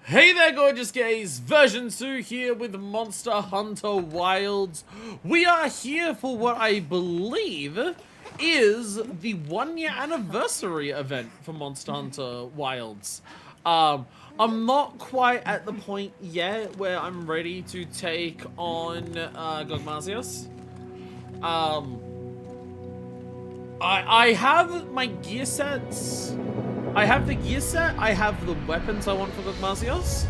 Hey there, gorgeous gays! Version 2 here with Monster Hunter Wilds. We are here for what I believe is the 1-year anniversary event for Monster Hunter Wilds. I'm not quite at the point yet where I'm ready to take on Gogmasios. I have my gear sets. I have the gear set, I have the weapons I want for Gogmasios.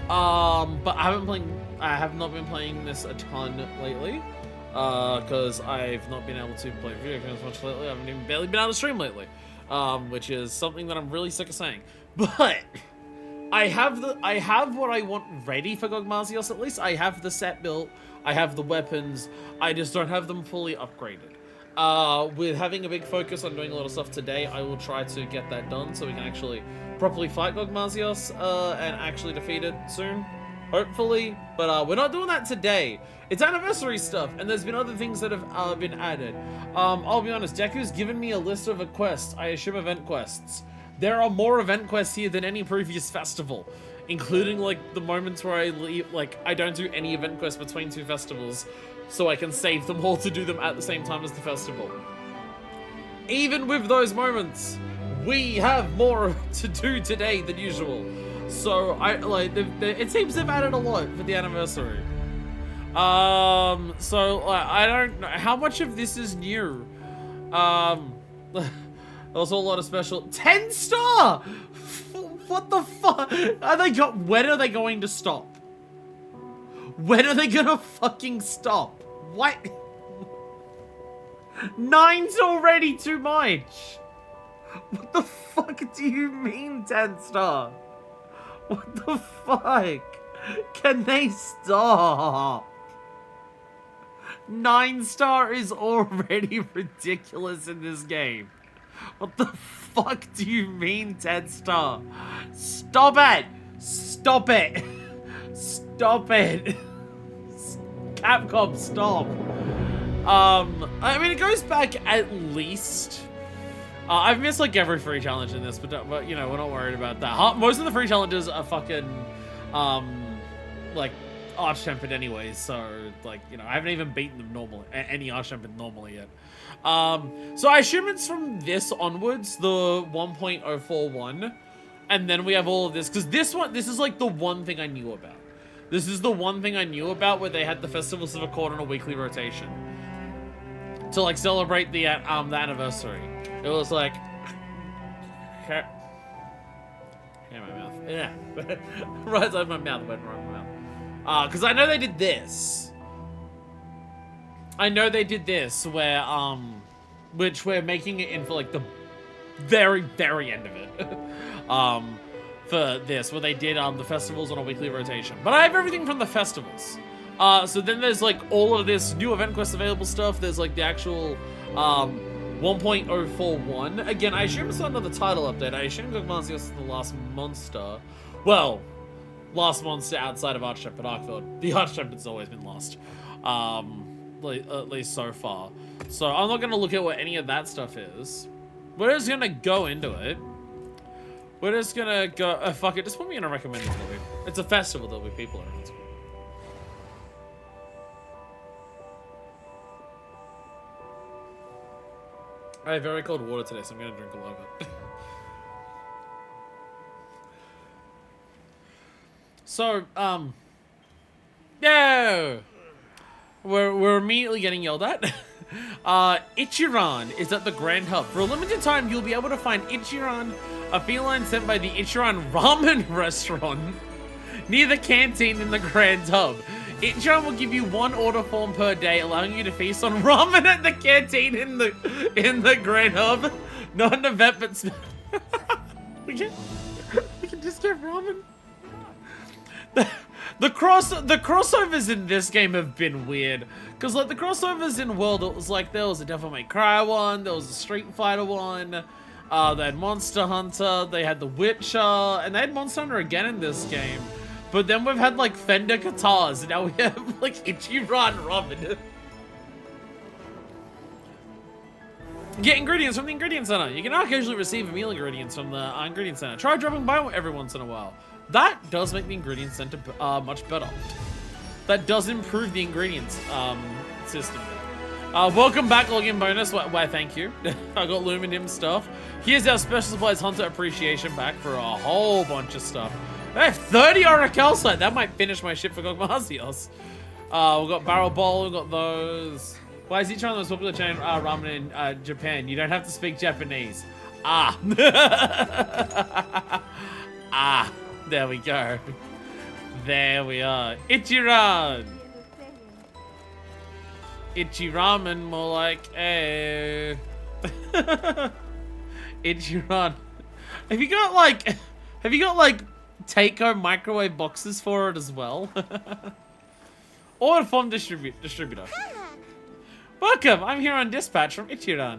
But I have not been playing this a ton lately. Because I've not been able to play video games much lately. I haven't even barely been able to stream lately. Which is something that I'm really sick of saying. But I have what I want ready for Gogmasios at least. I have the set built, I have the weapons, I just don't have them fully upgraded. With having a big focus on doing a lot of stuff today, I will try to get that done so we can actually properly fight Gogmasios and actually defeat it soon, hopefully. But we're not doing that today. It's anniversary stuff, and there's been other things that have been added. I'll be honest, Deku's given me a list of quests. I assume event quests. There are more event quests here than any previous festival, including like the moments where I leave, like I don't do any event quests between two festivals, so I can save them all to do them at the same time as the festival. Even with those moments, we have more to do today than usual. So it seems they've added a lot for the anniversary. So I don't know how much of this is new. Also a lot of special 10-star. What the fuck? When are they going to stop? When are they gonna fucking stop? What? 9's already too much. What the fuck do you mean 10-star? What the fuck? Can they stop? 9-star is already ridiculous in this game. What the fuck do you mean 10-star? Stop it! Stop it! Stop it! Capcom, stop! I mean, it goes back at least. I've missed like every free challenge in this, but you know, we're not worried about that. Most of the free challenges are fucking, like arch-tempered anyways, so like, you know, I haven't even beaten them normally, any arch-tempered normally yet. So I assume it's from this onwards, the 1.041, and then we have all of this, because this is like the one thing I knew about. This is the one thing I knew about where they had the Festivals of Accord on a weekly rotation to like celebrate the anniversary. It was like, okay. Yeah, my mouth. Yeah, right outside my mouth, went right in my mouth. Because I know they did this. I know they did this where which we're making it in for like the very, very end of it. For this, where they did the festivals on a weekly rotation. But I have everything from the festivals. So then there's like all of this new event quest available stuff. There's like the actual 1.041. Again, I assume it's not another title update. I assume Gogmasios is the last monster. Well, last monster outside of Arch-Tempered Arkfield. The Arch-Tempered's always been lost. At least so far. So I'm not gonna look at what any of that stuff is. We're just gonna go into it. We're just gonna go, fuck it, just put me in a recommended lobby. It's a festival, there'll be people around. I have very cold water today, so I'm gonna drink a lot of it. So, no! We're immediately getting yelled at. Ichiran is at the Grand Hub. For a limited time, you'll be able to find Ichiran, a feline sent by the Ichiran Ramen restaurant near the canteen in the Grand Hub. Ichiran will give you one order form per day, allowing you to feast on ramen at the canteen in the Grand Hub. Not an event, but we can just get ramen. The crossovers in this game have been weird, because like the crossovers in World, it was like there was a Devil May Cry one, there was a Street Fighter one, they had Monster Hunter, they had The Witcher, and they had Monster Hunter again in this game. But then we've had like Fender guitars, and now we have like Ichiran Ramen. Get ingredients from the Ingredient Center. You can occasionally receive meal ingredients from the Ingredient Center. Try dropping by every once in a while. That does make the ingredients center much better. That does improve the ingredients system. Welcome back, login bonus. Why, thank you. I got Luminim stuff. Here's our special supplies Hunter appreciation back for a whole bunch of stuff. I have 30 Oracalcite. That might finish my ship for Gogmasios. We've got Barrel Bowl. We've got those. Why is he trying the most popular chain ramen in Japan? You don't have to speak Japanese. Ah. Ah. There we go. There we are. Ichiran. Ichiramen, more like a Ichiran. Have you got like take-home microwave boxes for it as well? Order form distributor. Welcome, I'm here on dispatch from Ichiran.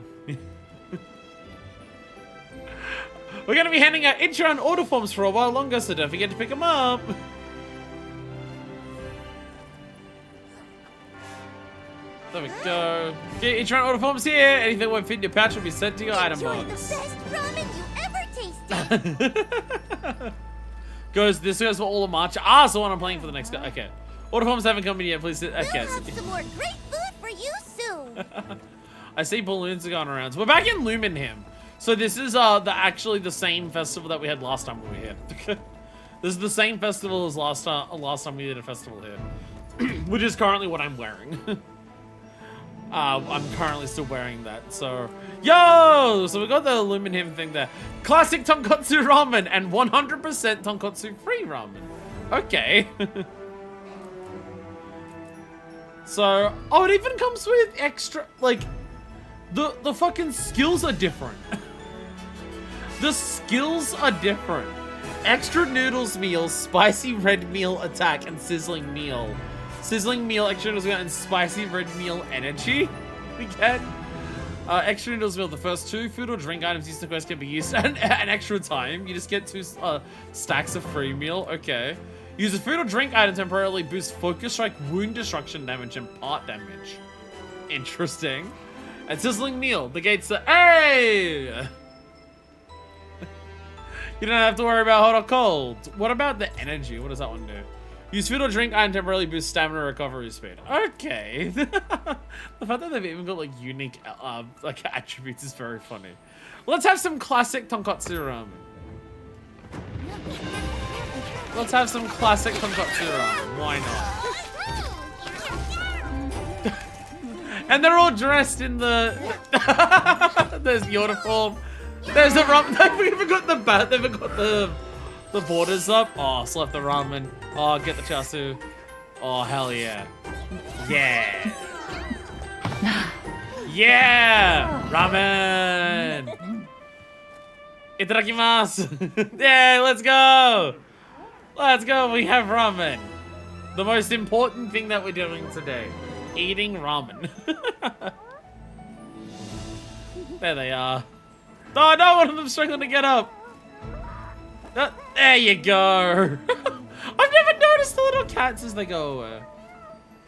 We're gonna be handing out Ichiran order forms for a while longer, so don't forget to pick them up. There we go. Get Ichiran order forms here. Anything that won't fit in your pouch will be sent to your item box. The best ramen you ever tasted. This goes for all the March. Ah, so one I'm playing for the next guy. Okay. Order forms haven't come in yet, please. Okay. We'll have some more great food for you soon. I see balloons are going around. So we're back in Lumenham. So this is actually the same festival that we had last time we were here. This is the same festival as last time we did a festival here. Which is currently what I'm wearing. I'm currently still wearing that, so... Yo! So we got the Lumenham thing there. Classic tonkotsu ramen and 100% tonkotsu free ramen. Okay. So, oh, it even comes with extra, like, the fucking skills are different. The skills are different. Extra noodles meal, spicy red meal attack, and sizzling meal. Sizzling meal, extra noodles meal, and spicy red meal energy. We get extra noodles meal. The first 2 food or drink items used in the quest can be used an extra time. You just get 2 stacks of free meal. Okay. Use a food or drink item temporarily boost focus strike, wound destruction damage, and part damage. Interesting. And sizzling meal. The gates are hey. You don't have to worry about hot or cold. What about the energy? What does that one do? Use food or drink item temporarily boost stamina recovery speed. Okay. The fact that they've even got like unique like attributes is very funny. Let's have some classic tonkotsu ramen. Let's have some classic tonkotsu ramen. Why not? And they're all dressed in the. There's the uniform. There's the ramen. They've even got the borders up. Oh, slap the ramen. Oh, get the chasu. Oh, hell yeah. Yeah. Yeah! Ramen! Itadakimasu! Yeah, let's go! Let's go, we have ramen. The most important thing that we're doing today. Eating ramen. There they are. Oh no, one of them's struggling to get up. There you go. I've never noticed the little cats as they go away.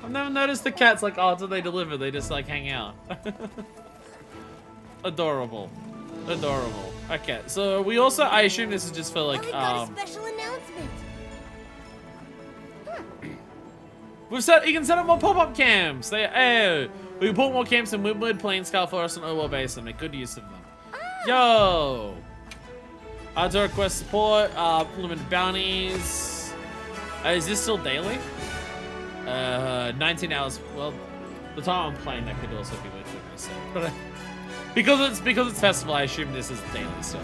I've never noticed the cats like after they deliver, they just like hang out. Adorable. Adorable. Okay, so we also, I assume this is just for like, I got a special announcement. you can set up more pop-up camps. We can put more camps in Windward, Plainscale Forest, and Owa Basin. Make good use of them. Yo! To request support, limited bounties. Is this still daily? 19 hours. Well, the time I'm playing that could also be literally set. But because it's festival, I assume this is daily still.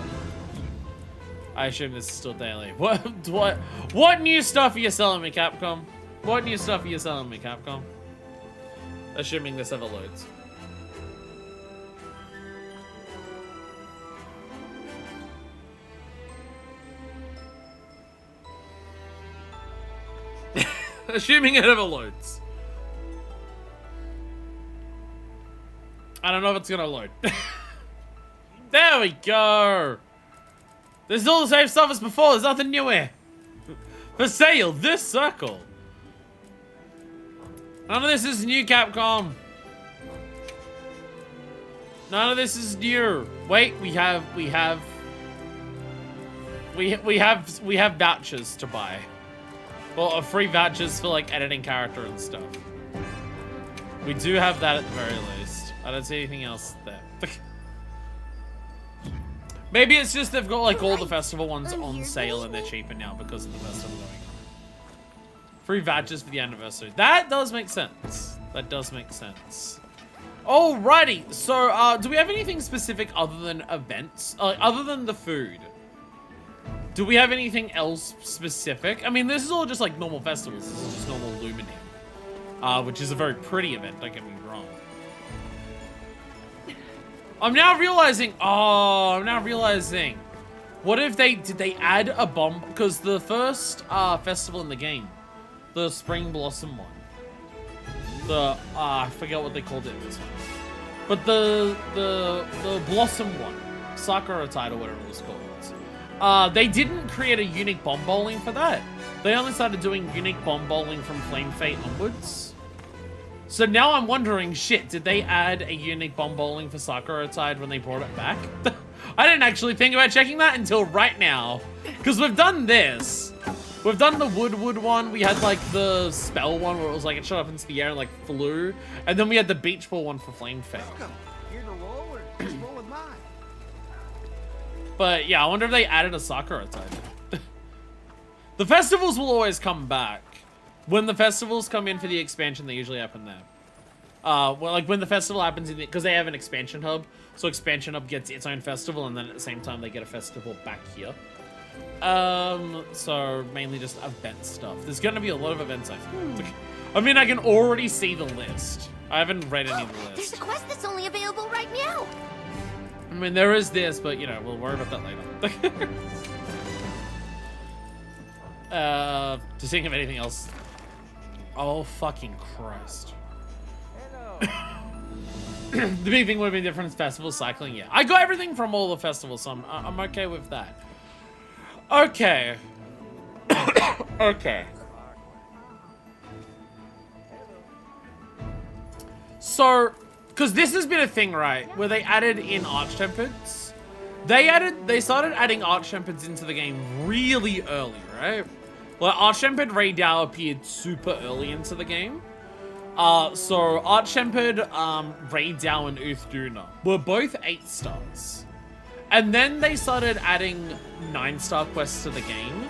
I assume this is still daily. What new stuff are you selling me, Capcom? What new stuff are you selling me, Capcom? Assuming this ever loads. Assuming it ever loads. I don't know if it's gonna load. There we go. This is all the same stuff as before. There's nothing new here. For sale, this circle. None of this is new, Capcom. None of this is new. Wait, we have we have vouchers to buy. Well, free vouchers for like editing character and stuff. We do have that at the very least. I don't see anything else there. Maybe it's just they've got like all the festival ones on sale and they're cheaper now because of the festival going on. Free vouchers for the anniversary. That does make sense. That does make sense. Alrighty, so do we have anything specific other than events? Other than the food? Do we have anything else specific? I mean, this is all just like normal festivals. This is just normal Luminaire. Which is a very pretty event, don't get me wrong. I'm now realizing, what if did they add a bomb? Because the first festival in the game, the Spring Blossom one, I forget what they called it in this one. But the Blossom one, Sakura Tide or whatever it was called, they didn't create a unique bomb bowling for that. They only started doing unique bomb bowling from Flame Fate onwards. So now I'm wondering, shit, did they add a unique bomb bowling for Sakura Tide when they brought it back? I didn't actually think about checking that until right now. Because we've done this. We've done the Wood one. We had like the spell one where it was like it shot up into the air and like flew. And then we had the beach ball one for Flame Fate. Here to roll or just roll with mine? But yeah, I wonder if they added a Sakura Tide. The festivals will always come back. When the festivals come in for the expansion, they usually happen there. Well, like when the festival happens, because they have an expansion hub, so expansion hub gets its own festival, and then at the same time they get a festival back here. So mainly just event stuff. There's gonna be a lot of events, I think. I mean, I can already see the list. I haven't read any of the There's list. a quest that's only available right now. I mean, there is this, but you know, we'll worry about that later. To think of anything else. Oh, fucking Christ. The big thing would have been different festival cycling, yeah. I got everything from all the festivals, so I'm okay with that. Okay. Okay. So, because this has been a thing, right, where they added in Arch-Tempered. They started adding Arch-Tempered into the game really early, right? Well, Arch-Tempered Raydao appeared super early into the game. So Arch-Tempered, Raydao, and Uthduna were both 8 stars. And then they started adding 9-star quests to the game.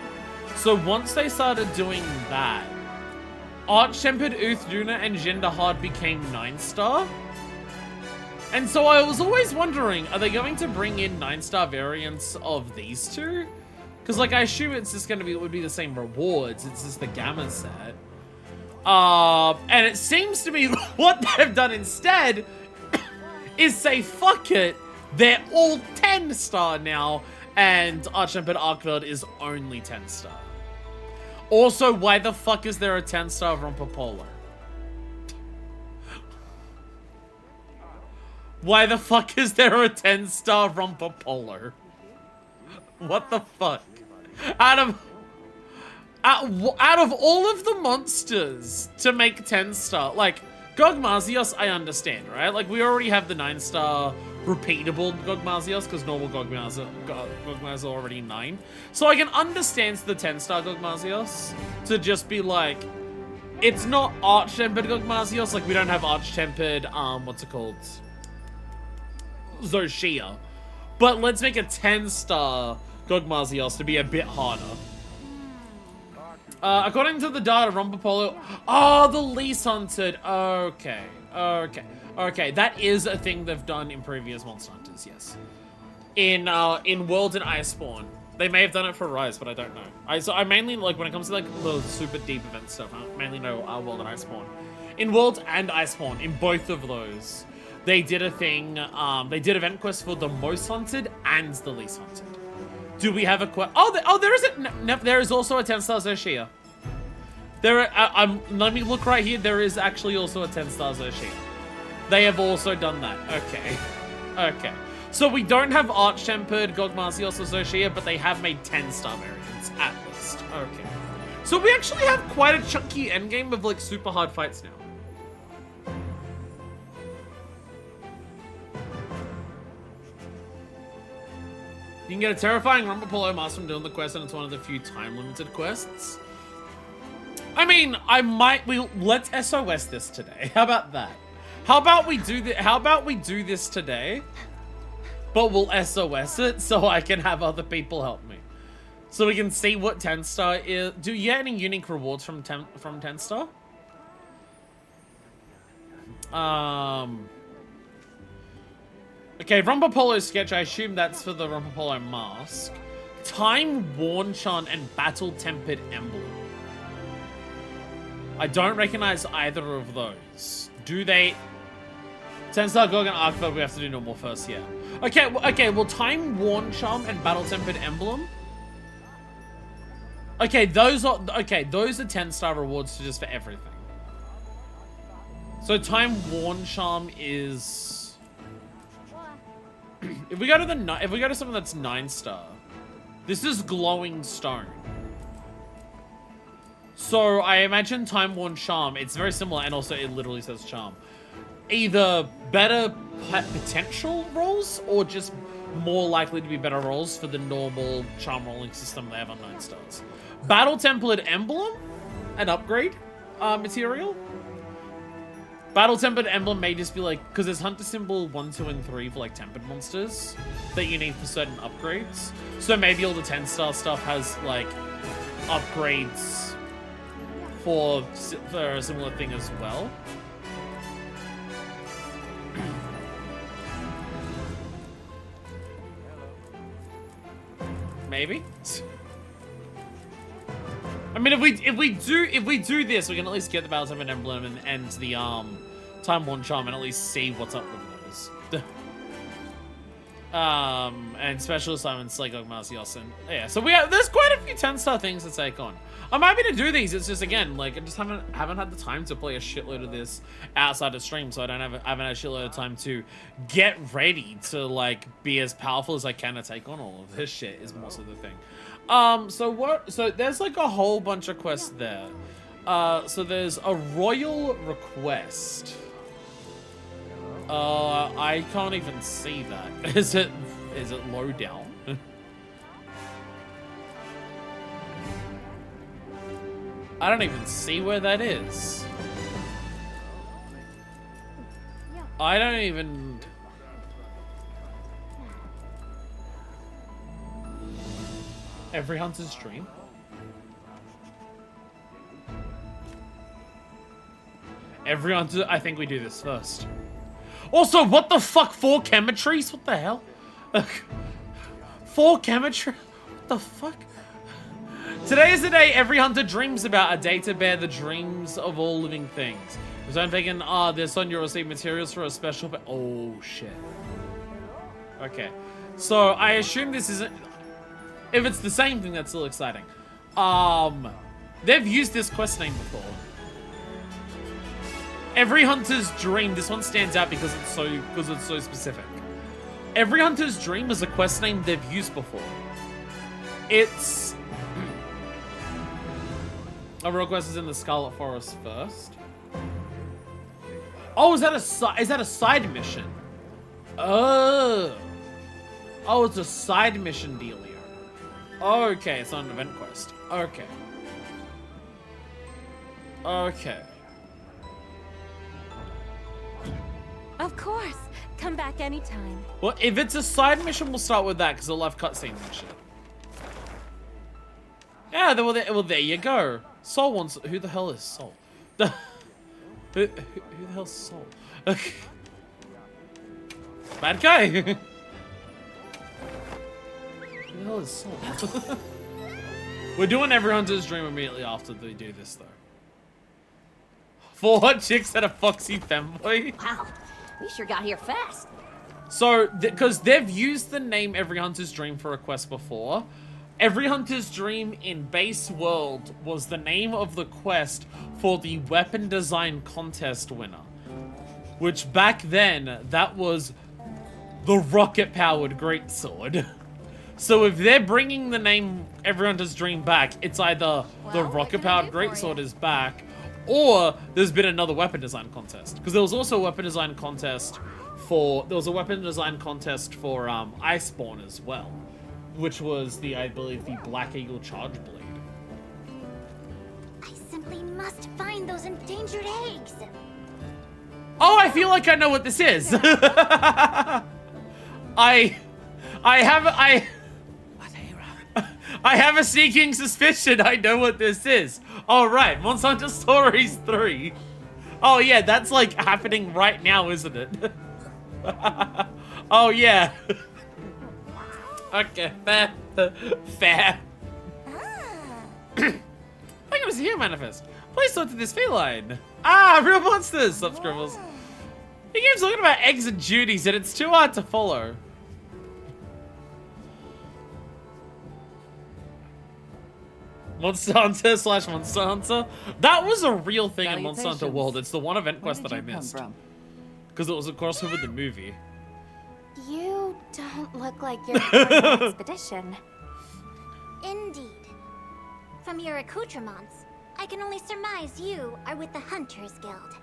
So once they started doing that, Arch-Tempered, Uthduna, and Genderhard became 9-star. And so I was always wondering, are they going to bring in 9-star variants of these two? Because, like, I assume it's just it would be the same rewards. It's just the Gamma set. And it seems to me what they've done instead is say, fuck it, they're all 10-star now, and Arch-Tempered Arcveld is only 10-star. Also, why the fuck is there a 10-star Romper Polo? Why the fuck is there a 10-star Romper Polo? What the fuck? Out of all of the monsters to make 10-star, like, Gogmazios, I understand, right? Like, we already have the 9-star repeatable Gogmazios, because normal Gogmazios are already 9. So I can understand the 10-star Gogmazios to just be like, it's not Arch-Tempered Gogmazios, like, we don't have Arch-Tempered, what's it called? Zoshia. But let's make a 10-star Gogmazios to be a bit harder. According to the data, Rompopolo... Oh, the Lease Hunted. Okay. Okay, that is a thing they've done in previous Monster Hunters, yes. In World and Iceborne. They may have done it for Rise, but I don't know. So I mainly, like, when it comes to, like, the super deep event stuff, I mainly know World and Iceborne. In World and Iceborne, in both of those, they did a thing, they did event quests for the Most Hunted and the Least Hunted. Do we have a quest? There is also a 10-star Zoshia. Let me look right here. There is actually also a 10-star Zoshia. They have also done that. Okay. So we don't have Arch-Tempered Gogmazios or Zoshia, but they have made 10-star variants, at least. Okay. So we actually have quite a chunky endgame of, like, super hard fights now. You can get a terrifying Rumpapolo mask from doing the quest, and it's one of the few time-limited quests. I mean, let's SOS this today. How about that? How about we do this today? But we'll SOS it so I can have other people help me. So we can see what 10 star is. Do you get any unique rewards from 10 star? Okay, Rumpapolo sketch, I assume that's for the Rumpapolo mask. Time-worn chant and battle-tempered emblem. I don't recognize either of those. Do they... 10-star Gorgon Arcveld, we have to do normal first, yeah. Okay, well, Time-worn charm and battle-tempered emblem. Okay, those are 10-star rewards just for everything. So Time-worn charm is... If we go to something that's 9-star, this is glowing stone. So I imagine Time-worn charm, it's very similar, and also it literally says charm. Either better potential rolls, or just more likely to be better rolls for the normal charm rolling system they have on 9 stars. Battle Template Emblem, an upgrade material. Battle Tempered Emblem may just be like, because there's Hunter Symbol 1, 2, and 3 for like tempered monsters that you need for certain upgrades. So maybe all the 10-star stuff has like upgrades for a similar thing as well. Maybe. I mean, if we do this, we can at least get the Battle Tempered Emblem and the Time-worn charm and at least see what's up with those. And special assignments like Ogmasios and yeah. So there's quite a few 10-star things to take on. I'm happy to do these. It's just again like I just haven't had the time to play a shitload of this outside of stream, so I haven't had a shitload of time to get ready to like be as powerful as I can to take on all of this shit. Is most of the thing. So there's like a whole bunch of quests there. So there's a royal request. I can't even see that. Is it low down? I don't even see where that is. I don't even... Every hunter's dream? Every hunter... I think we do this first. Also, what the fuck? 4 chemetries? What the hell? 4 chemetry? What the fuck? Today is the day every hunter dreams about, a day to bear the dreams of all living things. So I'm thinking, this one you'll receive materials for a special... Oh, shit. Okay. So, I assume this isn't... If it's the same thing, that's still exciting. They've used this quest name before. Every hunter's dream. This one stands out because it's so specific. Every hunter's dream is a quest name they've used before. It's a real quest is in the Scarlet Forest first. Oh, is that a side mission? Oh, it's a side mission dealio. Okay, it's not an event quest. Okay. Of course. Come back anytime. Well, if it's a side mission, we'll start with that, because they'll have cutscenes and shit. Yeah, well, there you go. Soul wants... Who the hell is Soul? who the hell's Soul? Okay. Bad guy. Who the hell is Soul? We're doing Every Hunter's Dream immediately after we do this, though. 4 hot chicks and a foxy femboy. Wow, we sure got here fast. So, because they've used the name Every Hunter's Dream for a quest before, Every Hunter's Dream in Base World was the name of the quest for the weapon design contest winner. Which back then, that was the rocket-powered greatsword. So if they're bringing the name Every Hunter's Dream back, it's either the rocket-powered greatsword is back, or there's been another weapon design contest. Because there was also a weapon design contest for... There was a weapon design contest for Iceborne as well. which was the, I believe, the Black Eagle Charge Blade. I simply must find those endangered eggs. Oh, I feel like I know what this is. I have a sneaking suspicion I know what this is. All right, Monster Hunter Stories 3. Oh yeah, that's like happening right now, isn't it? Oh yeah. Okay, fair. Fair. Thank you, Mr. Here Manifest. Please talk to this feline. Ah, real monsters, Subscribbles. The game's talking about eggs and duties, and it's too hard to follow. Monster Hunter / Monster Hunter. That was a real thing in Monster Hunter World. It's the one event quest that I missed. Because it was a crossover with the movie. You don't look like you're part of an expedition. Indeed. From your accoutrements, I can only surmise you are with the Hunters Guild.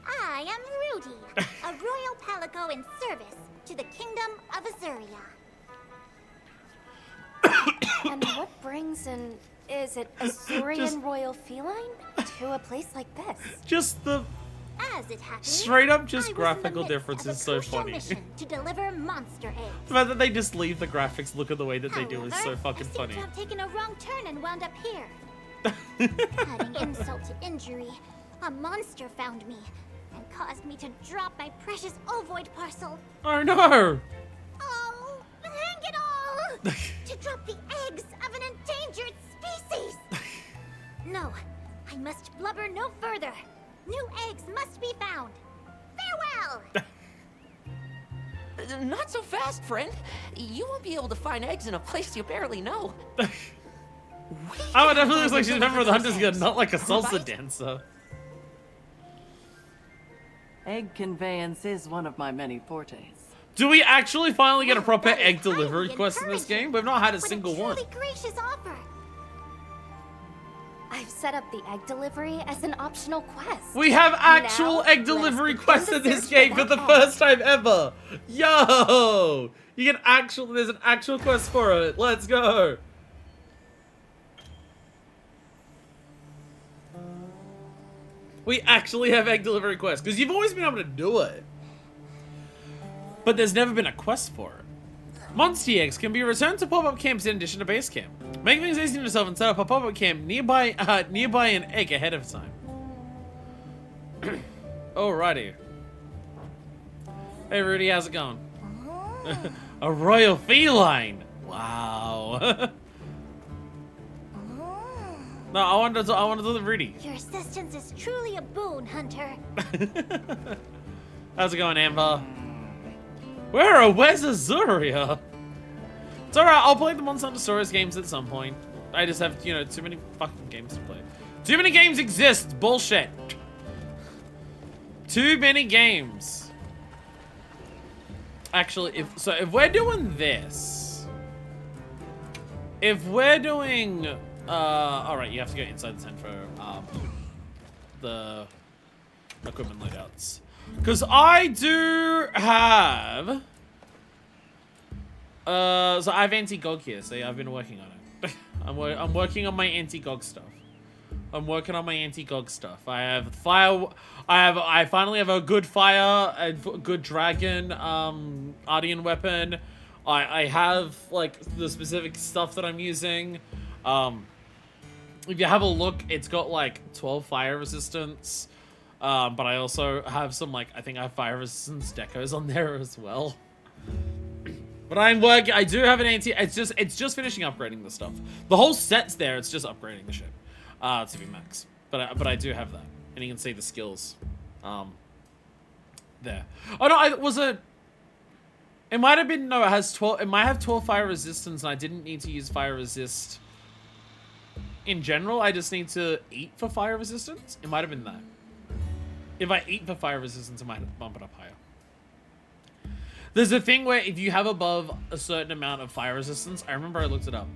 I am Rudy, a royal palico in service to the Kingdom of Azuria. And what brings an, is it Azurian royal feline to a place like this? Just the As it happens, straight up just I was in the graphical midst difference of a is so crucial funny. mission to deliver monster eggs. The fact that they just leave the graphics look at the way that they do is so However, fucking I seem funny. to have taken a wrong turn and wound up here. Adding insult to injury, a monster found me and caused me to drop my precious ovoid parcel. Oh no! Oh, hang it all! To drop the eggs of an endangered species! No, I must blubber no further. New eggs must be found. Farewell! Not so fast, friend. You won't be able to find eggs in a place you barely know. Oh, it definitely looks like she's a member of the Hunters Guild, not like a salsa Right? dancer. Egg conveyance is one of my many fortes. Do we actually finally get a proper That is egg delivery highly quest in this encouraging. game? We've not had a What single truly one. gracious offer. I've set up the egg delivery as an optional quest. We have actual Now, egg let's delivery begin quests the in this search game for for the that first time ever. Yo! You can actually, there's an actual quest for it. Let's go. We actually have egg delivery quests because you've always been able to do it. But there's never been a quest for it. Monster eggs can be returned to pop-up camps in addition to base camp. Make things easy on yourself and set up a pop-up camp nearby an egg ahead of time. Alrighty. Hey Rudy, how's it going? A royal feline. Wow. No, I wanted to do the Rudy. Your assistance is truly a boon, Hunter. How's it going, Amber? Where's Azuria? It's alright, I'll play the Monster Hunter Stories games at some point. I just have, you know, too many fucking games to play. Too many games exist. Bullshit. Too many games. Actually, if we're doing this, if we're doing, alright, you have to go inside the tent for the equipment loadouts. Because I do have, so I have anti-GOG here. See, I've been working on it. I'm working on my anti-GOG stuff. I'm working on my anti-GOG stuff. I have fire. I finally have a good fire and good dragon Ardian weapon. I have like the specific stuff that I'm using. If you have a look, it's got like 12 fire resistance. But I also have some like I think I have fire resistance decos on there as well. But I'm working. I do have an anti. It's just finishing upgrading the stuff. The whole set's there. It's just upgrading the ship to be max. But I do have that, and you can see the skills. There. Oh no, it might have been no. It has 12. It might have 12 fire resistance, and I didn't need to use fire resist. In general, I just need to eat for fire resistance. It might have been that. If I eat for fire resistance, I might bump it up higher. There's a thing where if you have above a certain amount of fire resistance, I remember I looked it up.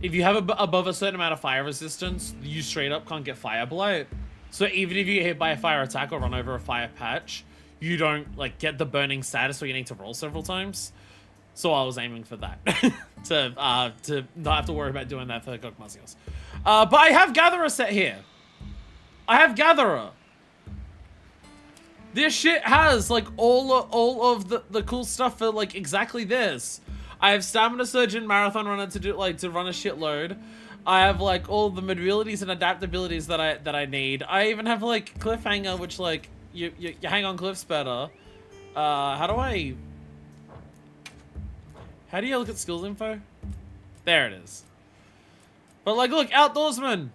If you have above a certain amount of fire resistance, you straight up can't get fire blight. So even if you get hit by a fire attack or run over a fire patch, you don't like get the burning status where you need to roll several times. So I was aiming for that. to not have to worry about doing that for the Gokmasios. But I have Gatherer set here. I have Gatherer. This shit has like all of the cool stuff for like exactly this. I have Stamina Surge and Marathon Runner to run a shitload. I have like all the mobilities and adaptabilities that I need. I even have like Cliffhanger, which like you hang on cliffs better. How do you look at skills info? There it is. But like, look, Outdoorsman,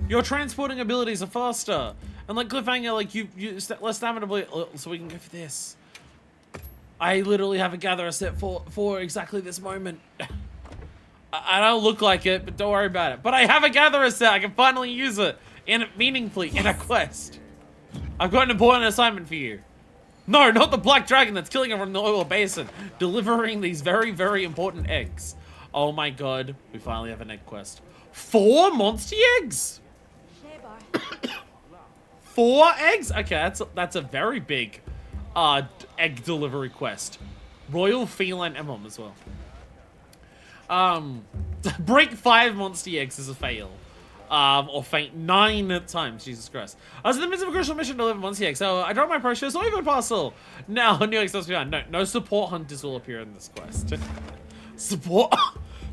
your transporting abilities are faster. And like Cliffhanger, like you less stamina, so we can go for this. I literally have a Gatherer set for exactly this moment. I don't look like it, but don't worry about it. But I have a Gatherer set. I can finally use it meaningfully in a quest. I've got an important assignment for you. No, not the black dragon that's killing everyone in the oil basin. Delivering these very, very important eggs. Oh my god, we finally have an egg quest. 4 monster eggs? 4 eggs? Okay, that's a very big egg delivery quest. Royal feline emblem as well. Break 5 monster eggs is a fail. Or faint 9 times, Jesus Christ. I was in the midst of a crucial mission to deliver monster eggs, so I dropped my precious Oiva parcel. Now, new eggs must be on. No support hunters will appear in this quest. Support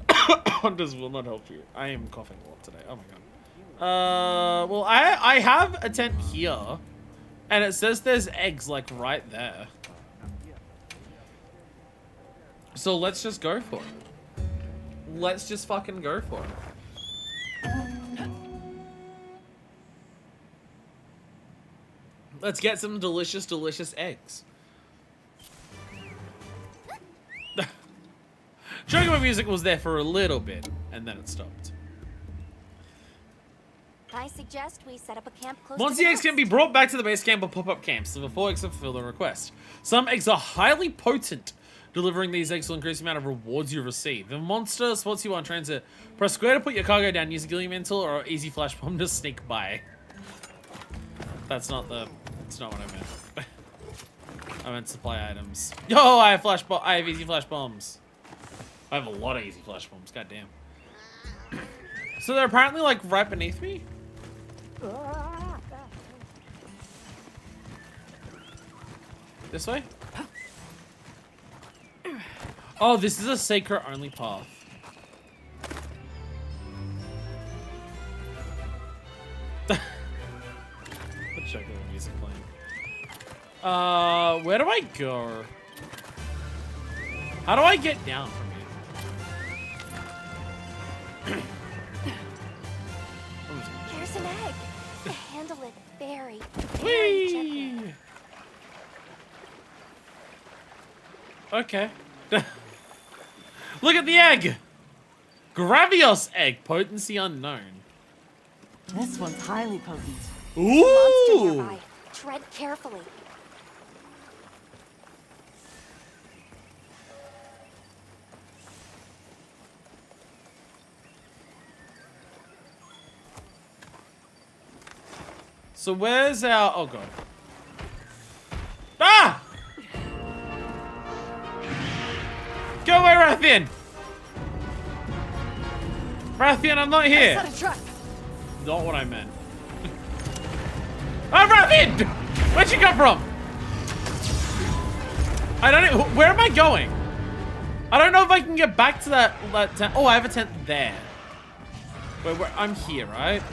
hunters will not help you. I am coughing a lot today. Oh my god. Well, I have a tent here, and it says there's eggs like right there. So let's just go for it. Let's just fucking go for it. Let's get some delicious, delicious eggs. Chocobo music was there for a little bit, and then it stopped. I suggest we set up a camp close Monster to the eggs can nest. be brought back to the base camp or pop-up camps. So before eggs fulfill the request. Some eggs are highly potent. Delivering these eggs will increase the amount of rewards you receive. If a monster spots you on transit, press square to put your cargo down, use a Gilliam Mantle or easy flash bomb to sneak by. That's not what I meant. I meant supply items. Yo, I have easy flash bombs. I have a lot of easy flash bombs, goddamn. So they're apparently like right beneath me? This way? Oh, this is a sacred only path. What Chocobo music playing? Where do I go? How do I get down from here? Here's an egg. Handle it very, very gently. Whee! Okay. Look at the egg! Gravios egg, potency unknown. This one's highly potent. Monster Ooh! nearby. Tread carefully. So where's our... Oh god. Ah! Go away, Rathian! Rathian, I'm not here! Set a trap. Not what I meant. Oh, Rathian! Where'd you come from? I don't know. Where am I going? I don't know if I can get back to that tent. Oh, I have a tent there. Wait, I'm here, right?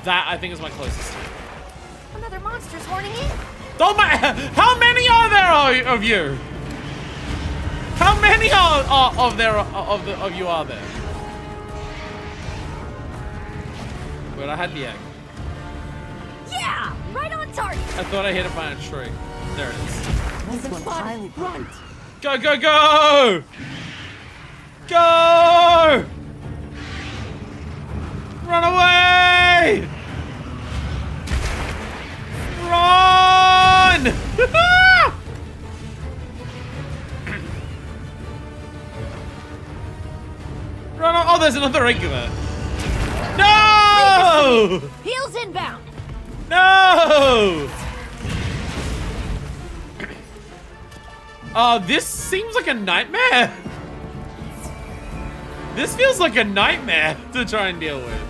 That, I think, is my closest tent. Another monster's horning in. Oh my! How many are there of you? How many of you are there? But I had the egg. Yeah, right on target. I thought I hit it by a tree. There it is. This one's highly potent. Go, go, go! Go! Run away! Run! Run on. Oh, there's another egg there. No! Heels inbound. No! This seems like a nightmare. This feels like a nightmare to try and deal with.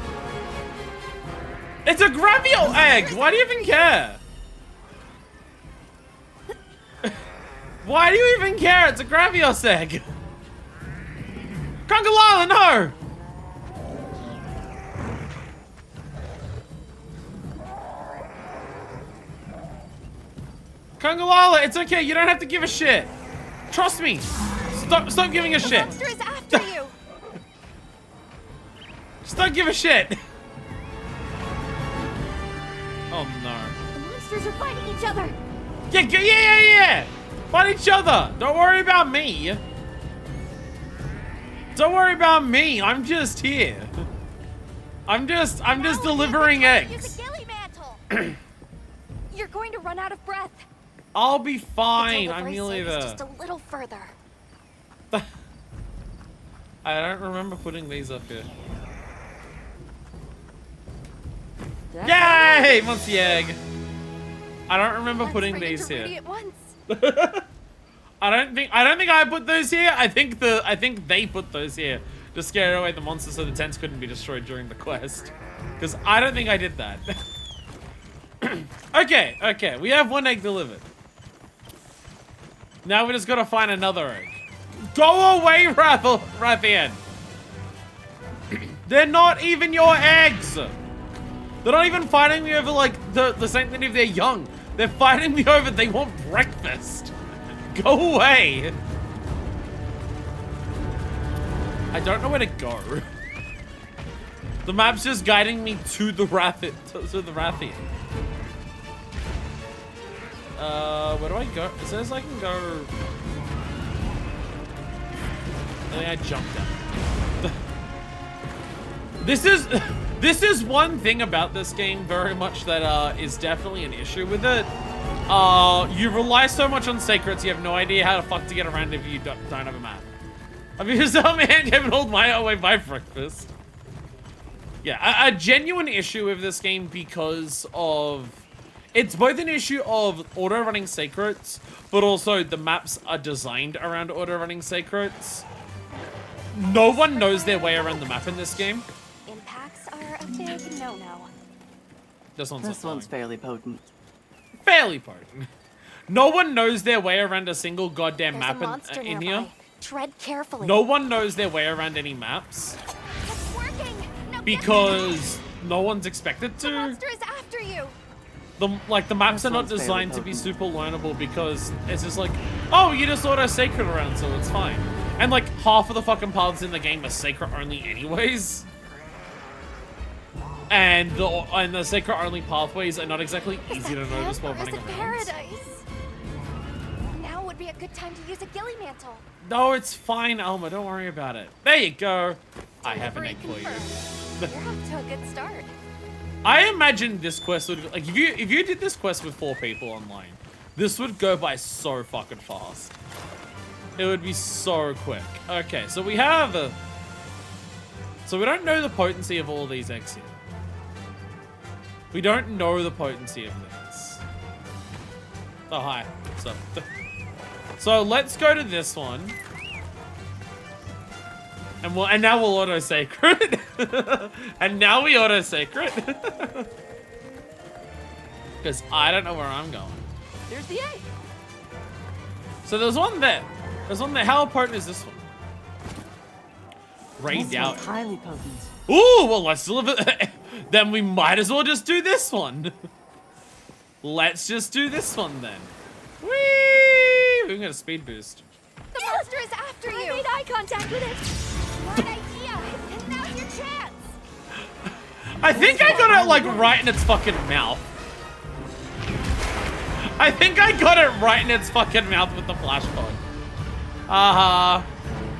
It's a Gravial egg! Why do you even care? Why do you even care? It's a Gravios egg! Congalala, no! Congalala, it's okay, you don't have to give a shit. Trust me. Stop giving a shit. The monster is after you. Just don't give a shit. Oh no. The monsters are fighting each other. Yeah. Fight each other. Don't worry about me. Don't worry about me. I'm just here. I'm just delivering eggs. Use a ghillie mantle. You're going to run out of breath. I'll be The fine. I'm delivery nearly safe is there. just a little further. I don't remember putting these up here. Yay! Monty egg. I don't remember Let's putting bring it these to Rudy here. at once. I don't think I put those here. I think they put those here to scare away the monsters so the tents couldn't be destroyed during the quest. Because I don't think I did that. Okay, we have one egg delivered. Now we just gotta find another egg. Go away, Rathian! They're not even your eggs! They're not even fighting me over, like, the same thing if they're young. They're fighting me over they want breakfast. Go away! I don't know where to go. The map's just guiding me to the Rathian. Where do I go? It says I can go... I think I jumped out. This is one thing about this game very much that is definitely an issue with it. You rely so much on secrets, you have no idea how the fuck to get around if you don't have a map. I've used some man giving hold my way by breakfast. Yeah, a genuine issue with this game because of... It's both an issue of auto-running secrets, but also the maps are designed around auto-running secrets. No one knows their way around the map in this game. Impacts are a big no-no. This one's fairly potent. Fairly potent. No one knows their way around a single goddamn There's a map monster in nearby. here. Tread carefully. No one knows their way around any maps It's working. No, because no one's expected the to. monster is after you. The maps are not sounds fairly designed to be potent. super learnable because it's just like, oh, you just auto sacred around, so it's fine. And like half of the fucking paths in the game are sacred only anyways. And the sacred only pathways are not exactly Is easy that to notice while camp or running is it around. paradise? Now would be a good time to use a ghillie mantle. No, it's fine, Alma. Don't worry about it. There you go. I have an egg for you. You're off to a good start. I imagine this quest would like if you did this quest with 4 people online, this would go by so fucking fast. It would be so quick. Okay, so we have so we don't know the potency of all these eggs here. We don't know the potency of this. Oh hi. So let's go to this one. And now we'll auto sacred. And now we auto sacred. Because I don't know where I'm going. There's the egg. So there's one there. There's one there. How potent is this one? Rained This out. one's highly potent. Ooh, well let's deliver. Then we might as well just do this one. Let's just do this one then. Whee! We can get a speed boost. The monster is after you. I made eye contact with it. Smart idea. And now's your chance. I think I got it like right in its fucking mouth. I think I got it right in its fucking mouth with the flash pod. Haha.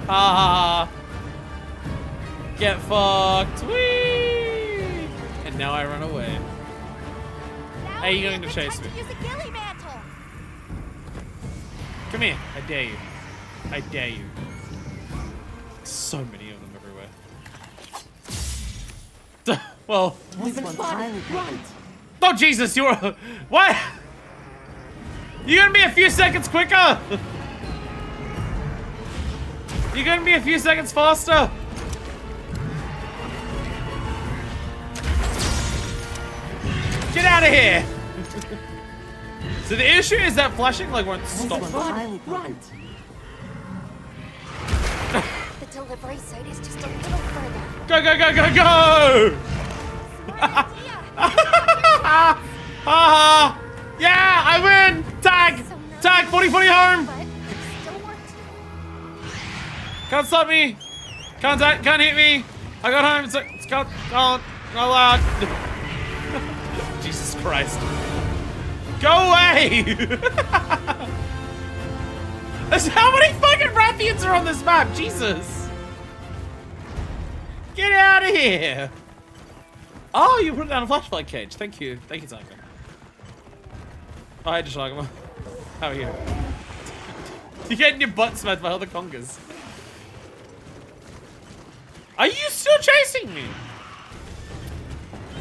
Haha. Get fucked. Whee! And now I run away. Now Are you would be going a to good chase time me? Use a ghillie mantle. Come here. I dare you. I dare you. So many of them everywhere. Well. This one's highly potent. Oh, Jesus, you're... What? You gonna be a few seconds quicker? You gonna be a few seconds faster? Get out of here! So the issue is that flashing like won't stop. Highly Run! The delivery site is just a little further. Go, go, go, go, go! Haha! Yeah, I win! Tag! Tag! 40-40 home! But still work to do. Can't stop me! Can't hit me! I got home, it's not allowed. Jesus Christ. Go away! How many fucking ruffians are on this map? Jesus! Get out of here! Oh, you put down a flashlight cage. Thank you. Thank you, Taco. Oh, hi, Jashagama. How are you? You're getting your butt smashed by all the congas. Are you still chasing me?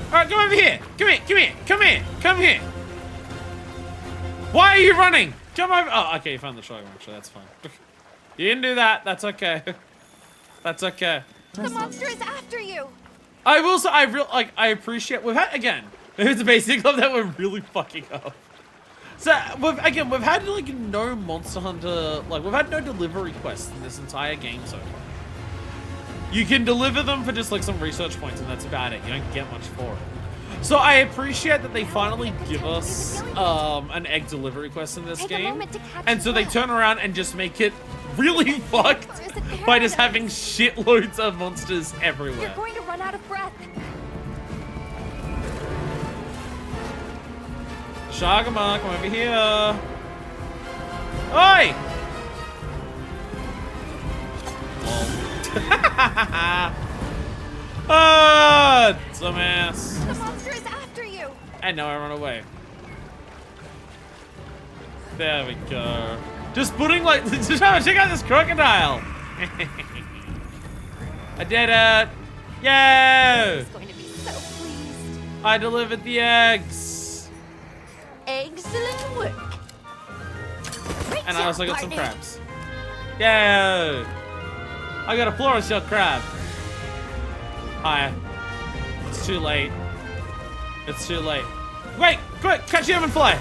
Alright, come over here. Come here, come here, come here, come here. Why are you running? Come over. Oh, okay, you found the shotgun, actually. That's fine. You didn't do that. That's okay. That's okay. The monster is after you. I will say, I appreciate, we've had, again, it's a basic club that we're really fucking up. So, we've had, like, no Monster Hunter, like, we've had no delivery quests in this entire game so far. You can deliver them for just, like, some research points, and that's about it. You don't get much for it. So, I appreciate that they finally give us, an egg delivery quest in this Take a game. moment to catch And so your they breath. turn around and just make it really fucked Or is it by just paradise? having shitloads of monsters everywhere. You're going to run out of breath. Shagama, come over here. Oi! Ah, dumbass. The monster is after you. And now I run away. There we go. Just putting like, check out this crocodile. I did it. Yay! He's going to be so pleased. I delivered the eggs. Excellent work. Great And I job, also got some partner. crabs. Yay! I got a floral shell crab. Hi. It's too late. It's too late. Wait! Quick! Catch the fly.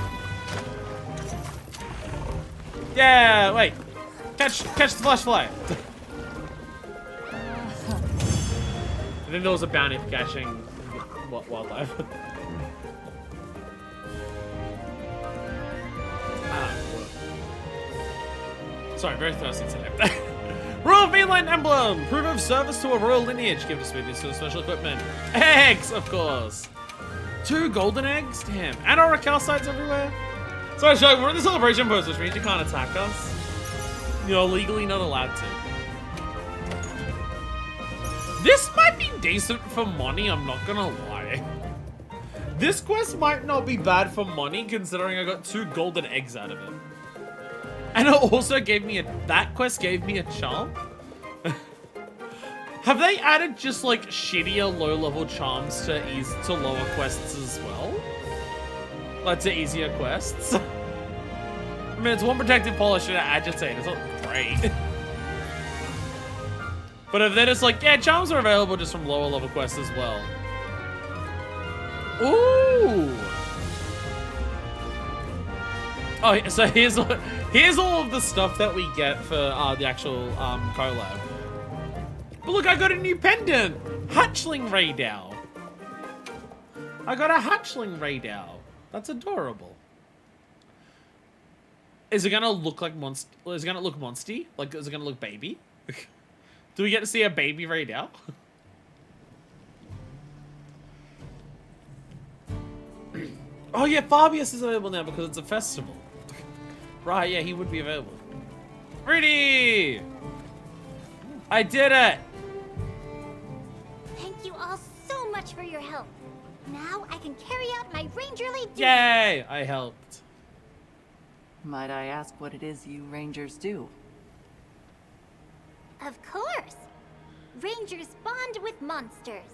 Yeah! Wait. Catch the flash fly. I think there was a bounty for catching wildlife. Sorry, very thirsty today. Royal Feline Emblem! Proof of service to a royal lineage. Give us with some special equipment. Eggs, of course. 2 golden eggs? Damn. And our calcites everywhere. Sorry, Shug, we're in the celebration post, which means you can't attack us. You're legally not allowed to. This might be decent for money, I'm not gonna lie. This quest might not be bad for money, considering I got 2 golden eggs out of it. And it also gave me that quest gave me a charm. Have they added just like shittier low-level charms to lower quests as well? Like to easier quests? I mean, it's 1 protective polish and an agitate. It's not great. But if they're just like, yeah, charms are available just from lower level quests as well. Ooh. Oh, so here's all of the stuff that we get for the actual collab. But look, I got a new pendant! Hatchling Raydal. I got a Hatchling Raydal. That's adorable. Is it gonna look like is it gonna look monsty? Like, is it gonna look baby? Do we get to see a baby Raydal? Oh yeah, Fabius is available now because it's a festival. Right, yeah, he would be available. Rudy! I did it! Thank you all so much for your help. Now I can carry out my rangerly duty. Yay! I helped. Might I ask what it is you Rangers do? Of course. Rangers bond with monsters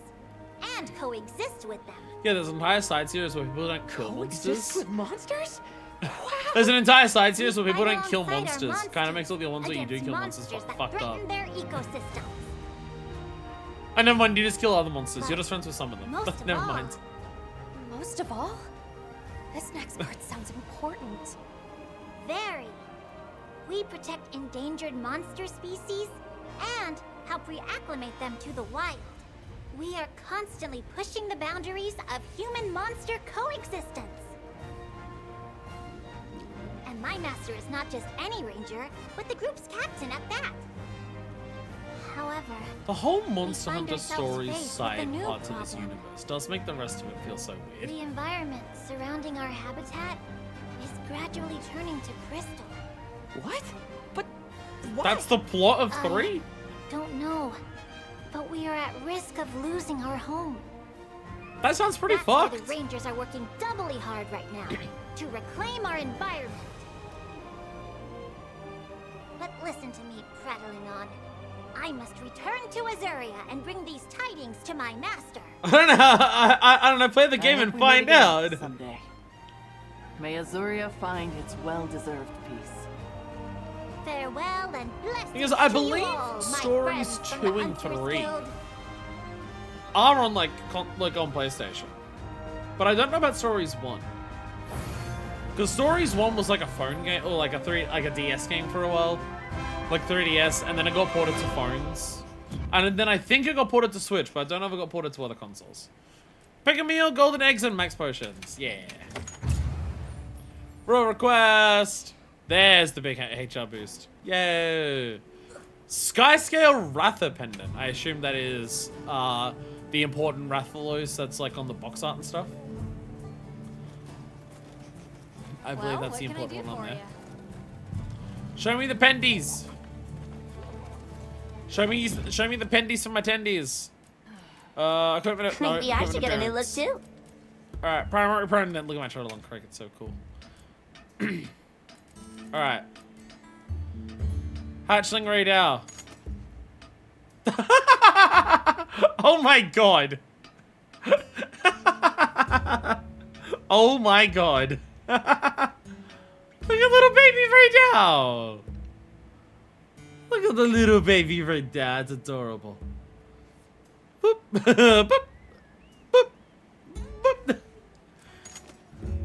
and coexist with them. Yeah, there's an entire side series where people don't kill Coexist monsters. with monsters? There's an entire side series where people Fight don't kill alongside our monsters. Kind of makes all the ones where you do against kill monsters monsters that fucked up. threaten their ecosystem. Oh, never mind. You just kill other monsters. You're just friends with some of them. Most of Never all. mind. Most of all, this next part sounds important. Very. We protect endangered monster species and help reacclimate them to the wild. We are constantly pushing the boundaries of human-monster coexistence. And my master is not just any ranger, but the group's captain at that. However, The whole Monster find Hunter ourselves stories faced with a side new part to this problem. universe does make the rest of it feel so weird. the environment surrounding our habitat is gradually turning to crystal. What? But why? That's the plot of I 3? Don't know, but we are at risk of losing our home. That sounds pretty That's why fucked. the Rangers are working doubly hard right now to reclaim our environment. But listen to me prattling on. I must return to Azuria and bring these tidings to my master. I don't know. I don't know. Play the I game hope and we find meet again out. someday. May Azuria find its well-deserved peace. Farewell and blessings Because I to you believe all, my stories friends from 2 the and Hunters 3 Guild. are on like on PlayStation, but I don't know about Stories 1. Because Stories 1 was like a phone game or like a DS game for a while, like 3DS, and then it got ported to phones, and then I think it got ported to Switch, but I don't know if it got ported to other consoles. Pick a meal, golden eggs, and max potions. Yeah. Roll request. There's the big HR boost. Yay. Skyscale Ratha pendant. I assume that is the important Rathalos that's like on the box art and stuff. I believe that's the important one on there. Show me the pendies. Show me the pendies for my tendies. Equipment. No, Maybe I should equipment get a new look appearance. too. Alright, primary pendant. Look at my turtle on Cricket, it's so cool. Alright. Hatchling radar. Oh my god. Oh my god. Look at little baby radar. Look at the little baby radar. It's adorable. Boop. Boop. Boop. Boop.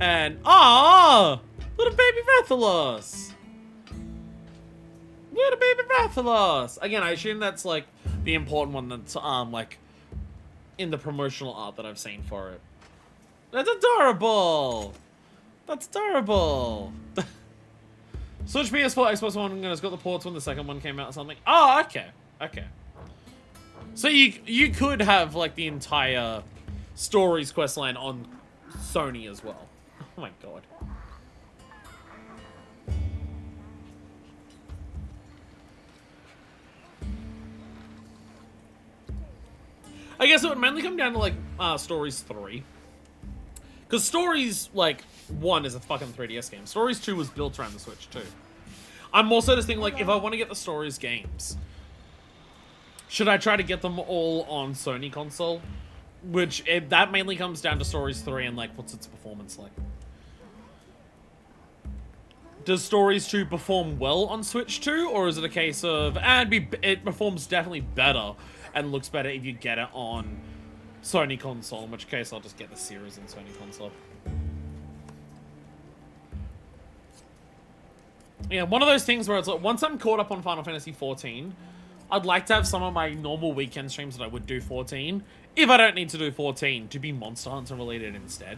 And little baby Rathalos. Little baby Rathalos. Again, I assume that's like the important one that's like in the promotional art that I've seen for it. That's adorable. That's adorable. Switch PS4, Xbox One has got the ports when the second one came out or something. Oh, okay. Okay. So you could have like the entire Stories questline on Sony as well. Oh my god. I guess it would mainly come down to like Stories 3. Because Stories like 1 is a fucking 3DS game. Stories 2 was built around the Switch too. I'm also just thinking like if I want to get the Stories games, should I try to get them all on Sony console? Which that mainly comes down to Stories 3 and like what's its performance like. Does Stories 2 perform well on Switch 2, or is it a case of it performs definitely better and looks better if you get it on Sony console, in which case I'll just get the series on Sony console. Yeah, one of those things where it's like, once I'm caught up on Final Fantasy 14, I'd like to have some of my normal weekend streams that I would do 14, if I don't need to do 14, to be Monster Hunter related instead.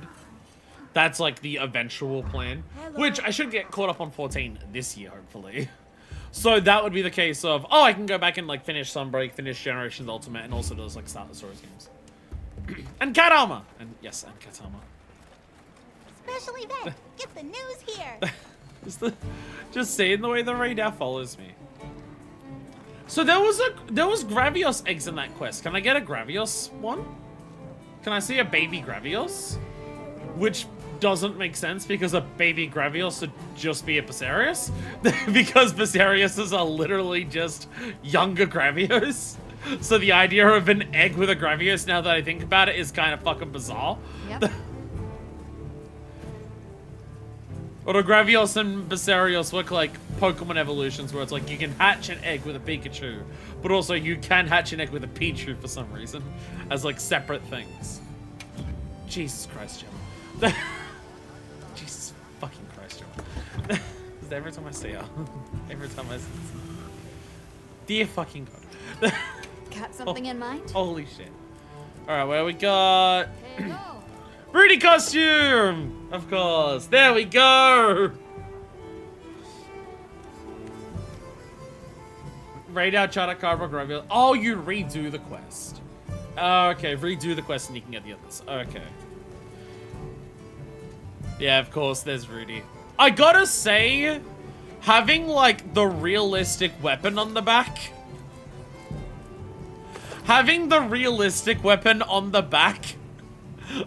That's like the eventual plan, which I should get caught up on 14 this year, hopefully. So that would be the case of, I can go back and like finish Sunbreak, finish Generations Ultimate, and also just like start the Stories games. And Cat Armor! And yes, and Cat Armor. Special event. Get the news here. Just seeing the way the radar follows me. So there was Gravios eggs in that quest. Can I get a Gravios one? Can I see a baby Gravios? Which doesn't make sense because a baby Gravios would just be a Basarius. Because Basariuses are literally just younger Gravios. So the idea of an egg with a Gravios, now that I think about it, is kind of fucking bizarre. Yep. Or Gravios and Basarios look like Pokemon evolutions where it's like you can hatch an egg with a Pikachu, but also you can hatch an egg with a Pichu for some reason, as like separate things. Jesus Christ, Gemma. Jesus fucking Christ, Gemma. Every time I see her. Every time I see her. Dear fucking God. Got something in mind? Holy shit. Alright, where we got... Hey, go. Rudy costume! Of course. There we go! Radar, Charter, Carbon, Gravia. Oh, you redo the quest. Oh, okay, redo the quest and you can get the others. Okay. Yeah, of course, there's Rudy. I gotta say, having, like, the realistic weapon on the back... Having the realistic weapon on the back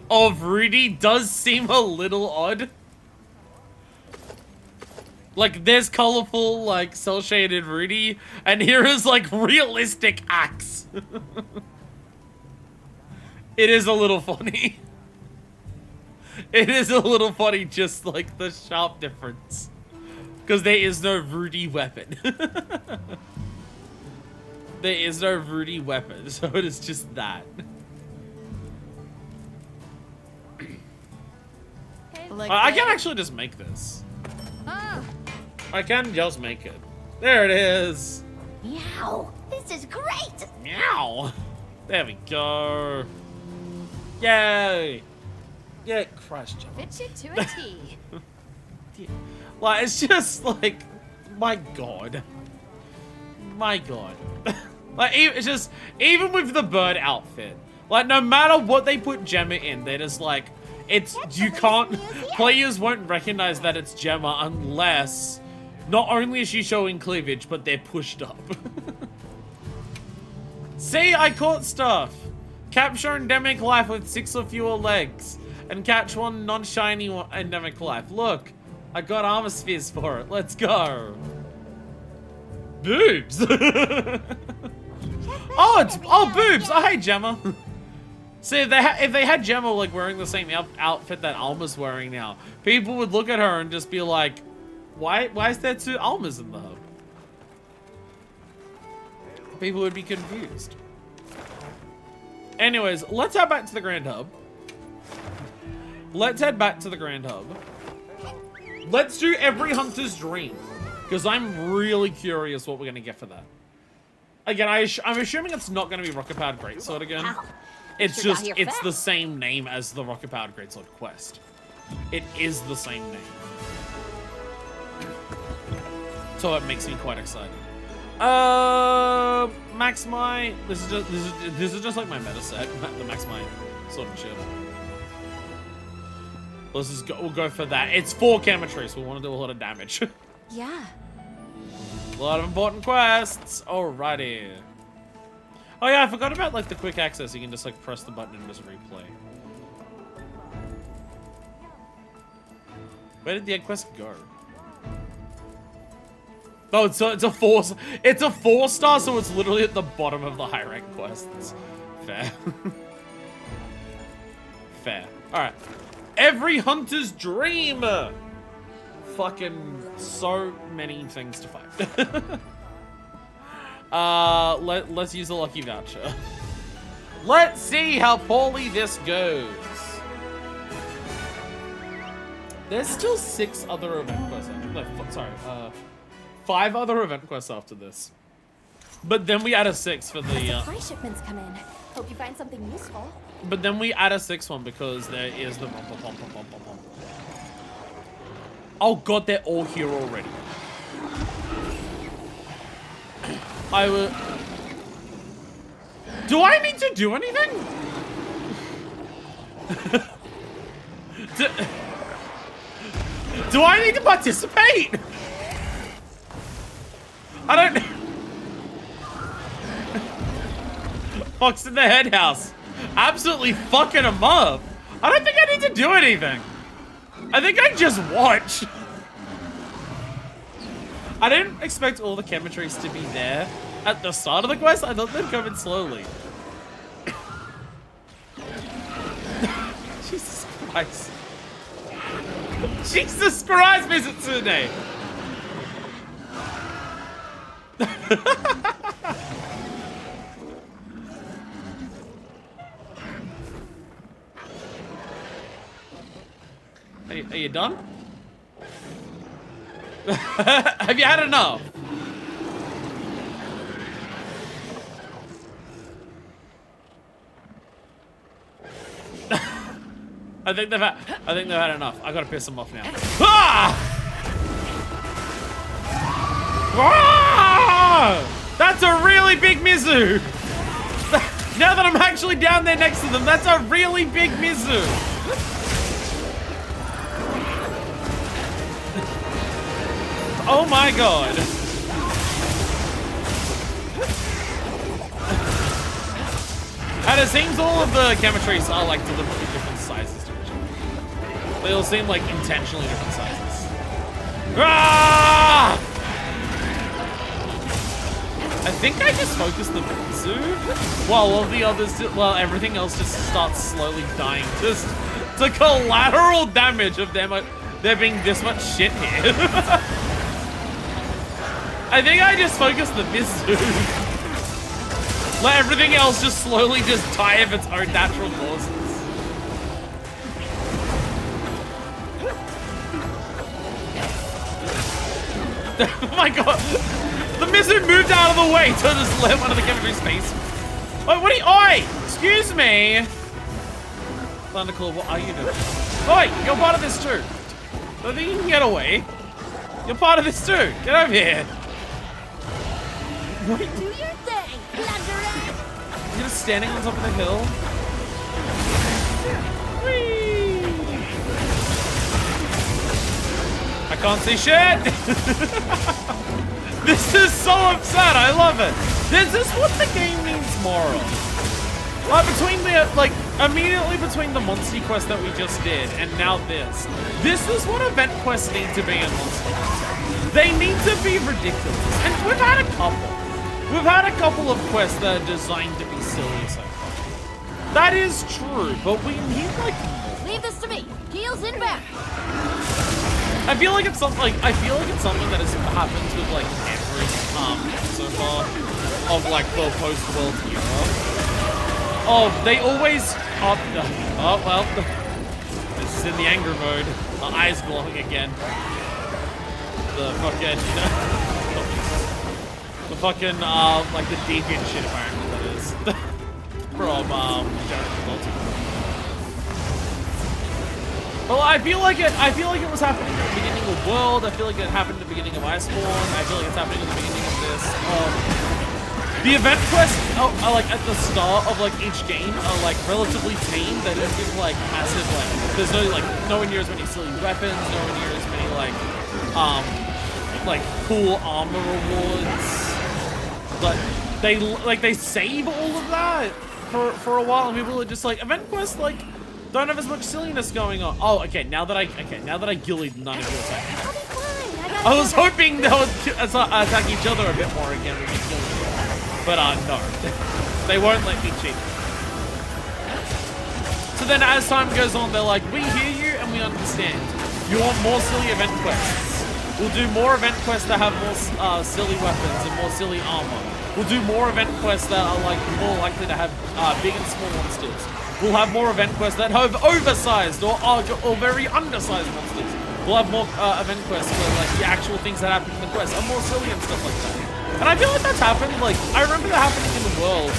of Rudy does seem a little odd. Like, there's colorful, like, cel-shaded Rudy, and here is, like, realistic axe. It is a little funny. It is a little funny, just, like, the sharp difference. Because there is no Rudy weapon. There is no Rudy weapon, so it is just that. Like I can actually just make this. Ah, I can just make it. There it is. Meow. This is great. Meow. There we go. Yay. Yeah, crushed. fit you to a T. Like, it's just like, my God. My God. Like, it's just, even with the bird outfit, like, no matter what they put Gemma in, they're just like, it's, you can't, players won't recognize that it's Gemma unless, not only is she showing cleavage, but they're pushed up. See, I caught stuff. Capture endemic life with 6 or fewer legs, and catch one non-shiny endemic life. Look, I got armor spheres for it. Let's go. Boobs. Oh, it's boobs. Oh, hey, Gemma. See, if they had Gemma like wearing the same outfit that Alma's wearing now, people would look at her and just be like, why is there 2 Almas in the hub? People would be confused. Anyways, let's head back to the Grand Hub. Let's head back to the Grand Hub. Let's do every hunter's dream, because I'm really curious what we're gonna get for that. Again, I'm assuming it's not gonna be Rocket Powered Greatsword again. Ow. It's Sure got just, here it's fast. the same name as the Rocket Powered Greatsword quest. It is the same name. So it makes me quite excited. Max My, this is just like my meta set, the Max My sort of shit. Let's just go, we'll go for that. It's 4 Chemistries, we want to do a lot of damage. Yeah. A lot of important quests. Alrighty. Oh yeah, I forgot about like the quick access. You can just like press the button and just replay. Where did the egg quest go? Oh, it's a 4. It's a 4-star, so it's literally at the bottom of the high rank quests. Fair. Fair. All right. Every hunter's dream. Fucking so many things to fight. Let's use a lucky voucher. Let's see how poorly this goes. There's still 6 other event quests. No, sorry, 5 other event quests after this. But then we add a 6 for the. Supply shipments come in. Hope you find something useful. But then we add a 6th one because there is the. Oh god, they're all here already. I will. Do I need to do anything? Do I need to participate? I don't. Fox in the head house. Absolutely fucking him up. I don't think I need to do anything. I think I just watch. I didn't expect all the chemistries to be there at the start of the quest. I thought they'd come in slowly. Jesus Christ. Jesus Christ, Mizitsune! Are you done? Have you had enough? I think they've had enough. I gotta piss them off now. Ah! Ah! That's a really big Mizu! Now that I'm actually down there next to them, that's a really big Mizu! Oh my god. And it seems all of the chemistries are like deliberately different sizes to each other. They all seem like intentionally different sizes. Ah! I think I just focused the Mizu while all the others, while everything else just starts slowly dying. Just to collateral damage of them, there being this much shit here. I think I just focused the Mizu. Let everything else just slowly just die of its own natural causes. Oh my god. The Mizu moved out of the way to just let one of the chemistry's face. Oh, what are you? Oi! Excuse me! Thunderclaw, what are you doing? Oi! You're part of this too. I think you can get away. You're part of this too. Get over here. Do your thing, Blunderer! You're just standing on top of the hill. Whee! I can't see shit! This is so upset, I love it! This is what the game needs more of. Like, between the, like, immediately between the Monster Quest that we just did and now this. This is what event quests need to be in Monster Quest. They need to be ridiculous. And we've had a couple. We've had a couple of quests that are designed to be silly so far. That is true, but we need like more. Leave this to me. Heels in back. I feel like it's something that happens with like every so far of like the post-world era. Oh, they always oh well. This is in the anger mode. The eyes glowing again. The fucking the fucking, like the deviant shit apparently that is. From, Jared Travolta. Well, I feel like it was happening at the beginning of World, I feel like it happened at the beginning of Iceborne, I feel like it's happening at the beginning of this. The event quests, are like at the start of like each game are like relatively tame, they don't give like massive, like, there's nowhere near as many silly weapons, nowhere near as many like cool armor rewards. But they save all of that for a while, and people are just like, event quests like don't have as much silliness going on. Oh, okay. Now that I gillied none of your attacks. I'll be fine. I was hoping they would attack each other a bit more again when you kill them, but no, they won't let me cheat. So then, as time goes on, they're like, we hear you and we understand. You want more silly event quests. We'll do more event quests that have more silly weapons and more silly armor. We'll do more event quests that are like more likely to have big and small monsters. We'll have more event quests that have oversized or very undersized monsters. We'll have more event quests where like the actual things that happen in the quest are more silly and stuff like that. And I feel like that's happened. Like I remember that happening in the world,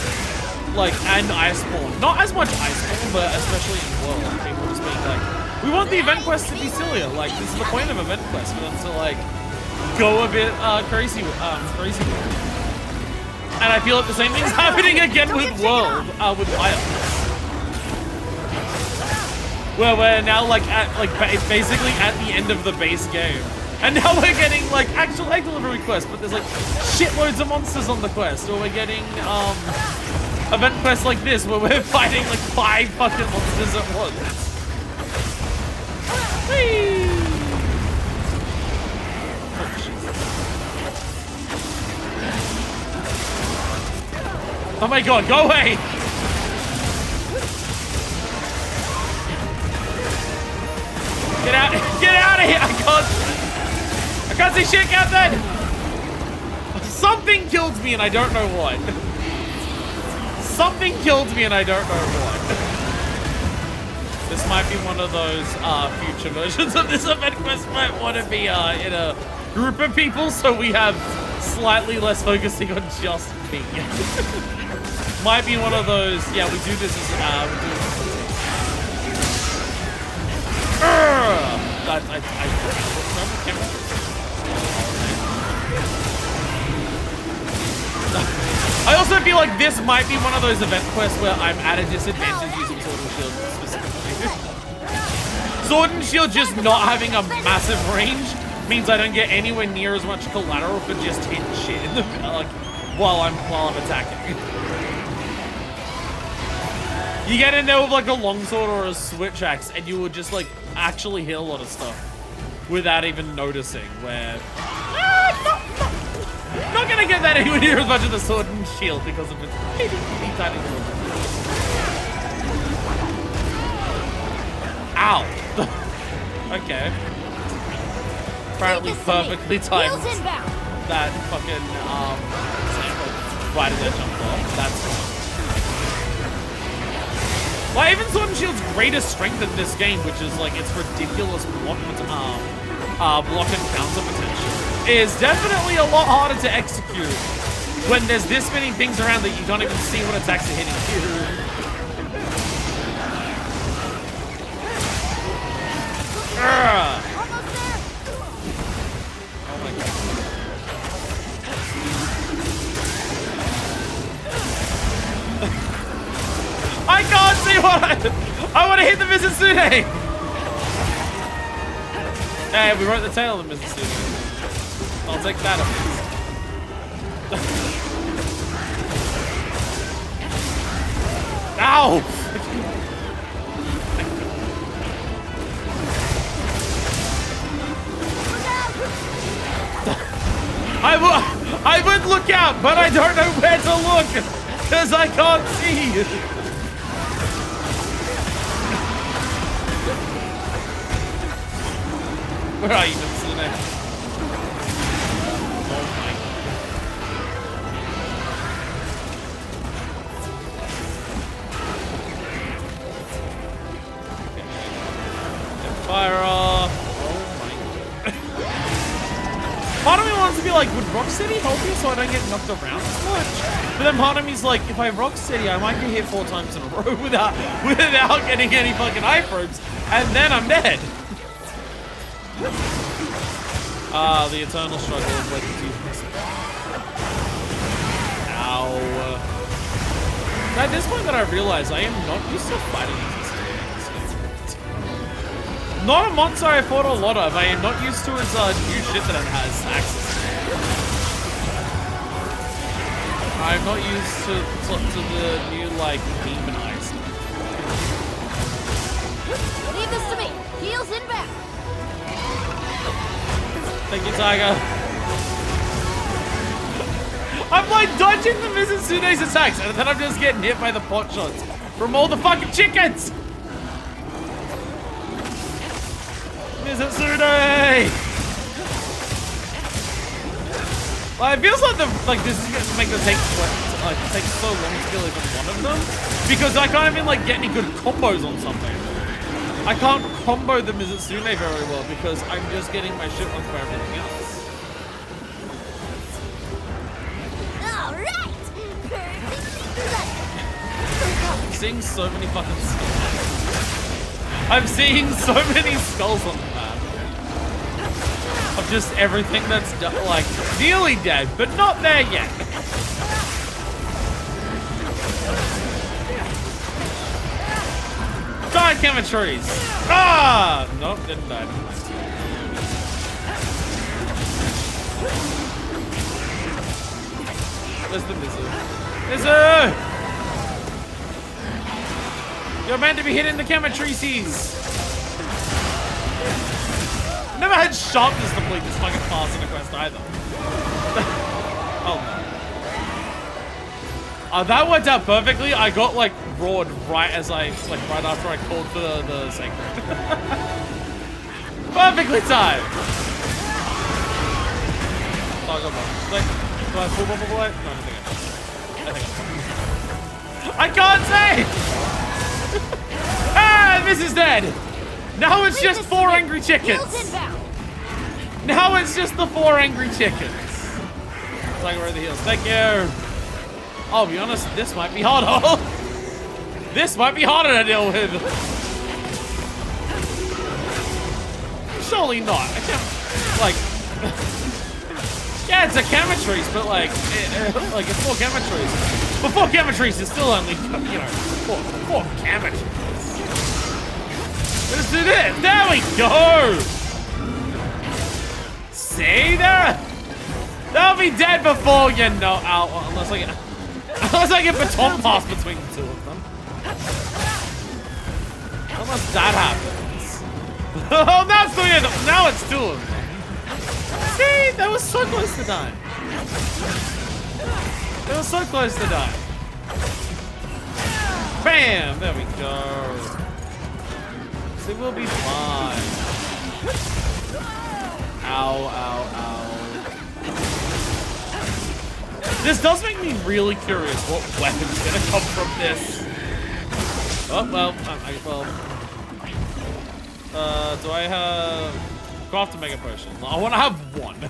like and Iceborne. Not as much Iceborne, but especially in world. People just being like, we want the event quests to be sillier. Like, this is the point of event quests, for them to, like, go a bit crazy with it. And I feel like the same thing's happening again with World, with Wild. Where we're now, like, basically at the end of the base game. And now we're getting, like, actual egg delivery quests, but there's, like, shitloads of monsters on the quest. Or we're getting, event quests like this, where we're fighting, like, 5 fucking monsters at once. Whee! Oh my god, go away! Get out! Get out! I can't see shit, Captain! Something killed me and I don't know what. Something killed me and I don't know what. This might be one of those future versions of this event quest. Might want to be in a group of people so we have slightly less focusing on just me. Might be one of those, yeah, we do this as, I also feel like this might be one of those event quests where I'm at a disadvantage using Sword and Shield specifically. Sword and Shield just not having a massive range means I don't get anywhere near as much collateral for just hitting shit in the like while I'm attacking. You get in there with like a longsword or a switch axe and you will just like actually hit a lot of stuff without even noticing where not gonna get that anywhere near as much as the Sword and Shield because of its tiny little bit. Ow! Okay. Apparently perfectly timed that fucking sample right as I jumped off. That's fine. Well, even Sword and Shield's greatest strength in this game, which is like its ridiculous block and counter potential, is definitely a lot harder to execute when there's this many things around that you don't even see what attacks are hitting you. Oh my god. I can't see what I want to hit the Mizusune! Hey, we wrote the tail of the Mizusune. I'll take that at least. Ow! I would look out, but I don't know where to look because I can't see. Where are you, Mitsune? Oh my God. Fire off. Part of me wants to be like, would Rock City help you so I don't get knocked around as much? But then part of me's like, if I Rock City, I might get hit 4 times in a row without getting any fucking eye probes, and then I'm dead. The eternal struggle of whether to use this. Ow. At this point that I realize I am not used to fighting this. Not a monster I fought a lot of. I am not used to its new shit that it has access to. I'm not used to the new, like, demon eyes. Leave this to me. Heels inbound. Thank you, Tiger. I'm like dodging the Mizusune's attacks, and then I'm just getting hit by the pot shots from all the fucking chickens. Mizusune! Well, it feels like this is gonna make them take so long to kill even one of them, because I can't even like get any good combos on something. I can't combo the Mizusune very well because I'm just getting my shit wrong for everything else. Alright! I'm seeing so many fucking skulls. I'm seeing so many skulls on the map. Of just everything that's like nearly dead, but not there yet. Die, chemistries! Ah! Nope, didn't die. Where's the Mizu? Mizu! You're meant to be hitting the chemistries! Never had sharpness to complete this fucking fast in a quest either. Oh no. That worked out perfectly. I got like roared right as right after I called for the sacred. Perfectly timed. Oh, I got one. Wait, do I have full bubble light? No, I think I can't see! Ah, this is dead! Now it's just 4 angry chickens! Now it's just the 4 angry chickens. Like we're the heels. Thank you. I'll be honest, this might be harder. This might be harder to deal with. Surely not. I can't, like, yeah, it's a Chemistries, but like it's 4 Chemistries. But 4 Chemistries is still only, you know, 4 Chemistries. Let's do this. There we go. See there? They'll be dead before you know. Ow, unless I get baton pass between the 2 of them. Unless that happens. Oh, now it's 3 of them. Now it's 2 of them. See, they were so close to dying. They were so close to dying. Bam! There we go. See, we'll be fine. Ow, ow, ow. This does make me really curious what weapon's gonna come from this. Oh, well, do I have... Craft a mega potion. I want to have 1. I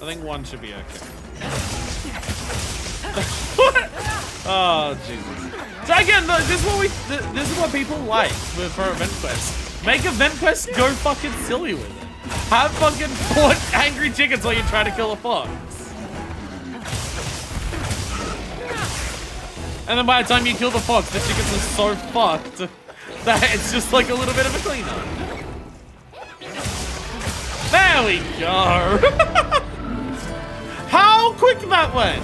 think 1 should be okay. Oh, Jesus. So again, this is what people like for event quests. Make event quests, go fucking silly with it. Have fucking 4 angry chickens while you try to kill a fox. And then by the time you kill the fox, the chickens are so fucked that it's just like a little bit of a cleanup. There we go. How quick that went.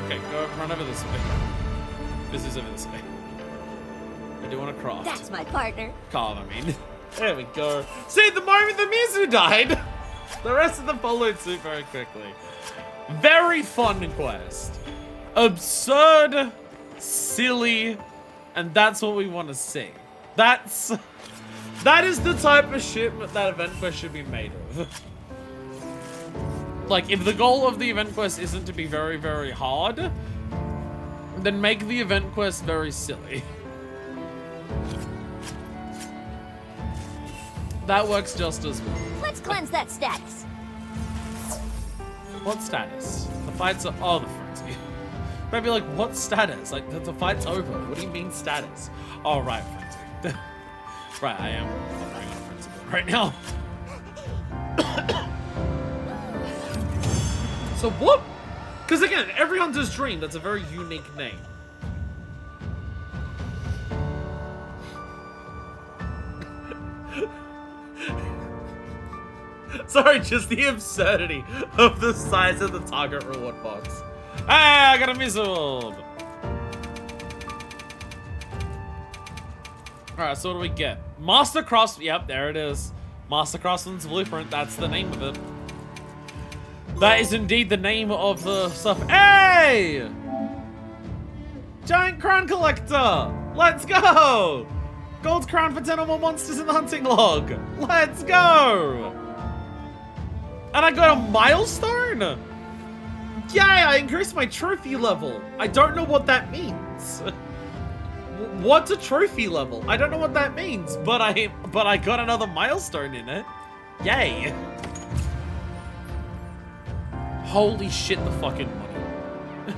Okay, go run over this way. This is over this way. I do want to craft. That's my partner. Carve, I mean. There we go. See, the moment the Mizu died, the rest of them followed suit very quickly. Very fun quest. Absurd, silly, and that's what we want to see. That is the type of shit that event quest should be made of. Like, if the goal of the event quest isn't to be very, very hard, then make the event quest very silly. That works just as well. Let's cleanse that status. What status? The fight's the frenzy. Maybe like, what status? Like, the fight's over. What do you mean status? Oh, right, frenzy. Right, I am going on frenzy right now. So what? Because again, every hunter's dream, that's a very unique name. Sorry, just the absurdity of the size of the target reward box. Hey, I got a missile! Alright, so what do we get? Master Craftsman, yep, there it is. Master Craftsman's Blueprint, that's the name of it. That is indeed the name of the stuff. Hey! Giant Crown Collector! Let's go! Gold crown for 10 or more monsters in the hunting log. Let's go! And I got a milestone? Yay, I increased my trophy level. I don't know what that means. What's a trophy level? I don't know what that means, but I got another milestone in it. Yay. Holy shit, the fucking money.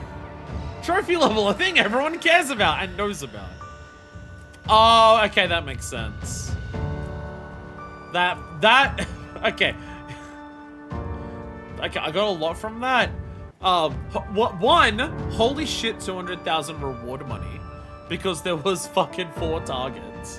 Trophy level, a thing everyone cares about and knows about. Oh, okay, that makes sense. Okay. Okay, I got a lot from that. One, holy shit, 200,000 reward money. Because there was fucking 4 targets.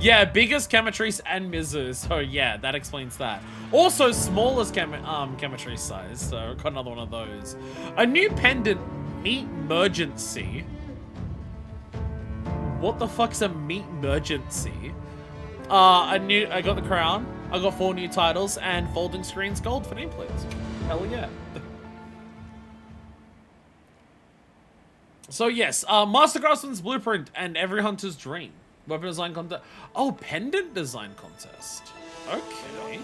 Yeah, biggest Chemistries and Mizu, so yeah, that explains that. Also, smallest Chemistry size, so I got another one of those. A new pendant, Meat Emergency. What the fuck's a Meat Emergency? I got the crown, I got 4 new titles, and folding screens gold for nameplates. Hell yeah. So yes, Master Craftsman's Blueprint and Every Hunter's Dream. Weapon design contest. Oh, pendant design contest. Okay.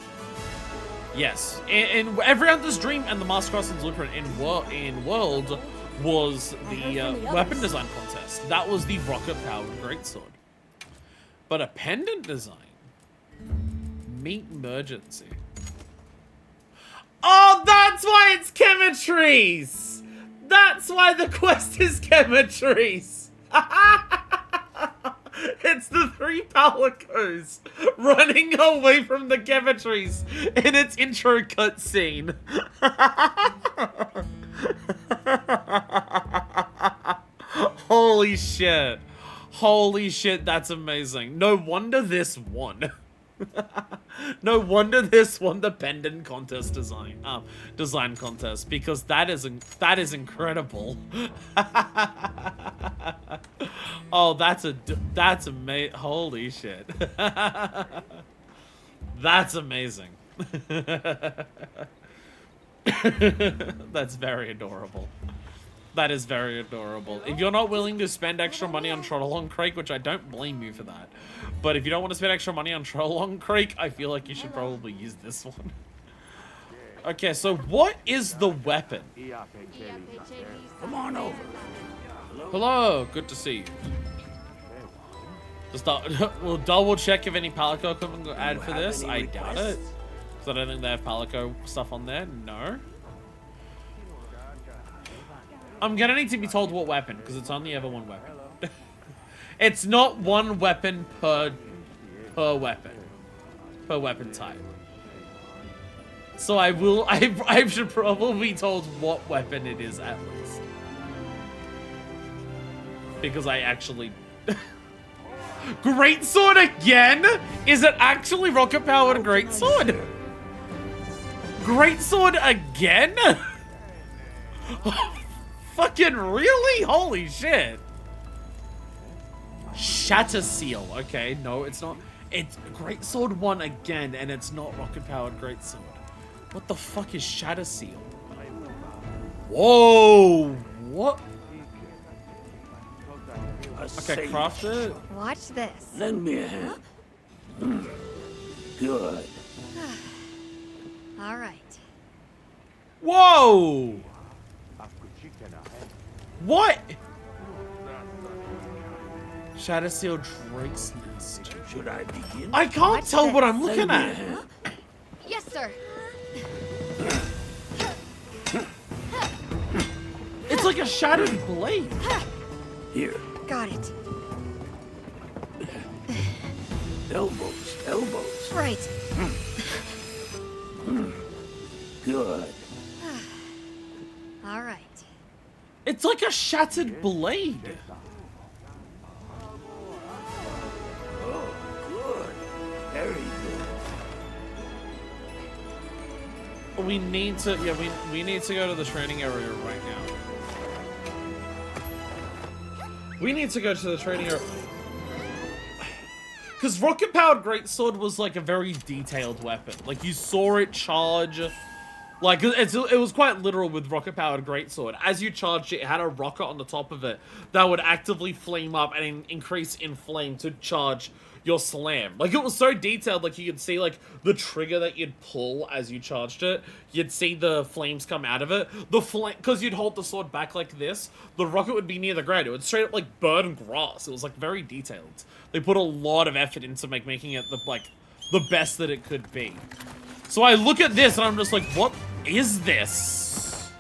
Yes. In Every Hunter's Dream and the Master Craftsman's Blueprint in World was the weapon design contest. That was the rocket-powered greatsword. But a pendant design? Meet Emergency. Oh, that's why it's Chemetries! That's why the quest is Chemetries! It's the 3 Palicos running away from the Chemetries in its intro cutscene. Holy shit. Holy shit, that's amazing. No wonder this won. No wonder this won the pendant contest design contest, because that is incredible. Oh, that's amazing. Holy shit. That's amazing. That's very adorable. That is very adorable. If you're not willing to spend extra money on Trollolong Creek, which I don't blame you for that, but if you don't want to spend extra money on Trollolong Creek, I feel like you should probably use this one. Okay, so what is the weapon? Come on over. Hello, good to see you. Just we'll double check if any Palico equipment got added for this. I doubt it. Because I don't think they have Palico stuff on there. No. I'm gonna need to be told what weapon, because it's only ever one weapon. It's not one weapon per weapon type. So I should probably be told what weapon it is at least. Because I actually... Greatsword again? Is it actually rocket powered greatsword? Greatsword again? Fucking really? Holy shit. Shatter Seal. Okay, no, it's not. It's Greatsword 1 again, and it's not rocket powered Greatsword. What the fuck is Shatter Seal? Whoa! What? Okay, craft it. Watch this. Lend me a hand. Good. All right. Whoa! What? Shatter Seal Drake's Nest. Should I begin? I can't Watch tell what this. I'm looking Lend me a at. hand. Yes, sir. It's like a shattered blade. Here. Got it. Elbows. Elbows. Right. Good. All right. It's like a shattered blade. Oh, good. Very good. We need to, yeah, we need to go to the training area right now. We need to go to the training area. Because rocket powered greatsword was like a very detailed weapon. Like you saw it charge. Like it was quite literal with rocket powered greatsword. As you charged it, it had a rocket on the top of it that would actively flame up and increase in flame to charge your slam. Like it was so detailed, like you could see like the trigger that you'd pull as you charged it. You'd see the flames come out of it. The flame, because you'd hold the sword back like this, the rocket would be near the ground. It would straight up like burn grass. It was like very detailed. They put a lot of effort into making it the best that it could be. So I look at this and I'm just like, what is this?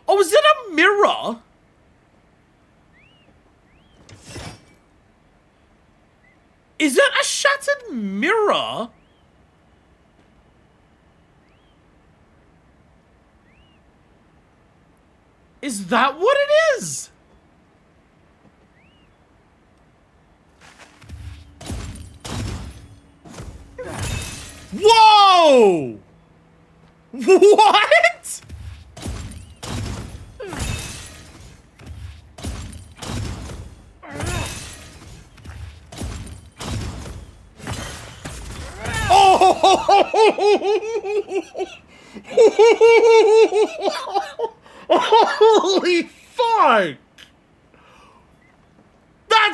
Oh, is it a mirror? Is it a shattered mirror? Is that what it is? Whoa! What? Oh! Holy fuck!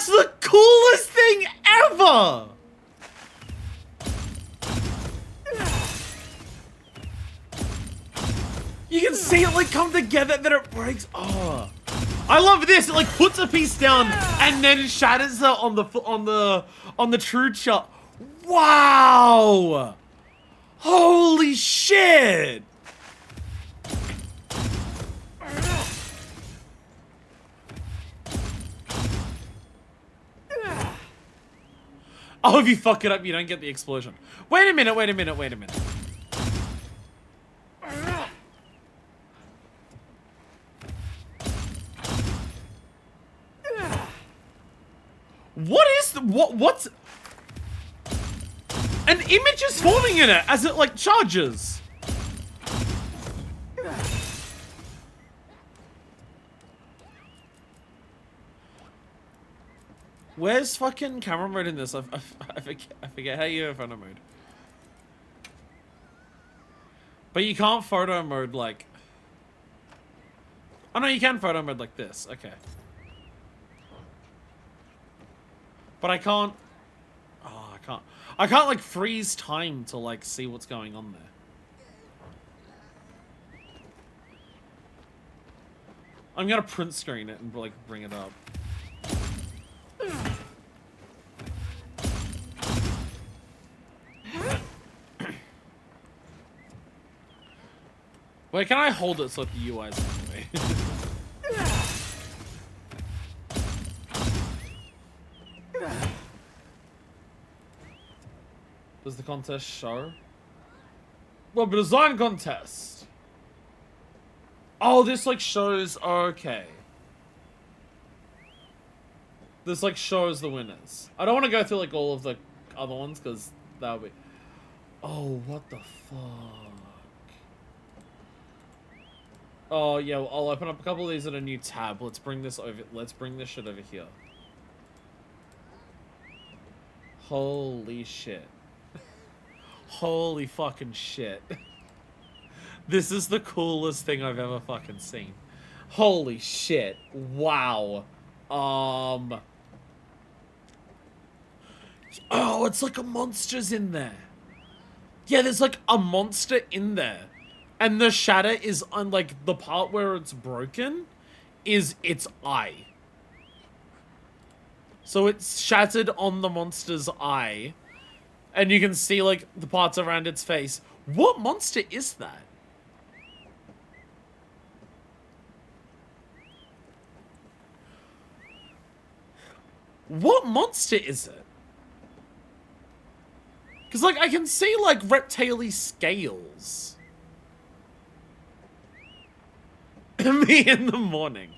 That's the coolest thing ever! You can see it like come together, then it breaks. Oh, I love this. It like puts a piece down and then shatters it on the true shot. Wow! Holy shit! Oh, if you fuck it up, you don't get the explosion. Wait a minute, wait a minute, wait a minute. What is the, what's... An image is forming in it as it, like, charges. Where's fucking camera mode in this? I forget how you have photo mode. But you can't photo mode, like... Oh, no, you can photo mode like this. Okay. But I can't... Oh, I can't, like, freeze time to, like, see what's going on there. I'm gonna print screen it and, like, bring it up. Wait, can I hold it so the UI's in the way? Does the contest show? Well, but design contest. Oh, this like shows. Okay. This like shows the winners. I don't want to go through like all of the other ones because that would be. Oh, what the fuck? Oh yeah, well, I'll open up a couple of these in a new tab. Let's bring this over. Let's bring this shit over here. Holy shit. Holy fucking shit. This is the coolest thing I've ever fucking seen. Holy shit. Wow. Oh, it's like a monster's in there. Yeah, there's like a monster in there. And the shatter is on like the part where it's broken is its eye. So it's shattered on the monster's eye. And you can see, like, the parts around its face. What monster is that? What monster is it? Because, like, I can see, like, reptile scales. Me in the morning.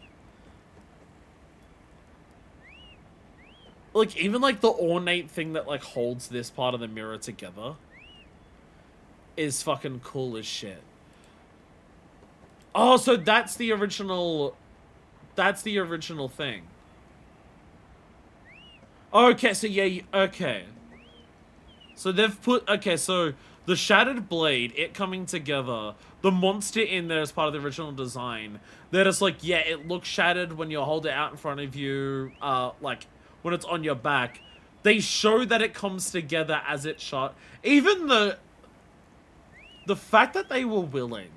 Like, even, like, the ornate thing that, like, holds this part of the mirror together is fucking cool as shit. Oh, so that's the original... That's the original thing. Okay, so yeah, okay. So they've put... Okay, so the shattered blade, it coming together, the monster in there as part of the original design, they're just like, yeah, it looks shattered when you hold it out in front of you, like... when it's on your back, they show that it comes together as it's shot. Even the fact that they were willing,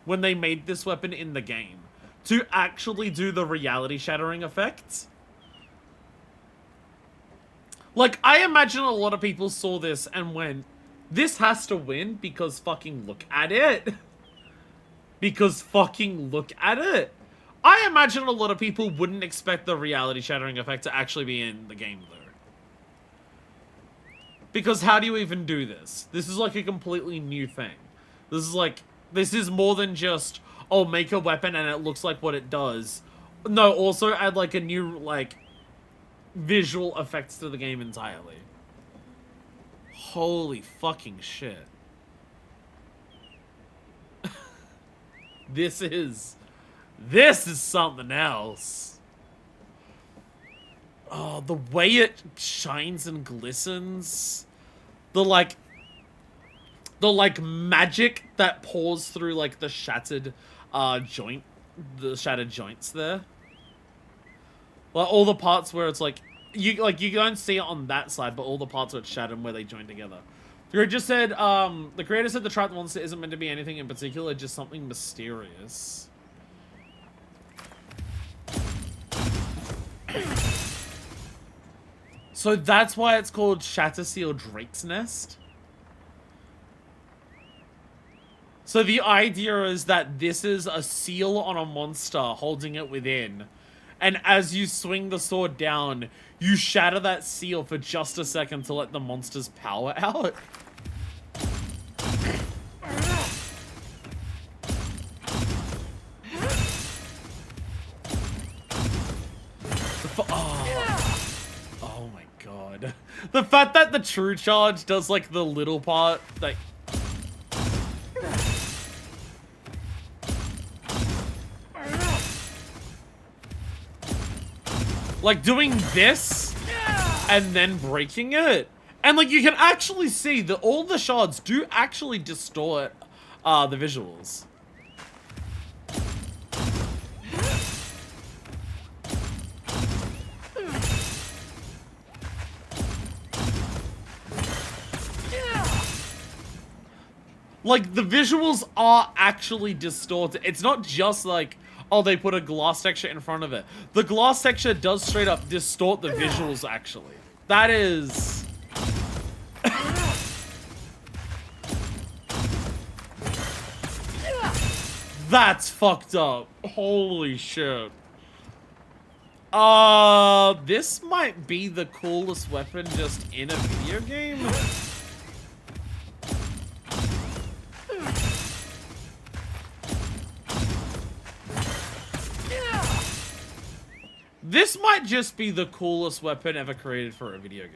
when they made this weapon in the game, to actually do the reality shattering effects. Like, I imagine a lot of people saw this and went, this has to win because fucking look at it. Because fucking look at it. I imagine a lot of people wouldn't expect the reality shattering effect to actually be in the game, though. Because how do you even do this? This is like a completely new thing. This is like, this is more than just, oh, make a weapon and it looks like what it does. No, also add like a new, like, visual effects to the game entirely. Holy fucking shit. This is something else. Oh, the way it shines and glistens. The magic that pours through, like, the shattered, the shattered joints there. Like, all the parts where it's, like, you don't see it on that side, but all the parts are shattered where they join together. The creator said, the creator said the trapped monster isn't meant to be anything in particular, just something mysterious. So that's why it's called Shatterseal Drake's Nest. So the idea is that this is a seal on a monster holding it within. And as you swing the sword down, you shatter that seal for just a second to let the monster's power out. Oh my god. The fact that the true charge does like the little part, like... Like doing this and then breaking it. And like you can actually see that all the shards do actually distort the visuals. Like the visuals are actually distorted. It's not just like, oh, they put a glass texture in front of it. The glass texture does straight up distort the visuals, actually. That is... That's fucked up. Holy shit. This might be the coolest weapon just in a video game. This might just be the coolest weapon ever created for a video game.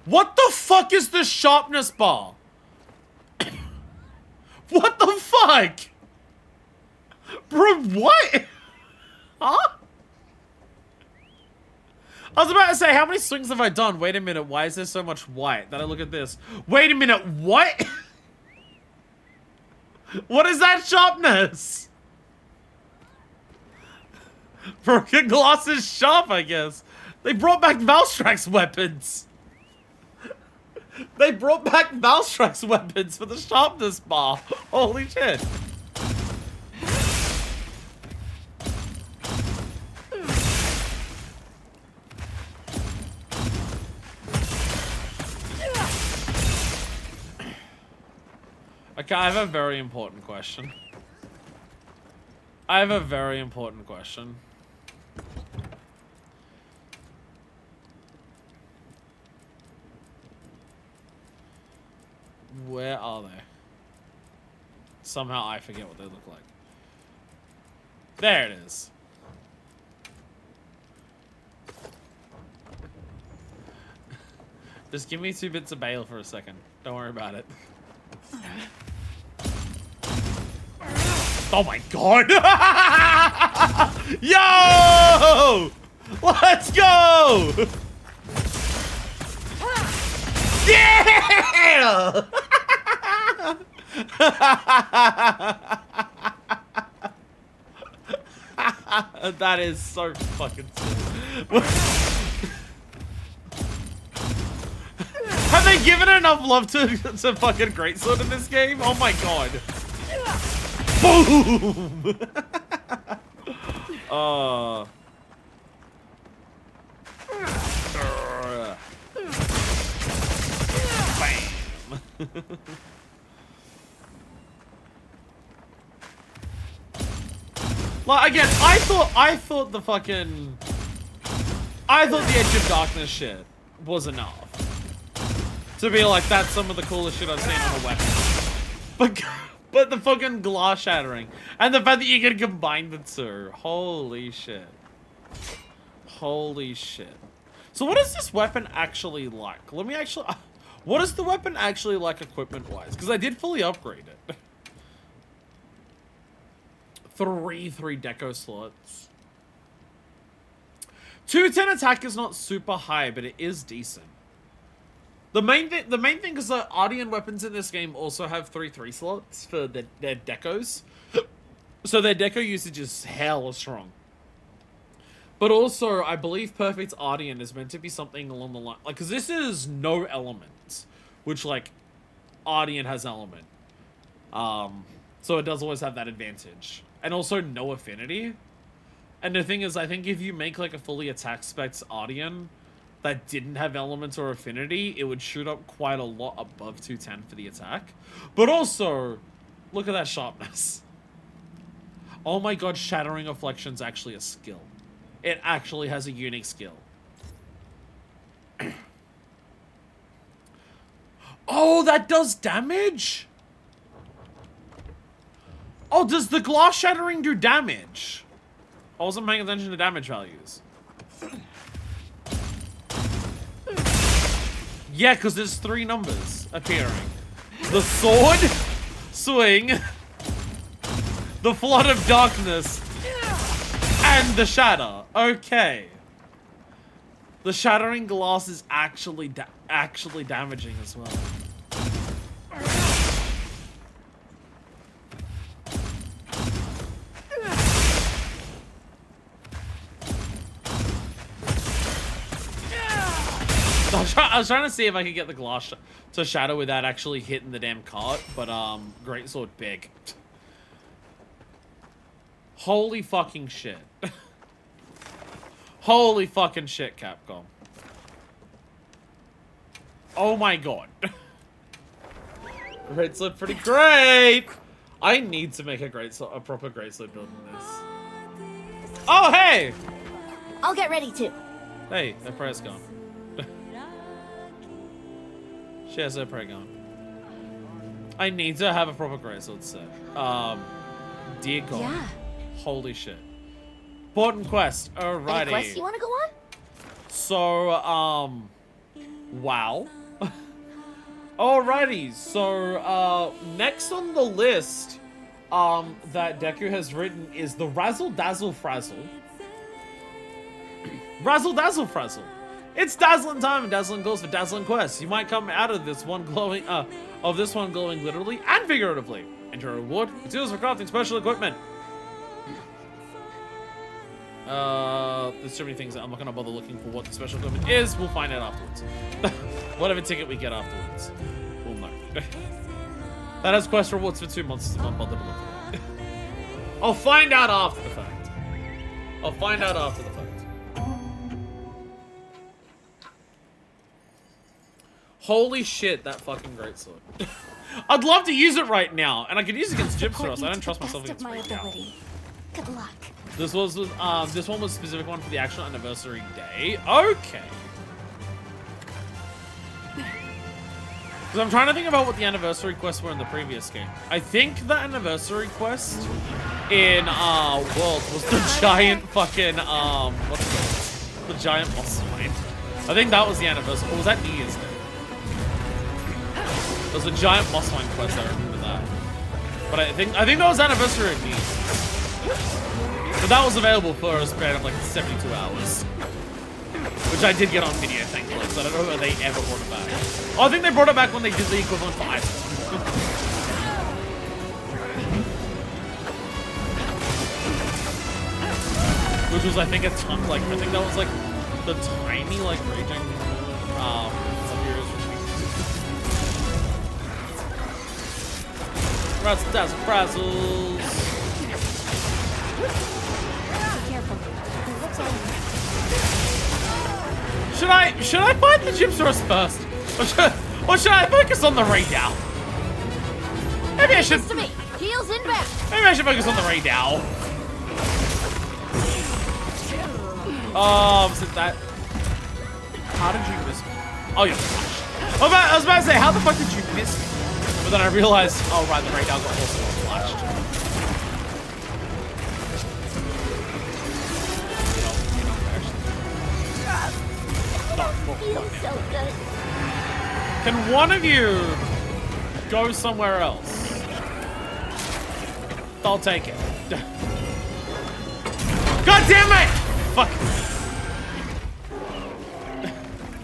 What the fuck is the sharpness bar? What the fuck? Bro, what? Huh? I was about to say, how many swings have I done? Wait a minute, why is there so much white? Then I look at this. Wait a minute, what? What is that sharpness? Broken glass is sharp, I guess. They brought back Valstrax weapons. They brought back Valstrax weapons for the sharpness bar. Holy shit. Okay, I have a very important question. Where are they? Somehow I forget what they look like. There it is. Just give me 2 bits of bail for a second. Don't worry about it. Oh my god! Yo! Let's go! Yeah! That is so fucking silly. Have they given enough love to fucking Greatsword in this game? Oh my god. Boom! Bam! Like, again, I thought the fucking... I thought the Edge of Darkness shit was enough. To be like, that's some of the coolest shit I've seen on a weapon. But the fucking glass shattering. And the fact that you can combine the two. Holy shit. Holy shit. So what is this weapon actually like? Let me actually... What is the weapon actually like equipment-wise? Because I did fully upgrade it. 3 deco slots. 210 attack is not super high, but it is decent. The main thing is that Ardian weapons in this game also have 3 slots for their decos. So their deco usage is hella strong. But also, I believe Perfect Ardian is meant to be something along the line, like, because this is no elements, which, like, Ardian has element. So it does always have that advantage. And also no affinity. And the thing is, I think if you make, like, a fully attack specs Ardian that didn't have elements or affinity, it would shoot up quite a lot above 210 for the attack. But also, look at that sharpness. Oh my god, Shattering Affliction's actually a skill. It actually has a unique skill. Oh, that does damage? Oh, does the glass shattering do damage? I wasn't paying attention to damage values. Yeah, because there's 3 numbers appearing. The sword, swing, the flood of darkness, and the shatter. Okay. The shattering glass is actually damaging as well. I was trying to see if I could get the glass to shatter without actually hitting the damn cart, but greatsword big. Holy fucking shit. Holy fucking shit, Capcom. Oh my god. Greatsword pretty great! I need to make a proper greatsword build in this. Oh, hey! I'll get ready too. Hey, her prayer's gone. She has her prayer gone. I need to have a proper greatsword set. Dear god. Yeah. Holy shit. Important quest. Any Alrighty. quest you want to go on? So, wow. Alrighty. So, next on the list, that Deku has written is the Razzle Dazzle Frazzle. Razzle Dazzle Frazzle. It's dazzling time, and dazzling goes for dazzling quests. You might come out of this one glowing, literally and figuratively. Enter a reward. Materials for crafting special equipment. There's so many things that I'm not gonna bother looking for what the special equipment is. We'll find out afterwards. Whatever ticket we get afterwards, we'll know. That has quest rewards for 2 months. I'm not bothered to look at it. I'll find out after the fact. I'll find out after the fact. Holy shit, that fucking greatsword. I'd love to use it right now, and I could use it against Gypsyros. I don't trust myself against right now. Good luck. This one was a specific one for the actual anniversary day. Okay. Because I'm trying to think about what the anniversary quests were in the previous game. I think the anniversary quest in World was the giant fucking what's it called? The giant boss fight. I think that was the anniversary. Or was that New Year's Day? There was a giant boss fight quest. I remember that. But I think that was anniversary of New Year's. But that was available for a span of like 72 hours. Which I did get on video, thankfully, so I don't know whether they ever brought it back. Oh, I think they brought it back when they did the equivalent for Iceland. Which was, I think, a ton, like, I think that was, like, the tiny, like, raging, Heroes Retreat. Razzle Dazzle Frazzles. Should I fight the Gypsyros first? Or should I focus on the Raydal? Maybe I should. To me. Heels inbound. Maybe I should focus on the Raydal. Was it that? How did you miss me? Oh, you're flashed. I was about to say, how the fuck did you miss me? But then I realized, oh right, the Raydal got also flashed. Feels so good. Can one of you go somewhere else? I'll take it. God damn it! Fuck.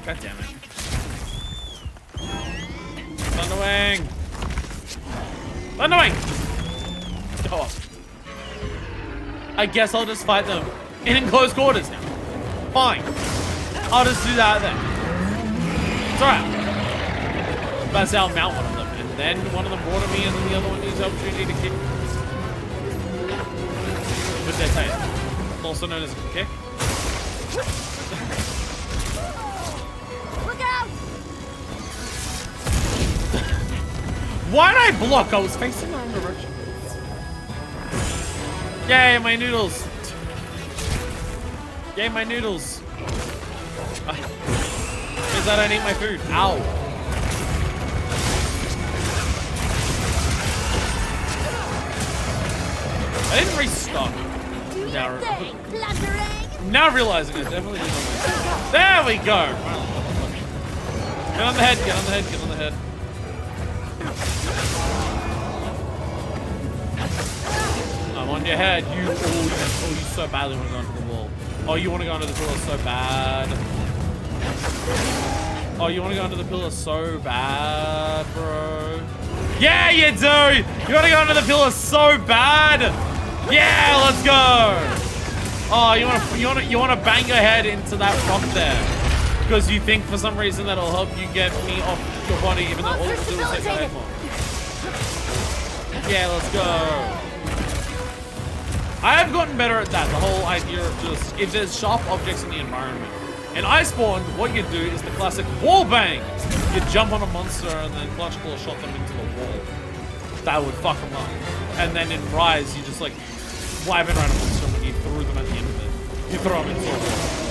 God damn it. Thunderwing! Thunderwing! Go up. I guess I'll just fight them in close quarters now. Fine. I'll just do that then. It's alright. That's how I'll mount one of them. And then one of them water me, and then the other one needs the opportunity to kick. With their tail. Also known as a kick. Look out! Why'd I block? I was facing the wrong direction. Yay, my noodles. Yay, my noodles. Because I don't eat my food. Ow. I didn't restock. Now realizing it, definitely did on my. There we go. Get on the head, get on the head, get on the head. I'm on your head. You so badly want to go onto the wall. Oh, you want to go onto the pillar so bad. Oh, you want to go onto the pillar so bad, bro. Yeah, you do. You want to go onto the pillar so bad. Yeah, let's go. Oh, you want to bang your head into that rock there because you think for some reason that'll help you get me off your body, even though all it will do is take your head more. Yeah, let's go. I have gotten better at that. The whole idea of just if there's sharp objects in the environment. In Iceborne, what you do is the classic wall bang. You jump on a monster and then Clutch Claw shot them into the wall. That would fuck them up. And then in Rise, you just like flapping around a monster when you threw them at the end of it. You throw them into a wall.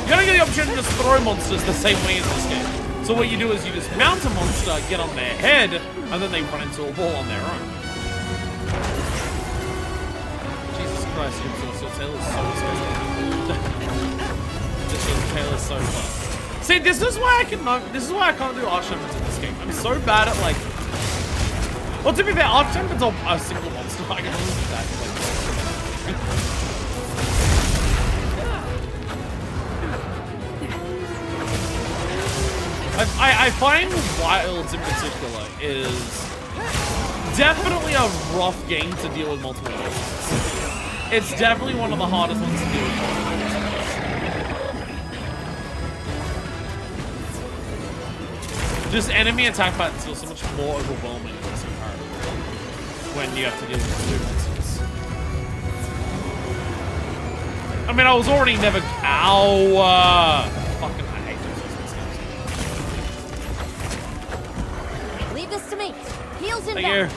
You don't get the option to just throw monsters the same way in this game. So what you do is you just mount a monster, get on their head, and then they run into a wall on their own. Jesus Christ, your tail is so disgusting. Your tail is so fun. See, this is why I can't do Arch Tempered in this game. I'm so bad at like. Well, to be fair, Arch Tempered's a single monster. I can only do that. I find Wilds in particular is definitely a rough game to deal with multiple monsters. It's definitely one of the hardest ones to deal with. Just enemy attack patterns feel so much more overwhelming in this environment when you have to deal with two monsters. I mean, I was already never. Ow! Fucking, I hate those games. Leave this to me. Heels in Thank you.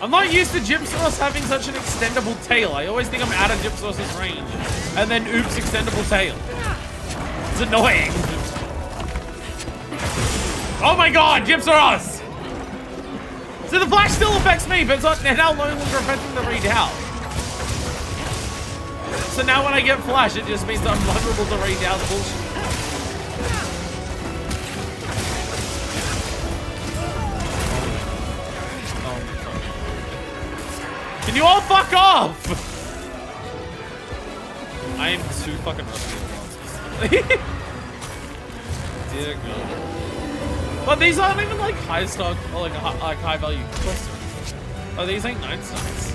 I'm not used to Gypsaros having such an extendable tail. I always think I'm out of Gypsaros' range. And then oops, extendable tail. It's annoying. Oh my god, Gypsaros! So the flash still affects me, but it's not now no longer affecting the readout. So now when I get flash, it just means that I'm vulnerable to readout bullshit. Can you all fuck off? I am too fucking rusty. Dear God. But these aren't even like high stock or like high value quests. Oh, these ain't 9 stars.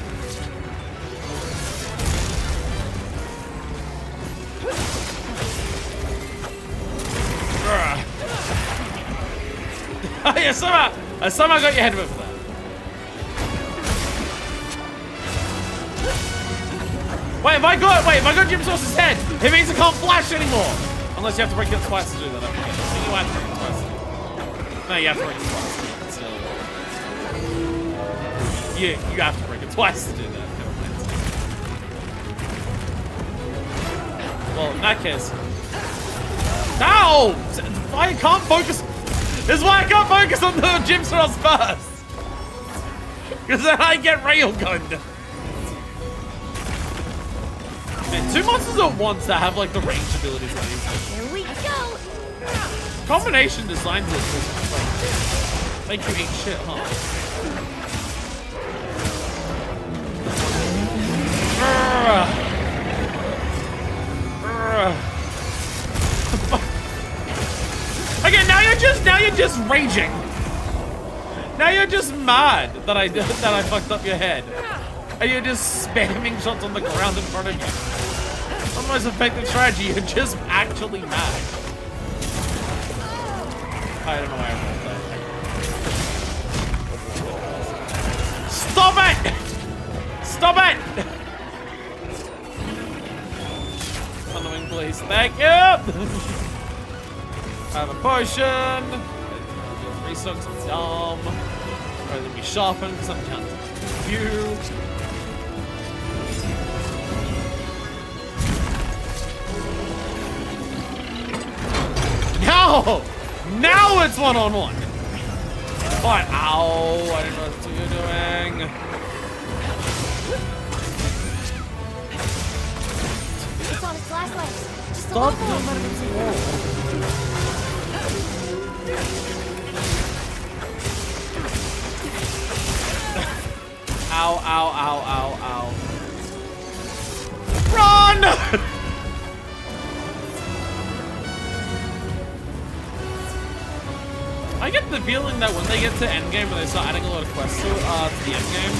Yeah, I somehow got your head whipped for that. Wait, if I got Gypsaros' head, it means I can't flash anymore. Unless you have to break it twice to do that. I think you have to break it twice. No, you have to break it twice. Still. You have to break it twice to do that. Well, in that case. Ow! Why I can't focus. This is why I can't focus on the Gypsaros first. Because then I get railgunned. Man, 2 monsters at once that have like the range abilities. Here we go. Combination designs it to like make you eat shit, huh? I Okay, now you're just raging. Now you're just mad that I fucked up your head. And you're just spamming shots on the ground in front of you. Not the most effective strategy, you're just actually mad. I don't know why I rolled that. Stop it! Stop it! Following, please. Thank you! I have a potion. Restocks are dumb. Rather than be sharpened because I'm counting you. Now! Now it's one-on-one! Fine. Ow! I didn't know that's what you're doing. It's on its last legs. Just a Stop little doing more. that against the wall. Ow, ow, ow, ow, ow. Run! I get the feeling that when they get to endgame and they start adding a lot of quests to the endgame,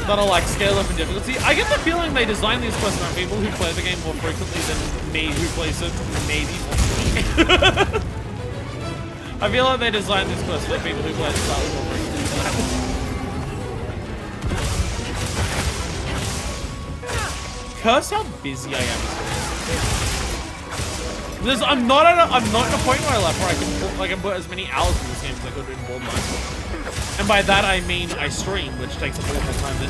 that'll like scale up in difficulty. I get the feeling they design these quests around people who play the game more frequently than me who plays it maybe once a week. I feel like they design these quests for people who play it slightly more frequently than I do. Curse how busy I am. I'm not at a point in my life where I can put as many hours in this game as I could in Borderlands. And by that I mean I stream, which takes up a lot more time than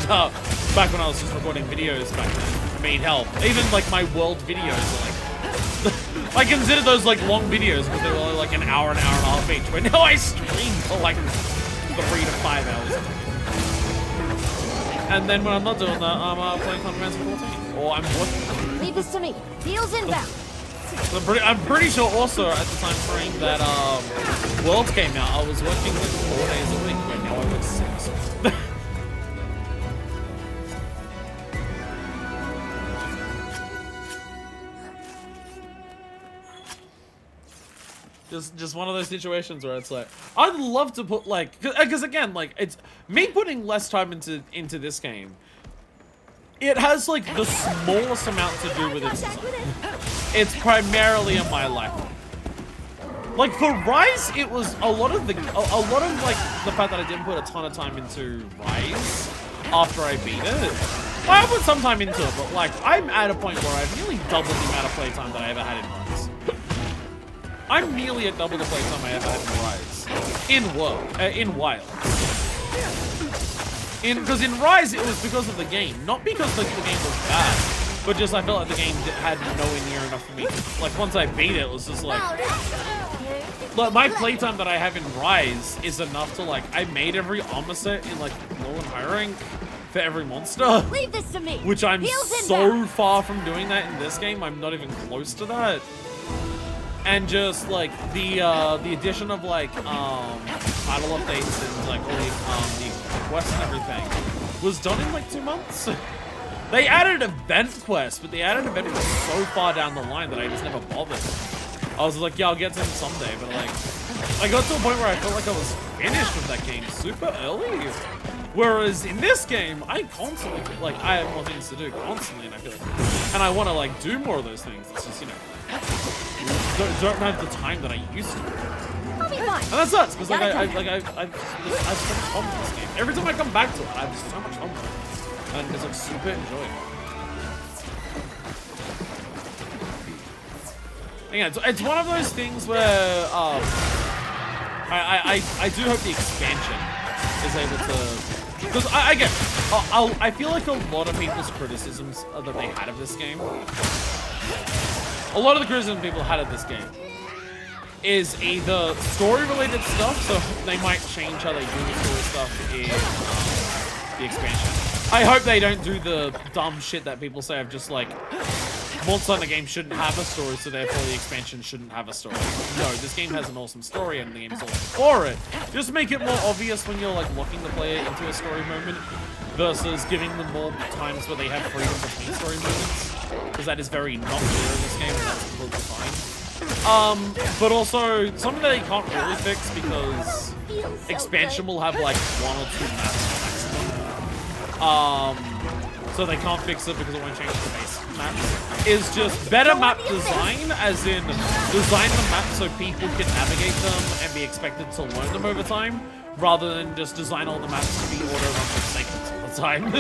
back when I was just recording videos back then. I mean, hell, even like my world videos are like I consider those like long videos because they were only like an hour and a half each. But now I stream for like 3 to 5 hours. And then when I'm not doing that, I'm playing Final Fantasy 14, or I'm working. Leave this to me. Deal's inbound. I'm pretty sure also at the time frame that World came out, I was working like 4 days a week, but now I work 6. Just one of those situations where it's like, I'd love to put like, because again, like it's me putting less time into this game. It has like the smallest amount to do with its design. It's primarily in my life. Like for Rise, it was a lot of like the fact that I didn't put a ton of time into Rise after I beat it. I put some time into it, but like I'm at a point where I've nearly doubled the amount of playtime that I ever had in Rise. I'm nearly at double the playtime I ever had in Rise. In Wilds. Because in Rise, it was because of the game, not because like, the game was bad, but just I felt like the game had nowhere near enough for me. Like once I beat it, it was just like my playtime that I have in Rise is enough to like I made every armor set in like low and high rank for every monster. Leave this to me. Which I'm so far from doing that in this game. I'm not even close to that. And just like the addition of like battle updates and like all the quests and everything was done in like 2 months. They added event quests, but the added event was so far down the line that I just never bothered. I was like, yeah, I'll get to them someday, but like I got to a point where I felt like I was finished with that game super early. Whereas in this game, I constantly like I have more things to do constantly, and I feel like, and I want to like do more of those things. It's just don't have the time that I used to. I'll be fine. And that sucks because like I've so much fun with this game. Every time I come back to it, I have so much fun with it, and it's like super enjoyable. Yeah, it's one of those things where I do hope the expansion is able to, because I feel like a lot of people's criticisms that they had of this game. A lot of the criticism people had of this game is either story-related stuff, so they might change how they do the story stuff in the expansion. I hope they don't do the dumb shit that people say of just like, Monster Hunter game shouldn't have a story, so therefore the expansion shouldn't have a story. No, this game has an awesome story and the game is all for it. Just make it more obvious when you're like locking the player into a story moment versus giving them more times where they have freedom between story moments. Because that is very not clear in this game, and that's completely fine. But also something that you can't really fix because Feels so expansion good. will have like 1 or 2 maps maximum. So they can't fix it because it won't change the base maps. Is just better map design, as in design the map so people can navigate them and be expected to learn them over time, rather than just design all the maps to be auto-run segments all the time.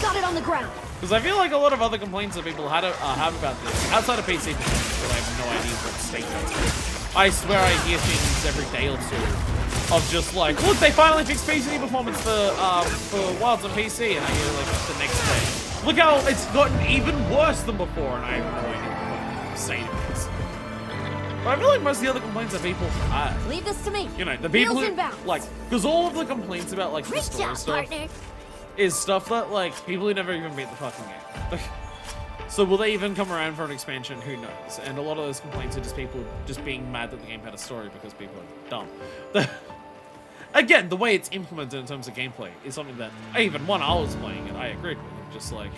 Got it on the ground. Because I feel like a lot of other complaints that people have about this, outside of PC performance, but I have no idea what state that's in. I swear I hear things every day or two of just like, look, they finally fixed PC performance for Wilds on PC, and I hear like the next day, look how it's gotten even worse than before, and I have no idea what state it is. But I feel like most of the other complaints that people have, Leave this to me. you know, the people Wheels who, inbound. like, because all of the complaints about like the Great story job, stuff partner. is stuff that, like, people who never even beat the fucking game. So will they even come around for an expansion? Who knows? And a lot of those complaints are just people just being mad that the game had a story because people are dumb. Again, the way it's implemented in terms of gameplay is something that, even when I was playing it, I agreed with. Just like,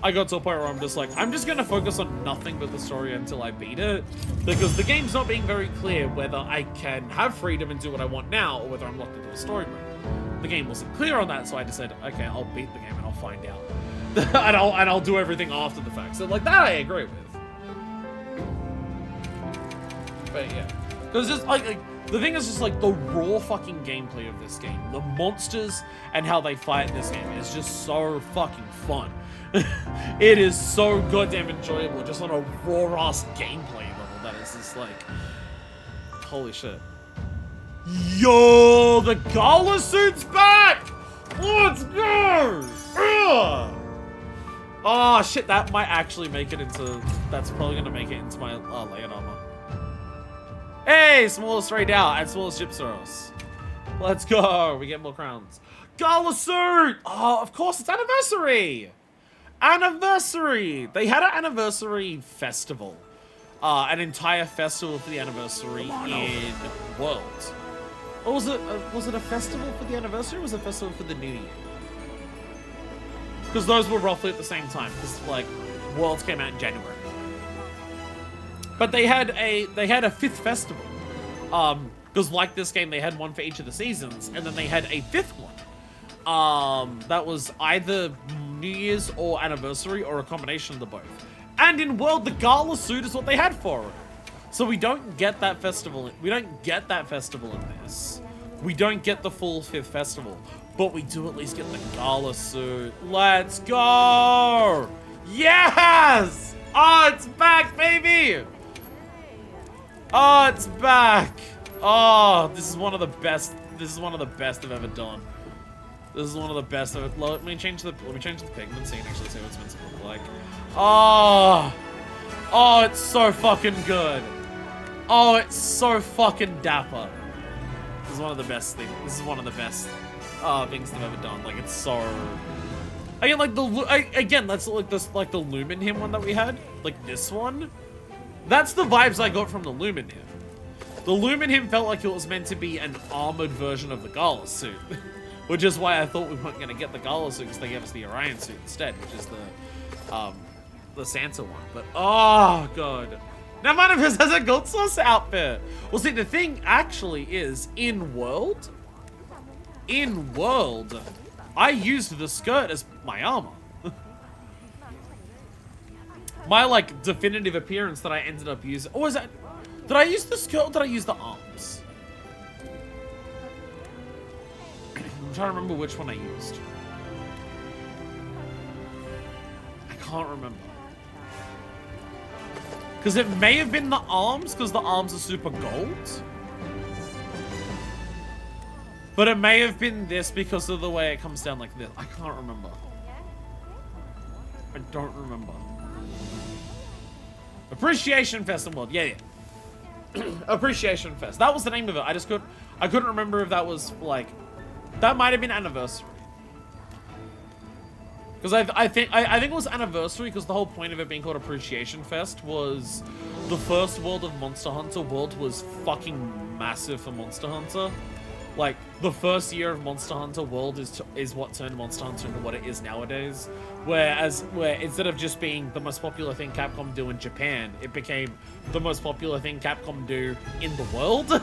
I got to a point where I'm just like, I'm just gonna focus on nothing but the story until I beat it. Because the game's not being very clear whether I can have freedom and do what I want now, or whether I'm locked into a story mode. The game wasn't clear on that, so I decided, okay, I'll beat the game and I'll find out. and I'll do everything after the fact. So like that I agree with. But yeah. Because just like the thing is just like the raw fucking gameplay of this game. The monsters and how they fight in this game is just so fucking fun. It is so goddamn enjoyable just on a raw ass gameplay level that is just like, holy shit. Yo, the Gala suit's back! Let's go! Ugh. Oh shit, that might actually make it into, that's probably gonna make it into my layered armor. Hey, smallest raid out and smallest Gypsaros. Let's go, we get more crowns. Gala suit! Oh, of course, it's anniversary! Anniversary! They had an anniversary festival. An entire festival for the anniversary in Worlds. Or was it a festival for the anniversary or was it a festival for the New Year? Because those were roughly at the same time, because like Worlds came out in January. But they had a fifth festival. Because like this game, they had one for each of the seasons, and then they had a fifth one. That was either New Year's or anniversary, or a combination of the both. And in World, the Gala suit is what they had for it. So we don't get that festival. We don't get that festival in this. We don't get the full fifth festival, but we do at least get the Gala suit. Let's go! Yes! Oh, it's back, baby! Oh, it's back! Oh, this is one of the best. This is one of the best I've ever done. This is one of the best. Let me change the pigment so you can actually see what it's meant to look like. Oh, oh, it's so fucking good. Oh, it's so fucking dapper. This is one of the best things. This is one of the best things I've ever done. Like, it's so. Again, like that's like the Lumen Him one that we had. Like this one. That's the vibes I got from the Lumen Him. The Lumen Him felt like it was meant to be an armored version of the Gala suit. Which is why I thought we weren't going to get the Gala suit, because they gave us the Orion suit instead, which is the Santa one. But, oh, God. Now, Manifest has a Gold Source outfit. Well, see, the thing actually is, in World, I used the skirt as my armor. My, like, definitive appearance that I ended up using. Or was that... Did I use the skirt or did I use the arms? I'm trying to remember which one I used. I can't remember. Because it may have been the arms, because the arms are super gold. But it may have been this because of the way it comes down like this. I can't remember. I don't remember. Appreciation Fest in World. Yeah. Appreciation Fest. That was the name of it. I couldn't remember if that was like... That might have been Anniversary. Because I think it was Anniversary because the whole point of it being called Appreciation Fest was the first world of Monster Hunter. World was fucking massive for Monster Hunter. Like, the first year of Monster Hunter World is what turned Monster Hunter into what it is nowadays. Where instead of just being the most popular thing Capcom do in Japan, it became the most popular thing Capcom do in the world.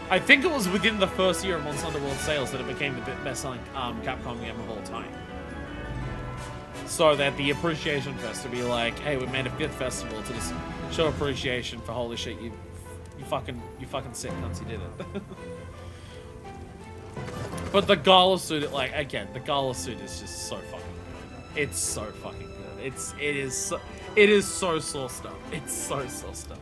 I think it was within the first year of Monster Hunter World sales that it became the best-selling Capcom game of all time. So that the Appreciation Fest to be like, hey, we made a 5th festival to just show appreciation for holy shit, you fucking sick cunts, you did it. But the gala suit, like, again, the gala suit is just so fucking good. It's so fucking good. It is so sauced up. It's so sauced up.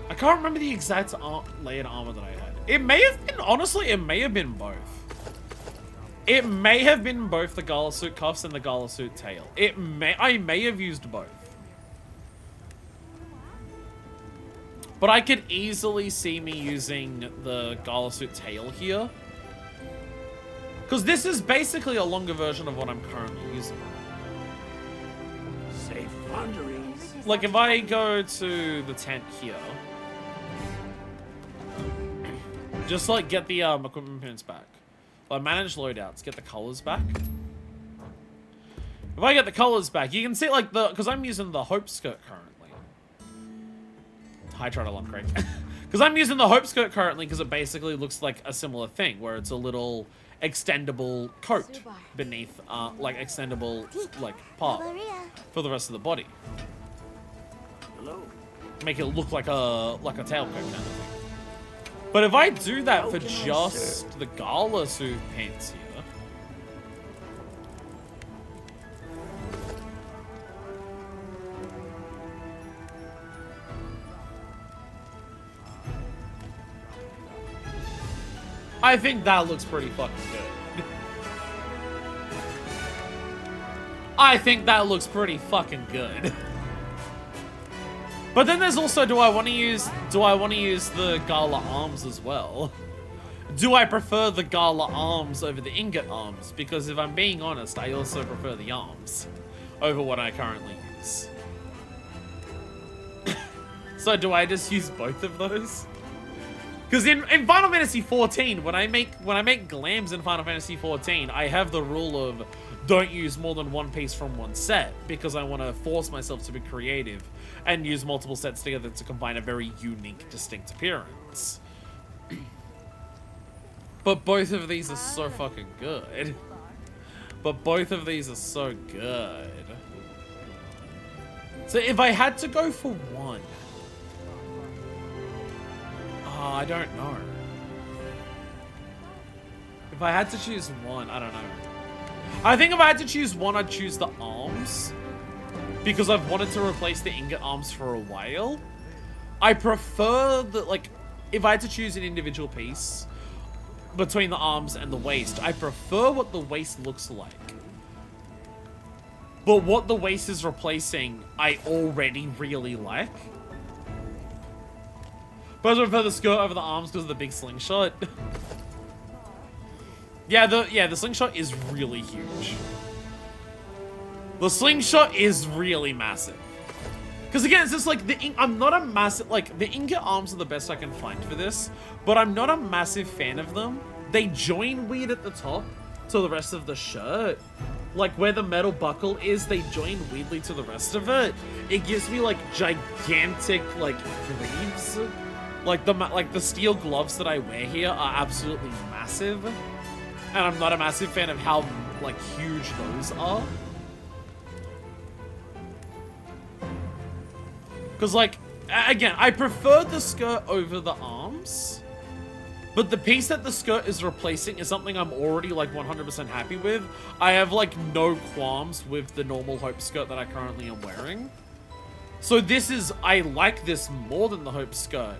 I can't remember the exact layered armor that I had. It may have been, honestly, it may have been both. It may have been both the gala suit cuffs and the gala suit tail. I may have used both. But I could easily see me using the gala suit tail here. Because this is basically a longer version of what I'm currently using. Safe wanderings. Like, if I go to the tent here, just like get the equipment pins back. Like, manage loadouts, get the colors back. If I get the colors back, you can see like because I'm using the Hope skirt currently. Hi, try to lump Craig. Because I'm using the Hope skirt currently because it basically looks like a similar thing where it's a little extendable coat beneath, like extendable like part for the rest of the body. Hello. Make it look like a tailcoat kind of thing. But if I do that for just the gala suit pants here, I think that looks pretty fucking good. I think that looks pretty fucking good. But then there's also, do I want to use the gala arms as well? Do I prefer the gala arms over the ingot arms? Because if I'm being honest, I also prefer the arms over what I currently use. So do I just use both of those? Because in Final Fantasy XIV, when I make glams in Final Fantasy XIV, I have the rule of don't use more than one piece from one set because I want to force myself to be creative and use multiple sets together to combine a very unique, distinct appearance. But both of these are so fucking good. But both of these are so good. So if I had to go for one, I don't know. If I had to choose one, I don't know. I think if I had to choose one, I'd choose the arms. Because I've wanted to replace the ingot arms for a while. I prefer the, like, if I had to choose an individual piece between the arms and the waist, I prefer what the waist looks like. But what the waist is replacing, I already really like. But I prefer the skirt over the arms because of the big slingshot. Yeah, the slingshot is really huge. The slingshot is really massive. Because again, it's just like, I'm not a massive, like, the ingot arms are the best I can find for this, but I'm not a massive fan of them. They join weird at the top to the rest of the shirt. Like, where the metal buckle is, they join weirdly to the rest of it. It gives me, like, gigantic, like, greaves. Like, the steel gloves that I wear here are absolutely massive. And I'm not a massive fan of how, like, huge those are. Because, like, again, I prefer the skirt over the arms. But the piece that the skirt is replacing is something I'm already, like, 100% happy with. I have, like, no qualms with the normal Hope skirt that I currently am wearing. So this is, I like this more than the Hope skirt.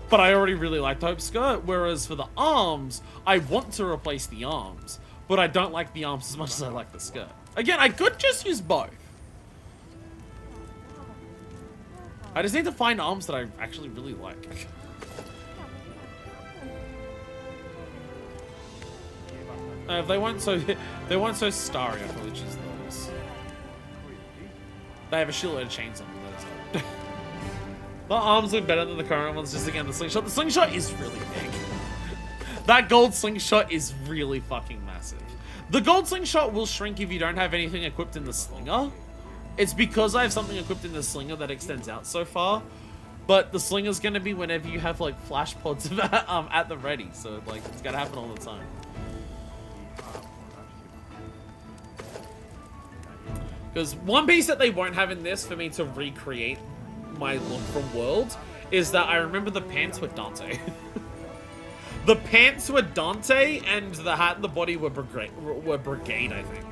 But I already really like the Hope skirt, whereas for the arms, I want to replace the arms. But I don't like the arms as much as I like the skirt. Again, I could just use both. I just need to find arms that I actually really like. If they weren't so starry, I'd probably choose those. They have a shitload of chains on them, that is The arms look better than the current ones, just again, the slingshot. The slingshot is really big. That gold slingshot is really fucking massive. The gold slingshot will shrink if you don't have anything equipped in the slinger. It's because I have something equipped in the slinger that extends out so far. But the slinger's gonna be whenever you have like flash pods at the ready. So like it's gonna happen all the time. Because one piece that they won't have in this for me to recreate my look from World is that I remember the pants were Dante. The pants were Dante, and the hat and the body were Brigade, I think,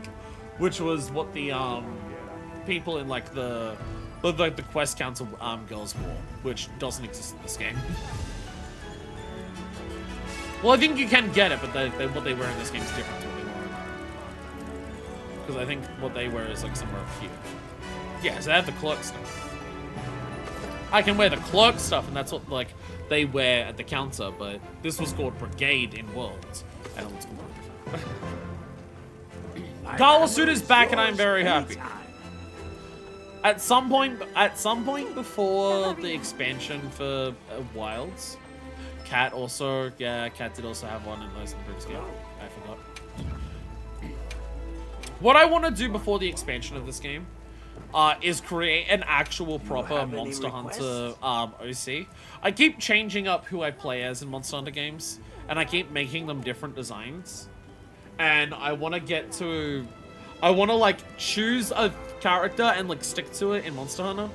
which was what the people in like the Quest Council girls wore, which doesn't exist in this game. Well, I think you can get it, but what they wear in this game is different to what they wore. Because I think what they wear is like somewhere up here. Yeah, so they have the cloak stuff. I can wear the cloak stuff, and that's what like they wear at the counter, but this was called Brigade in Worlds, and it looks completely different. Carlos Suit is back, and I'm very happy. At some point before the expansion for Wilds, Cat did also have one in those Bricks game. I forgot. What I want to do before the expansion of this game is create an actual proper Monster Hunter OC. I keep changing up who I play as in Monster Hunter games, and I keep making them different designs. And I want to like choose a character and like stick to it in Monster Hunter.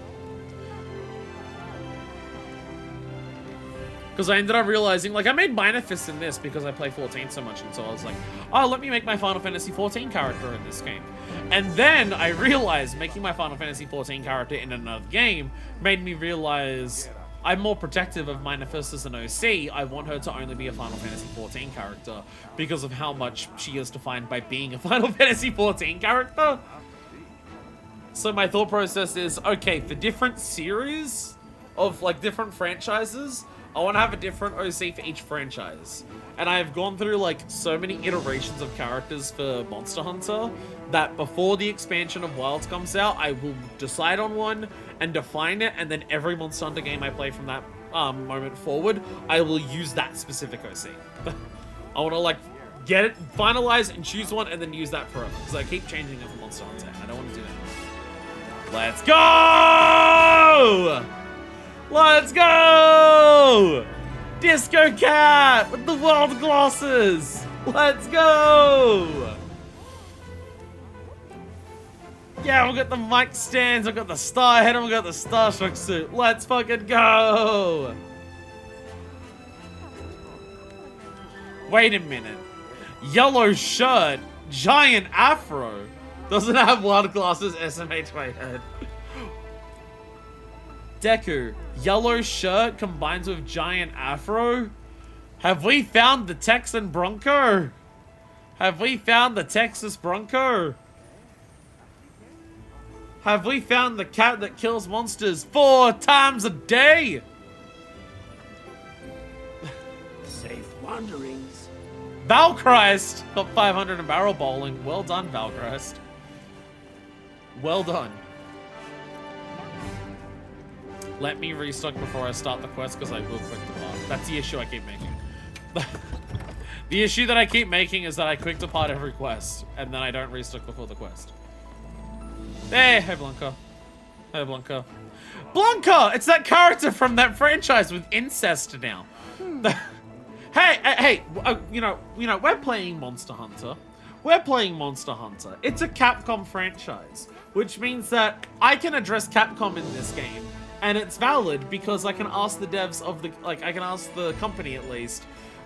Because I ended up realizing, like, I made Minor Fist in this because I play 14 so much, and so I was like, oh, let me make my Final Fantasy 14 character in this game. And then I realized making my Final Fantasy 14 character in another game made me realize I'm more protective of Minor Fist as an OC. I want her to only be a Final Fantasy 14 character because of how much she is defined by being a Final Fantasy 14 character. So my thought process is, okay, for different series of, like, different franchises, I want to have a different OC for each franchise. And I've gone through like so many iterations of characters for Monster Hunter that before the expansion of Wilds comes out, I will decide on one and define it, and then every Monster Hunter game I play from that moment forward, I will use that specific OC. I want to like get it, finalize and choose one, and then use that forever. Because I keep changing it for Monster Hunter, and I don't want to do that. Let's go! Let's go! Disco Cat with the world glasses! Let's go! Yeah, we got the mic stands, we got the star head, and we got the Starstruck suit. Let's fucking go! Wait a minute. Yellow shirt, giant afro. Doesn't have wild glasses, SMH my head. Deku, yellow shirt combines with giant afro. Have we found the Texan Bronco? Have we found the Texas Bronco? Have we found the cat that kills monsters 4 times a day? Safe wanderings. Valchrist got 500 in barrel bowling. Well done, Valchrist. Well done. Let me restock before I start the quest because I will quick depart. That's the issue I keep making. The issue that I keep making is that I quick depart every quest and then I don't restock before the quest. Hey Blanca. Hey Blanca. Blanca! It's that character from that franchise with incest now. Hey, you know, we're playing Monster Hunter. We're playing Monster Hunter. It's a Capcom franchise, which means that I can address Capcom in this game. And it's valid because I can ask the devs of the, like, I can ask the company at least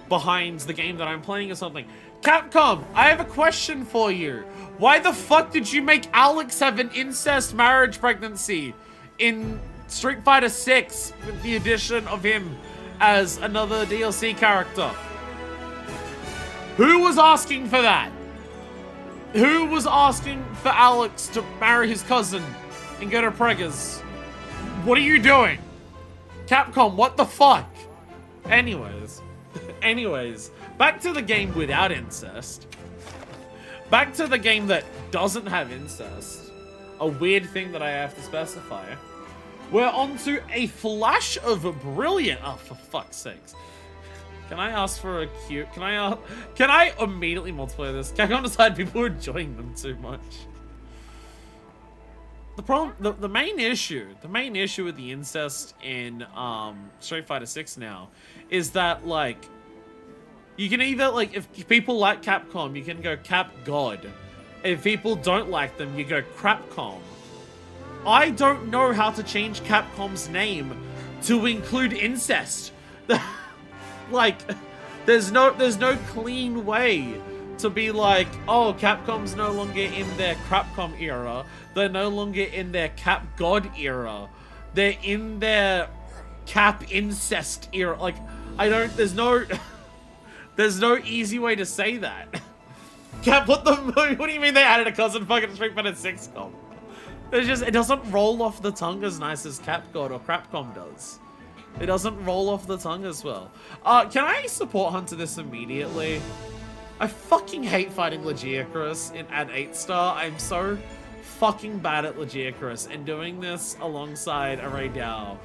behind the game that I'm playing or something. Capcom, I have a question for you. Why the fuck did you make Alex have an incest marriage pregnancy in Street Fighter 6 with the addition of him as another DLC character? Who was asking for that? Who was asking for Alex to marry his cousin and go to preggers? What are you doing? Capcom, what the fuck? Anyways, back to the game without incest. Back to the game that doesn't have incest. A weird thing that I have to specify. We're on to a flash of brilliant. Oh, for fuck's sakes. Can I ask for a queue? Can I immediately multiply this? Capcom decide people are enjoying them too much. The problem, the main issue with the incest in Street Fighter 6 now is that, like, you can either, like, if people like Capcom, you can go Cap God. If people don't like them, you go Crapcom. I don't know how to change Capcom's name to include incest. Like, there's no clean way to be like, oh, Capcom's no longer in their Crapcom era. They're no longer in their Cap God era. They're in their Cap incest era. Like, there's no easy way to say that. Cap put them. What do you mean they added a cousin fucking Street Fighter 6 com? It doesn't roll off the tongue as nice as Cap God or Crapcom does. It doesn't roll off the tongue as well. Can I support Hunter this immediately? I fucking hate fighting Lagiacrus at 8-star. I'm so fucking bad at Lagiacrus, and doing this alongside a Ray Dow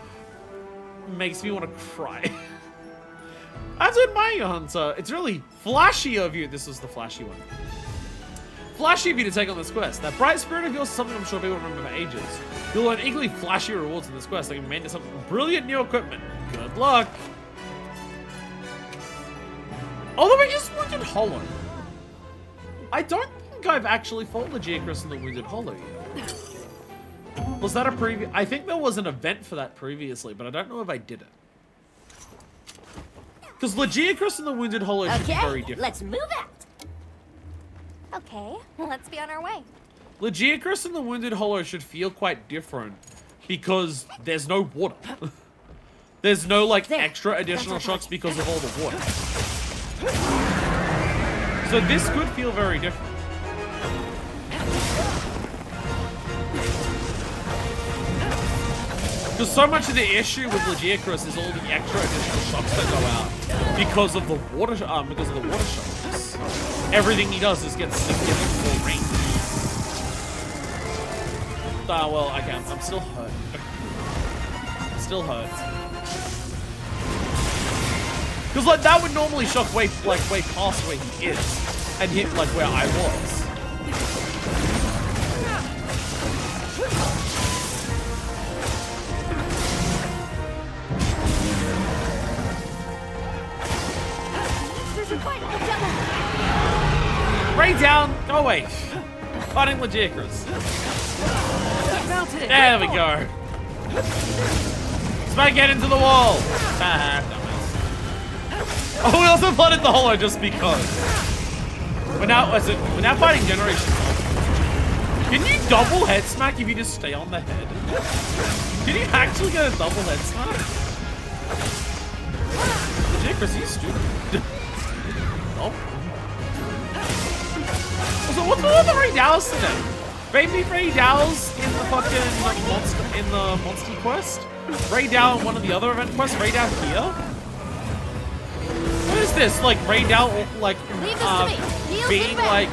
makes me want to cry. I have to admire you, Hunter. It's really flashy of you. This was the flashy one. Flashy of you to take on this quest. That bright spirit of yours is something I'm sure people remember for ages. You'll earn equally flashy rewards in this quest, like made some brilliant new equipment. Good luck. Although it is Wounded Hollow. I don't think I've actually fought Lagiacrus in the Wounded Hollow yet. Was that a previous? I think there was an event for that previously, but I don't know if I did it. Because Lagiacrus in the Wounded Hollow is very different. Let's move out. Okay, let's be on our way. Lagiacrus in the Wounded Hollow should feel quite different because there's no water. There's no, like, extra additional shocks because of all the water. So this could feel very different. Because so much of the issue with Lagiacrus is all the extra additional shocks that go out because of the water shocks. Everything he does is get significant more range. Ah, well, I can't. I'm still hurt. Still hurt. Because, like, that would normally shock way past where he is and hit, like, where I was. Ray down, go away. Fighting Lagiacrus. There we go. Smack it into the wall. Oh, we also flooded the hollow just because. We're now fighting Generation. Can you double head smack if you just stay on the head? Can you actually get a double head smack? Lagiacrus, you stupid. Oh. So what's going on with the Ray Dows today? Baby Ray Dows in the fucking like monster quest? Ray Dow in one of the other event quests? Ray Dow here? What is this? Like Ray Dow like being like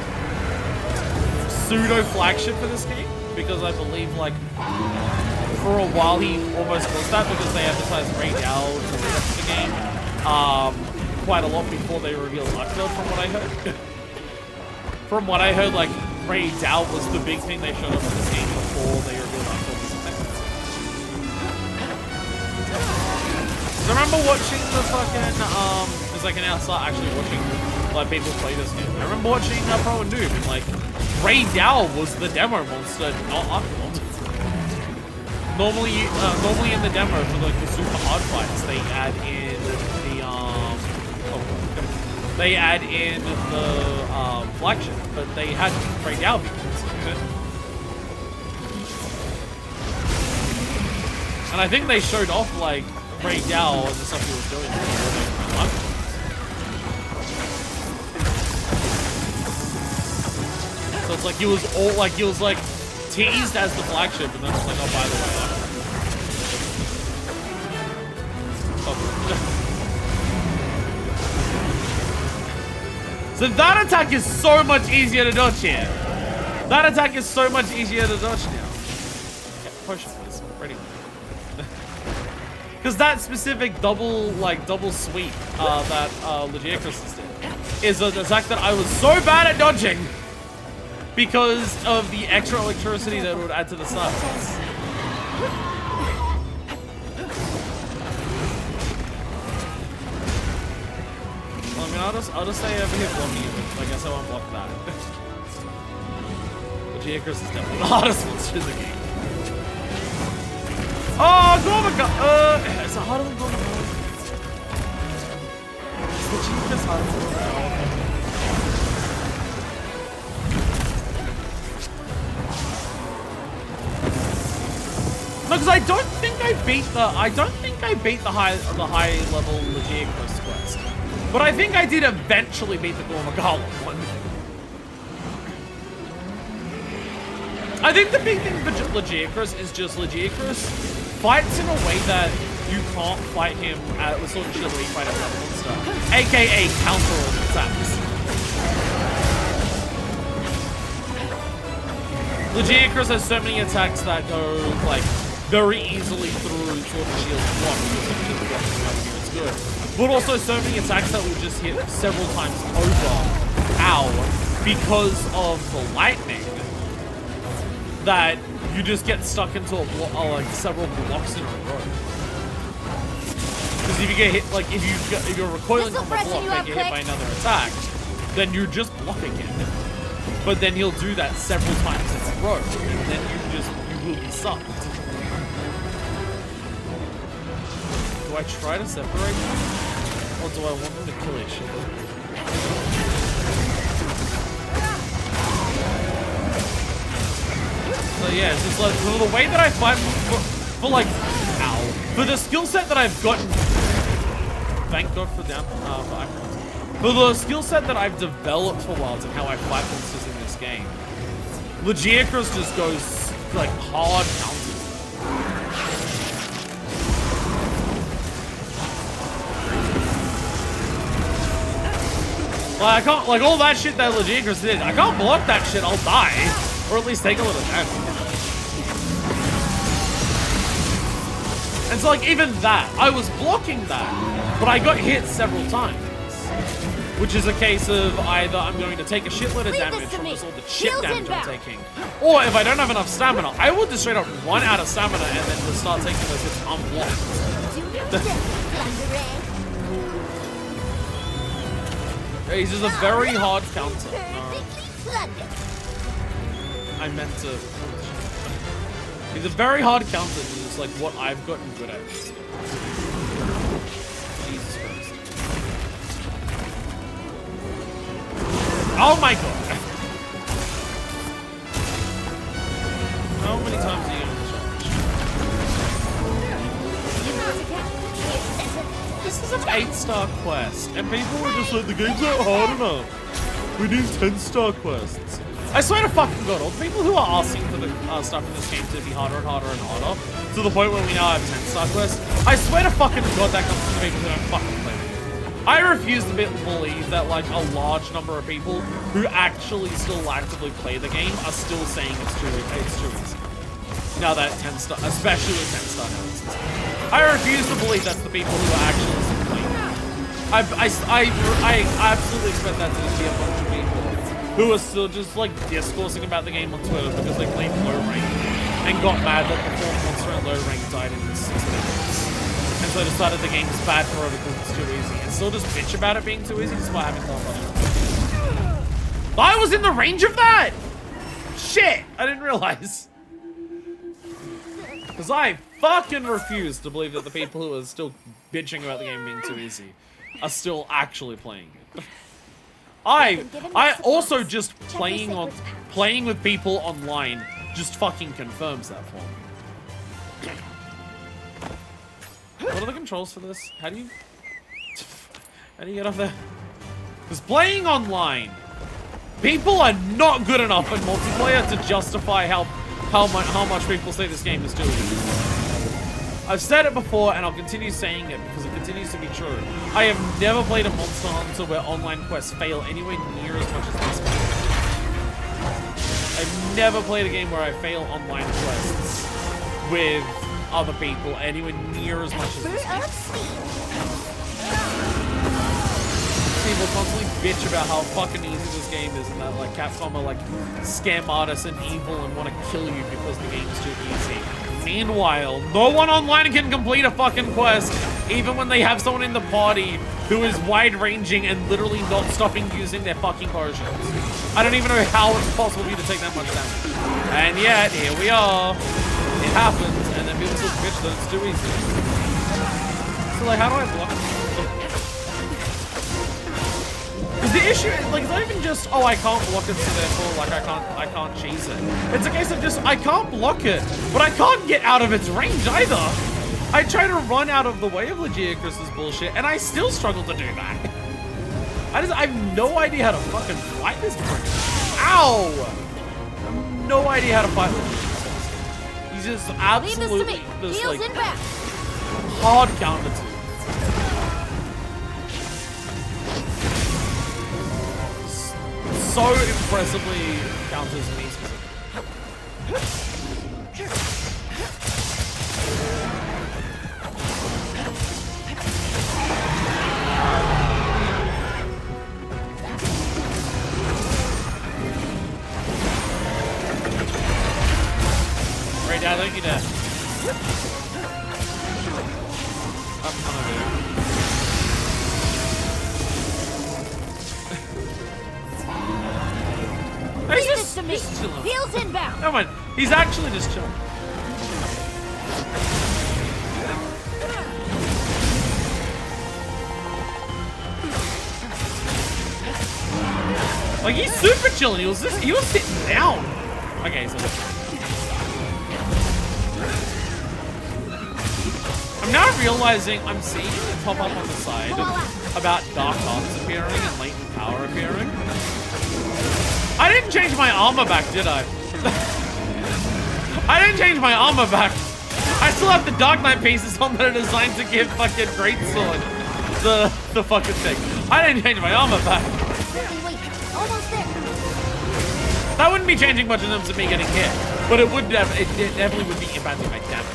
pseudo flagship for this game? Because I believe like for a while he almost was that because they advertised Ray Dow to the rest of the game quite a lot before they revealed Luckfield from what I heard. From what I heard, like, Ray Dow was the big thing they showed up in this game before they revealed Luckfield. I remember watching the fucking, because I can now start actually watching, like, people play this game. I remember watching Pro and Noob, and, like, Ray Dow was the demo monster, not Luckfield. Normally in the demo for, like, the super hard fights, they add in the, flagship, but they had Ray Dow because of it. And I think they showed off, like, Ray Dow and the stuff he was doing. So it's like he was like teased as the flagship, and then it's like, oh, by the way, So that attack is so much easier to dodge here. That attack is so much easier to dodge now. Okay, potion, please. Ready. Because that specific double sweep that Legiacrus did is an attack that I was so bad at dodging because of the extra electricity that it would add to the stun. Well, I mean, I'll just stay over here blocking you. I guess I won't block that. Legiacrus is definitely the hardest monster in the game. Oh, Gormagal! It's harder than Gormagal. It's the cheapest harder than Gormagal. No, because I don't think I beat the high level Legiacrus quest. But I think I did eventually beat the Gormagal one. I think the big thing for Legiacrus is just Legiacrus fights in a way that you can't fight him at the sort of shit where you fight another monster, aka counter attacks. Legiacrus has so many attacks that go like very easily through sort of shield block. It's good, but also so many attacks that will just hit several times over. Ow! Because of the lightning. That you just get stuck into like several blocks in a row. Because if you get hit, like if you're recoiling from a block and get hit by another attack, then you're just blocking him. But then he'll do that several times in a row, and then you will be sucked. Do I try to separate them, or do I want them to kill each other? So yeah, it's just like, for the way that I fight, for like, ow, for the skill set that I've gotten, thank God for down, for the skill set that I've developed for Wilds and how I fight monsters in this game, Legiacrus just goes, like, hard counters. Like, I can't, like, all that shit that Legiacrus did, I can't block that shit, I'll die. Or at least take a little damage. And so, like, even that, I was blocking that, but I got hit several times. Which is a case of either I'm going to take a shitload of damage from just all the shit damage I'm taking, or if I don't have enough stamina, I will just straight up run out of stamina and then just start taking those hits unblocked. He's just a very hard counter. I meant to. He's a very hard counter, which is like what I've gotten good at. Jesus Christ. Oh my god! How many times are you gonna challenge? This is an 8-star quest, and people were just like, the game's not hard enough. We need 10-star quests. I swear to fucking god, all the people who are asking for the stuff in this game to be harder and harder and harder, to the point where we now have 10-star quests, I swear to fucking god that comes from the people who don't fucking play the game. I refuse to believe that like a large number of people who actually still actively play the game are still saying it's too easy. Now that 10-star, especially with 10-star notices. I refuse to believe that's the people who are actually still playing it. I absolutely expect that to be a bunch of people who are still just like discoursing about the game on Twitter because they played low rank and got mad that the fourth monster at low rank died in 6 minutes. And so decided the game is bad forever because it's too easy. And still just bitch about it being too easy despite having no money. I was in the range of that! Shit! I didn't realize. Because I fucking refuse to believe that the people who are still bitching about the game being too easy are still actually playing it. I also just playing with people online just fucking confirms that for me. What are the controls for this? How do you get off there? Because playing online, people are not good enough in multiplayer to justify how much people say this game is too easy. I've said it before, and I'll continue saying it because it continues to be true. I have never played a Monster Hunter where online quests fail anywhere near as much as this game. I've never played a game where I fail online quests with other people anywhere near as much as this game. People constantly bitch about how fucking easy this game is and that like Capcom are like scam artists and evil and want to kill you because the game's too easy. Meanwhile, no one online can complete a fucking quest, even when they have someone in the party who is wide-ranging and literally not stopping using their fucking potions. I don't even know how it's possible for you to take that much damage. And yet, here we are. It happens, and then people still bitch that it's too easy. So like, how do I block it? Because the issue is, like, it's not even just, oh, I can't block it, so therefore, like, I can't cheese it. It's a case of just, I can't block it, but I can't get out of its range either. I try to run out of the way of Legiacrus's bullshit, and I still struggle to do that. I have no idea how to fucking fight this thing. Ow! I have no idea how to fight him. He's just absolutely this, like, hard counter to. So impressively counters me right now, thank you, Dad. I'm gonna do. He's just chilling. Heels inbound. Never mind. He's actually just chilling. Like, he's super chilling. He was sitting down. Okay, so I'm now realizing I'm seeing it pop up on the side about dark arts appearing and latent power appearing. I didn't change my armor back, did I? I didn't change my armor back. I still have the Dark Knight pieces on that are designed to give fucking Greatsword the fucking thing. I didn't change my armor back. Wait, almost there. That wouldn't be changing much in terms of me getting hit, but it definitely would be impacting my damage.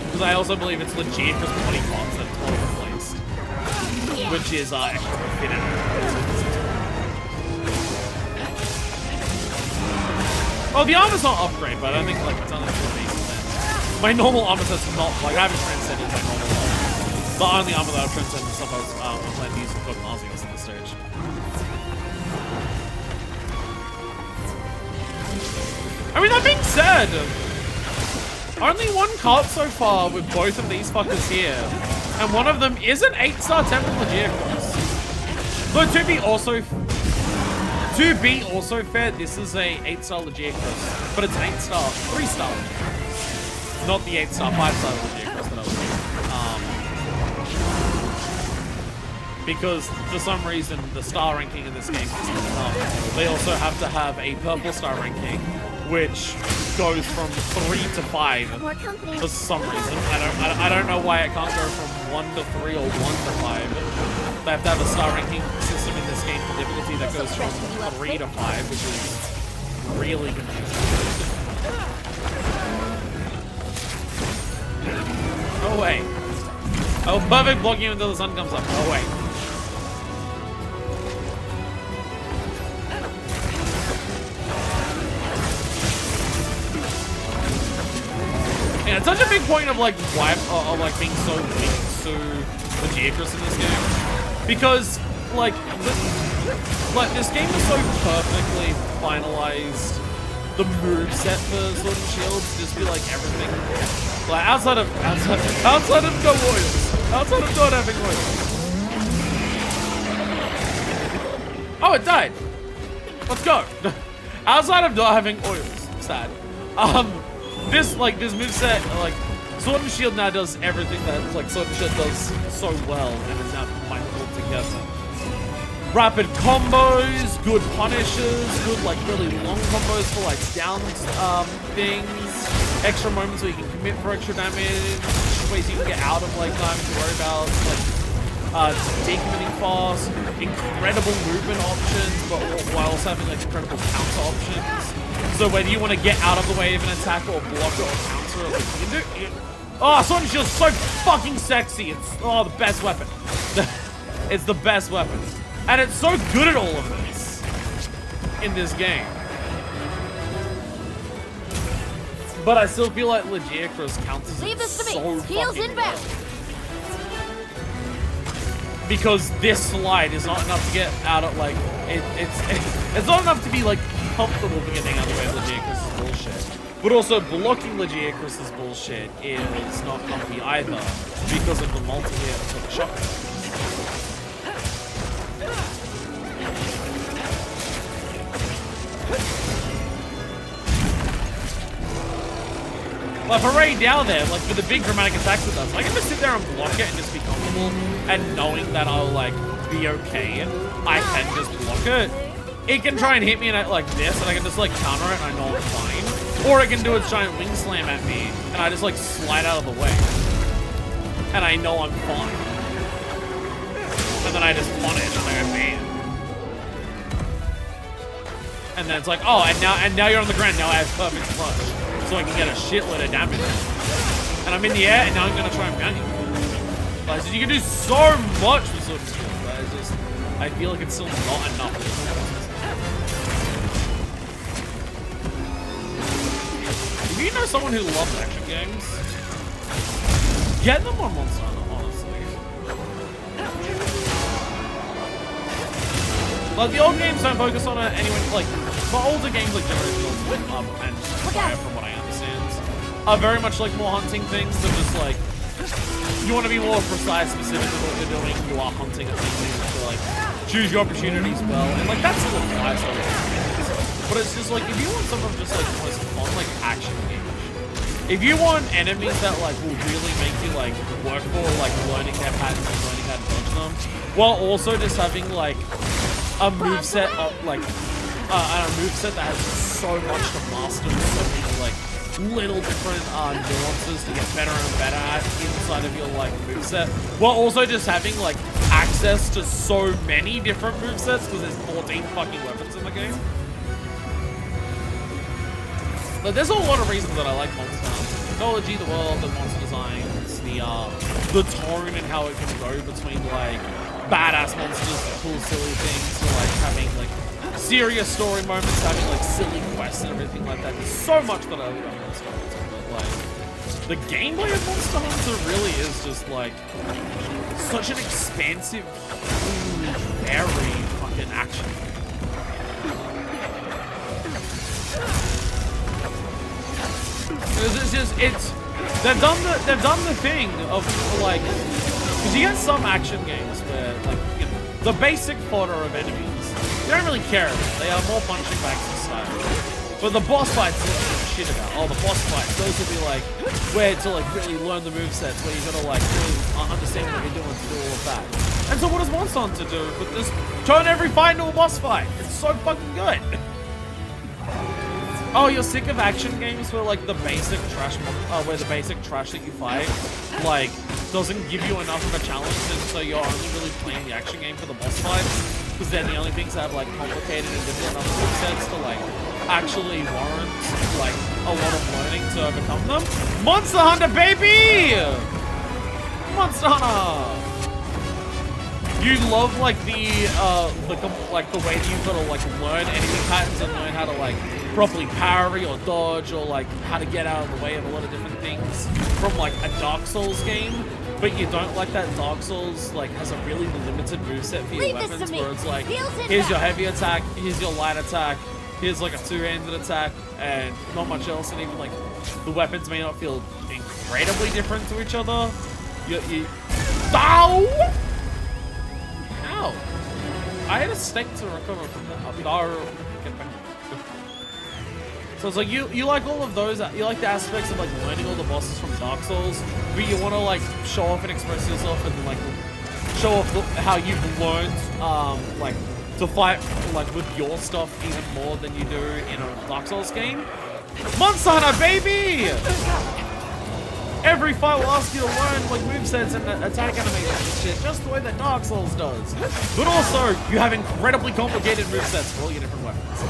Because I also believe it's legit for 20 pots that it's auto replaced, which is extra. Oh, the armor's not upgrade, but I don't think like it's only for decent. My normal armor set's not like I haven't transcended my normal armor. The only armor that I've transcended is stuff I was planning to use for Pokemon Arceus at this stage. I mean, that being said, only one card so far with both of these fuckers here, and one of them is an 8-star Temple Legiacrus. But to be also fair, this is a 8-star Legiacrus, but it's an 8-star, 3-star Legiacrus. Not the 8-star, 5-star Legiacrus that I was thinking. Because for some reason, the star ranking in this game isn't enough. They also have to have a purple star ranking, which goes from 3 to 5 for some reason. I don't know why it can't go from 1 to 3 or 1 to 5. They have to have a star ranking system in this game for difficulty that goes from 3 to 5, which is really confusing. Oh wait. Oh, perfect blocking until the sun comes up. Oh wait. Yeah, it's such a big point of like why like being so weak to Legiacrus in this game, because like this game is so perfectly finalized. The moveset for Sword and Shield just be like everything, like outside of no oils, outside of not having oils. Oh, it died. Let's go. Outside of not having oils, sad. This moveset, like, Sword and Shield now does everything that, like, Sword and Shield does so well, and is now combined all together. Rapid combos, good punishes, good, like, really long combos for, like, down, things, extra moments where you can commit for extra damage, ways you can get out of, like, not having to worry about, like, decommitting fast, incredible movement options, but while also having, like, incredible counter options. So whether you want to get out of the way of an attack or block it or counter it, like, you can do it. Oh, Sword and Shield's so fucking sexy. It's the best weapon. It's the best weapon. And it's so good at all of this in this game. But I still feel like Lagiacrus counters Leave this to me. so Heels fucking inbound. well. Because this slide is not enough to get out of, like, it's not enough to be, like, comfortable for getting out of the way of Lagiacrus' bullshit. But also, blocking Lagiacrus' bullshit is not comfy either, because of the multi-hit for the shotgun. Like, for Ray Dow there, like, for the big dramatic attacks it does, I can just sit there and block it and just be comfortable, and knowing that I'll, like, be okay, I can just block it. It can try and hit me like this, and I can just, like, counter it, and I know I'm fine. Or it can do its giant wing slam at me, and I just, like, slide out of the way. And I know I'm fine. And then I just punish, and I go, man. And then it's like, oh, and now you're on the ground, now I have perfect flush. So I can get a shitload of damage. And I'm in the air, and now I'm gonna try and mount you. Like, so you can do so much with Sword and Shield, but it's just, I feel like it's still not enough. If you know someone who loves action games, get them on Monster Hunter, honestly. Like, the old games don't focus on it anyway, like, the older games like Generation Ultimate and Fire, from what I understand, are very much like more hunting things than just like, you want to be more precise, specific with what you're doing, you are hunting a thing to like, choose your opportunities well, and like, that's a little nice of it. But it's just like, if you want some of just like the most fun, like, action games, if you want enemies that like will really make you like work for like learning their patterns and learning how to dodge them, while also just having like a moveset of like a moveset that has so much to master, so many like little different nuances to get better and better at inside of your like moveset, while also just having like access to so many different movesets because there's 14 fucking weapons in the game. But there's a lot of reasons that I like Monster Hunter. The technology, the world, the monster designs, the tone and how it can go between like badass monsters to cool silly things to like having like serious story moments, having like silly quests and everything like that. There's so much that I like about Monster Hunter, but like the gameplay of Monster Hunter really is just like such an expansive, huge, very fucking action. They've done the thing of like, because you get some action games where like, you know, the basic fodder of enemies, you don't really care about. They are more punching bags and style. But the boss fights, you don't give a shit about. Oh, the boss fights, those will be like where to like really learn the movesets, where you gotta like really understand what you're doing to do all of that. And so what does Monster Hunter do? But just turn every fight into a boss fight. It's so fucking good. Oh, you're sick of action games where like the basic trash, where the basic trash that you fight, like, doesn't give you enough of a challenge, and so you're only really playing the action game for the boss fights, because they're the only things that have like complicated and different enough movesets to like actually warrant like a lot of learning to overcome them. Monster Hunter, baby! Monster Hunter! You love like the way that you've got to like learn enemy patterns and learn how to like properly parry or dodge or like how to get out of the way of a lot of different things from like a Dark Souls game, but you don't like that Dark Souls like has a really limited moveset for your weapons where it's like, here's your heavy attack, here's your light attack, here's like a two-handed attack, and not much else, and even like the weapons may not feel incredibly different to each other. Ow! Ow! I had a steak to recover from that. Get back. So it's like you like all of those, you like the aspects of like learning all the bosses from Dark Souls, but you want to like show off and express yourself and like show off how you've learned like to fight like with your stuff even more than you do in a Dark Souls game. Monster Hunter, baby! Every fight will ask you to learn like movesets and attack animations and shit, just the way that Dark Souls does. But also, you have incredibly complicated movesets for all your different weapons.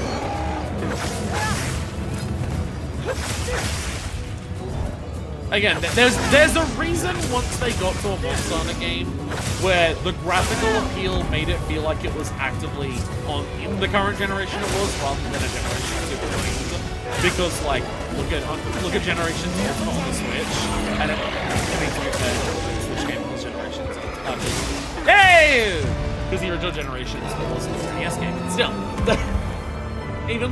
Again, there's a reason once they got to a Monster Hunter game where the graphical appeal made it feel like it was actively in the current generation it was, rather than a Generation 2 season. Because like, look at Generation 2 on the Switch, and I mean, to be fair, the Switch game was Generation 2. Hey! Because the original Generations was a NES game, but still. Even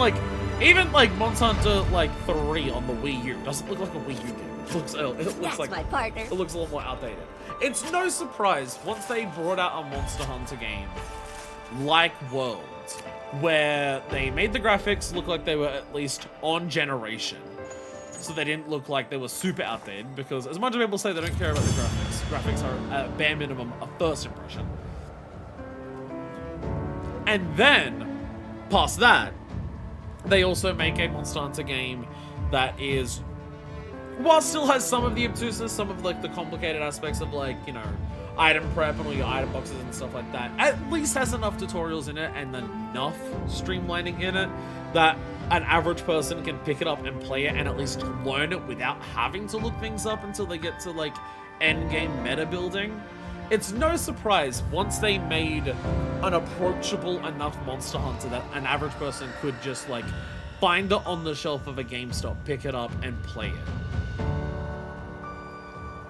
like Monster Hunter like 3 on the Wii U doesn't look like a Wii U game. It looks That's like my partner. it looks a little more outdated. It's no surprise once they brought out a Monster Hunter game like World, where they made the graphics look like they were at least on generation. So they didn't look like they were super outdated, because as much as people say they don't care about the graphics are at bare minimum a first impression. And then, past that, they also make a Monster Hunter game that is, while still has some of the obtuseness, some of like the complicated aspects of like, you know, item prep and all your item boxes and stuff like that, at least has enough tutorials in it and enough streamlining in it that an average person can pick it up and play it and at least learn it without having to look things up until they get to like end game meta building. It's no surprise once they made an approachable enough Monster Hunter that an average person could just like find it on the shelf of a GameStop, pick it up and play it,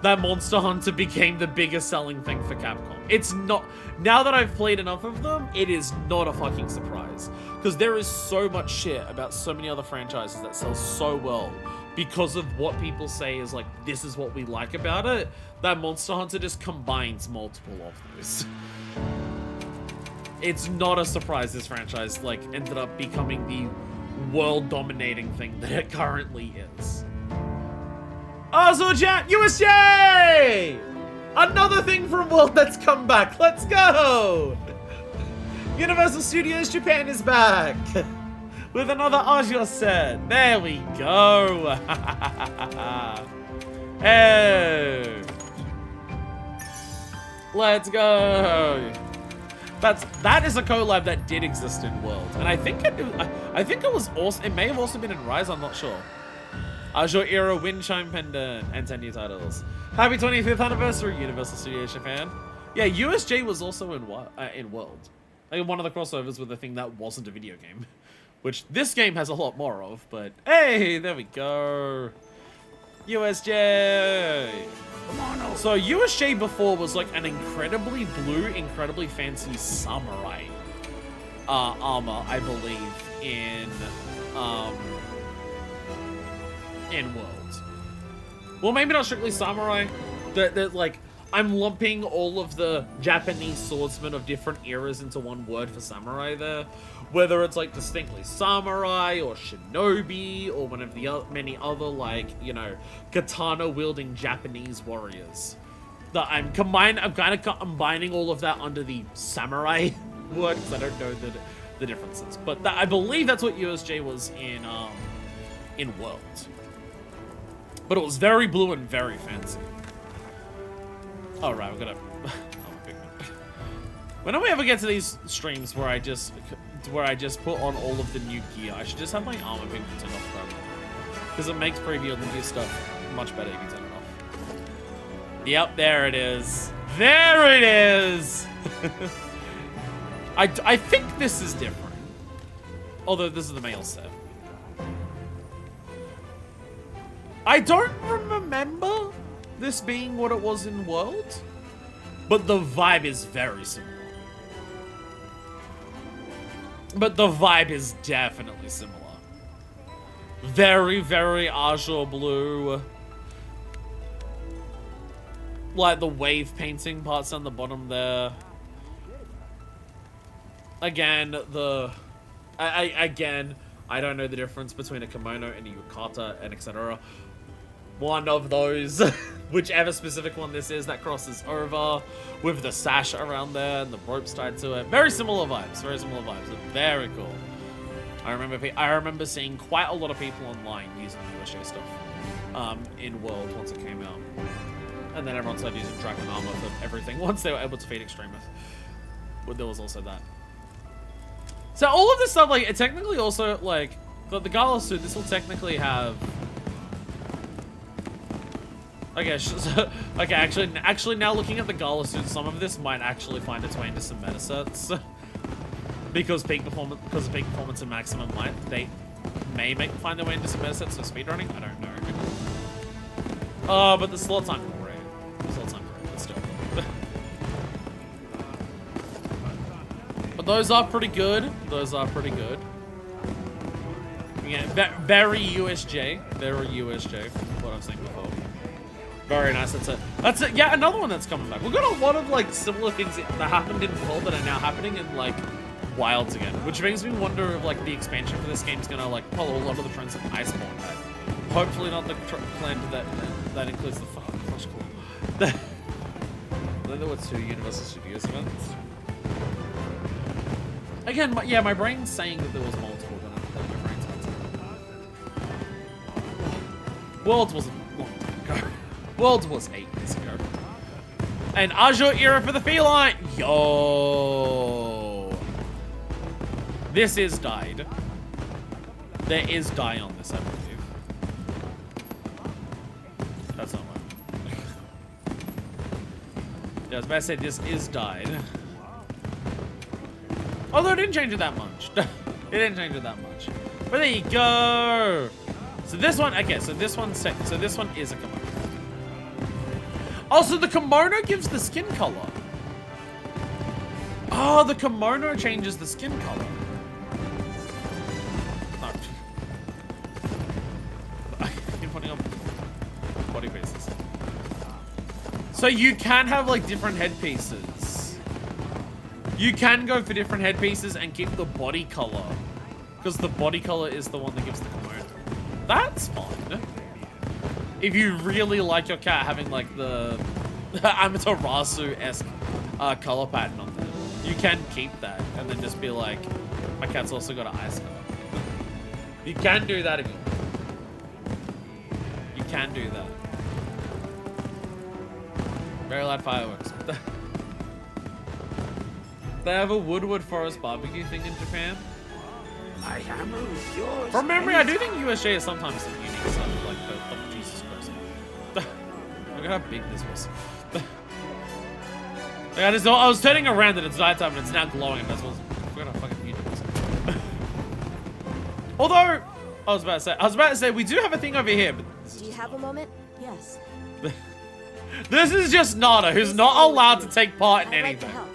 that Monster Hunter became the biggest selling thing for Capcom. It's not, now that I've played enough of them, it is not a fucking surprise. Because there is so much shit about so many other franchises that sell so well because of what people say is like, this is what we like about it, that Monster Hunter just combines multiple of those. It's not a surprise this franchise like ended up becoming the world-dominating thing that it currently is. Also, chat, USJ! Another thing from World that's come back. Let's go! Universal Studios Japan is back with another Ajo set. There we go. Hey, let's go. That is a collab that did exist in World, and I think it was also, it may have also been in Rise. I'm not sure. Ajo Era Wind Chime Pendant and 10 new titles. Happy 25th anniversary, Universal Studios Japan. Yeah, USJ was also in World. Like one of the crossovers with a thing that wasn't a video game, which this game has a lot more of. But hey, there we go. USJ. So USJ before was like an incredibly blue, incredibly fancy samurai armor, I believe, in World. Well, maybe not strictly samurai. They're like, I'm lumping all of the Japanese swordsmen of different eras into one word for samurai there. Whether it's like distinctly samurai or shinobi or one of the many other like, you know, katana-wielding Japanese warriors. That I'm kind of combining all of that under the samurai word because I don't know the differences. But I believe that's what USJ was in World. But it was very blue and very fancy. All right, we're gonna. Whenever we ever get to these streams where I just put on all of the new gear, I should just have my armor being turned off forever, because it makes preview of the new stuff much better if you turn it off. Yep, there it is. There it is. I think this is different, although this is the male set. I don't remember this being what it was in World, but the vibe is very similar. But the vibe is definitely similar. Very, very azure blue. Like the wave painting parts on the bottom there. Again, I don't know the difference between a kimono and a yukata and etc. One of those, whichever specific one this is, that crosses over with the sash around there and the ropes tied to it. Very similar vibes, very cool. I remember seeing quite a lot of people online using USJ stuff in World once it came out. And then everyone started using Dragon Armor for everything once they were able to feed Extremith. But there was also that. So all of this stuff, like, it technically also, like, But the gala suit, this will technically have... Okay, so, okay, actually now looking at the gala suit, some of this might actually find its way into some meta sets. because of peak performance and maximum light, they may find their way into some meta sets, so speedrunning, I don't know. But the slots aren't great. The slots aren't great, but still. But those are pretty good. Those are pretty good. Yeah, very USJ. Very USJ, what I was saying before. Very nice. That's it. Yeah, another one that's coming back. We've got a lot of like similar things that happened in World that are now happening in like Wilds again, which makes me wonder if like the expansion for this game is gonna like follow a lot of the trends of Iceborne. Hopefully not the plan that includes the Flash Claw. Then there were 2 Universal Studios events. Again, my brain's saying that there was multiple, but my brain's not. Worlds was a long time ago. Worlds was 8 years ago. And Azure era for the feline! Yo! This is died. There is die on this, I believe. That's not one. Yeah, I was about to say this is died. Although it didn't change it that much. It didn't change it that much. But there you go. So this one, okay, so this one is a kimono. Also, the kimono gives the skin color. Oh, the kimono changes the skin color. No. You're putting up body pieces. So you can have like different headpieces. You can go for different headpieces and keep the body color. Because the body color is the one that gives the kimono. That's fine. If you really like your cat having like the Amaterasu-esque color pattern on them, you can keep that and then just be like, my cat's also got an ice color. You can do that if you want. You can do that. Very loud fireworks. They have a Woodward Forest barbecue thing in Japan. My hammer is yours. From memory, I do think USJ is sometimes the unique stuff, like the Jesus Christ. Look at how big this was. I was turning around and it's nighttime and it's now glowing and that's what's look at how fucking huge it is. Although, I was about to say, we do have a thing over here, but Do you have a moment? Yes. this is just Nada, who's not allowed to take part in I'd like to anything. help.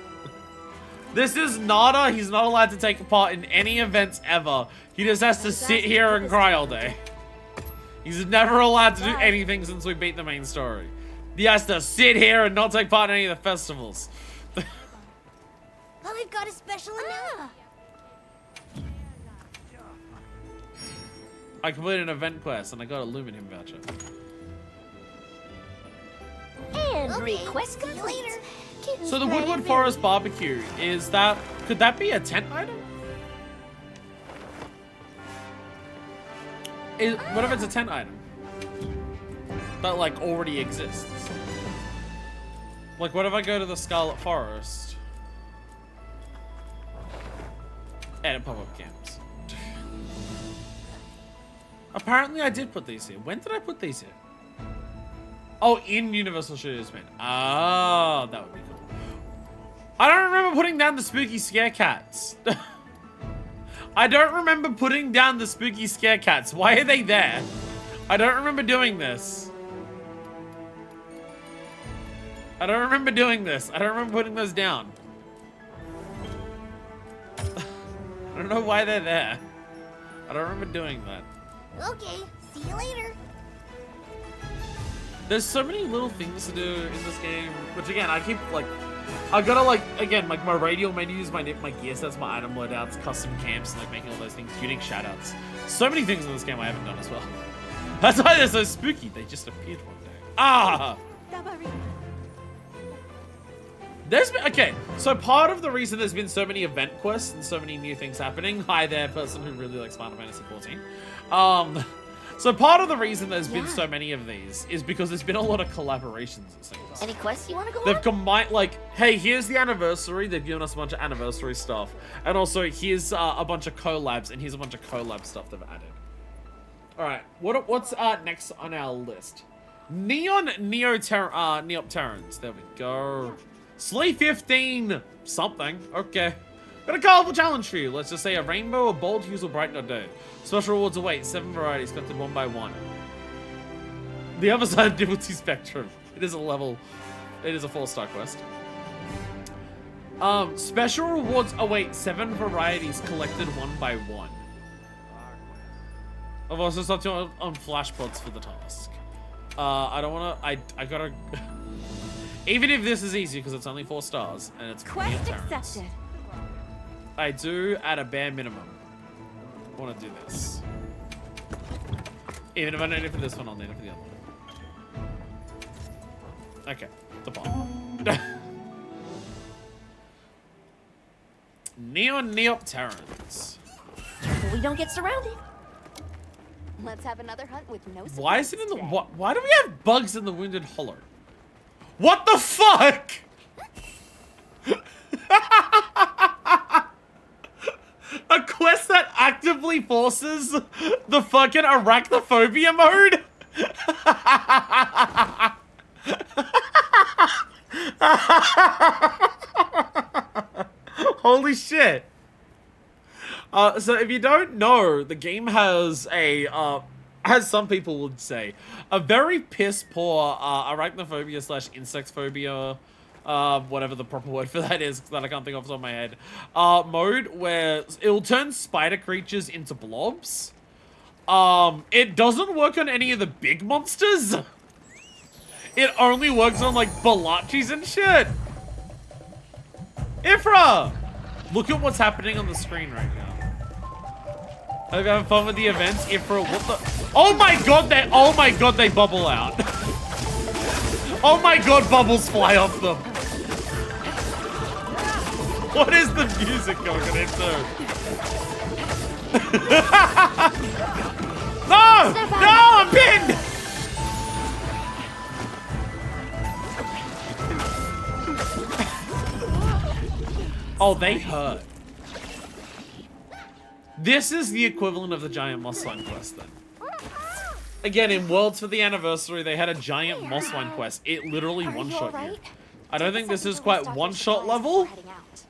This is Nada. He's not allowed to take part in any events ever. He just has to sit here and cry all day. He's never allowed to do anything since we beat the main story. He has to sit here and not take part in any of the festivals. Well, I've got a special announcement. I completed an event quest and I got a Luminhim voucher. And Okay, request see you complete. later. So the Woodward Forest barbecue, could that be a tent item? What if it's a tent item? That like already exists. Like what if I go to the Scarlet Forest? And pop-up camps. Apparently I did put these here. When did I put these here? Oh, in Universal Studios, man. Oh, that would be cool. I don't remember putting down the spooky scare cats. I don't remember putting down the spooky scare cats. Why are they there? I don't remember doing this. I don't remember doing this. I don't remember putting those down. I don't know why they're there. I don't remember doing that. Okay, see you later. There's so many little things to do in this game, which again, I keep like, I gotta like, again, like my radial menus, my gear sets, my item loadouts, custom camps, like making all those things, unique shoutouts. So many things in this game I haven't done as well. That's why they're so spooky. They just appeared one day. Ah! Okay, so part of the reason there's been so many event quests and so many new things happening, hi there, person who really likes Final Fantasy 14. So part of the reason there's been so many of these is because there's been a lot of collaborations, it seems. Any quests you want to go They've on? combined, like, hey, here's the anniversary. They've given us a bunch of anniversary stuff. And also, here's a bunch of collabs, and here's a bunch of collab stuff they've added. Alright, what's next on our list? Neon Neopterans. There we go. Sleep 15 something. Okay. Got a colorful challenge for you. Let's just say a rainbow, a bold hues will brighten your day. Special rewards await. 7 varieties collected one by one. The other side of difficulty spectrum. It is a level. It is a 4-star quest. Special rewards await. 7 varieties collected one by one. I've also stopped you on flashpods for the task. I don't wanna. I gotta. Even if this is easy because it's only 4 stars and it's Quest Neopterans. accepted. I do, at a bare minimum, want to do this. Even if I don't need it for this one, I'll need it for the other one. Okay, the bomb. Neon Neopterans. We don't get surrounded. Let's have another hunt with no surprises. Why is it in the... today. Why do we have bugs in the Wounded Hollow? What the fuck? A quest that actively forces the fucking arachnophobia mode? Holy shit. So if you don't know, the game has a, as some people would say, a very piss poor arachnophobia / insect phobia, whatever the proper word for that is, that I can't think of off the top of my head, mode where it'll turn spider creatures into blobs. It doesn't work on any of the big monsters. It only works on, like, balachis and shit. Ifra! Look at what's happening on the screen right now. Are you having fun with the events? Ifra, what the? Oh my god, they bubble out. Oh my god, bubbles fly off them. What is the music going on into? No! No, I'm pinned! Oh, they hurt. This is the equivalent of the giant moss line quest then. Again, in Worlds for the Anniversary, they had a giant moss line quest. It literally Are you one-shot you. alright? I don't think this is Second quite to one-shot Dr. level, Heading out.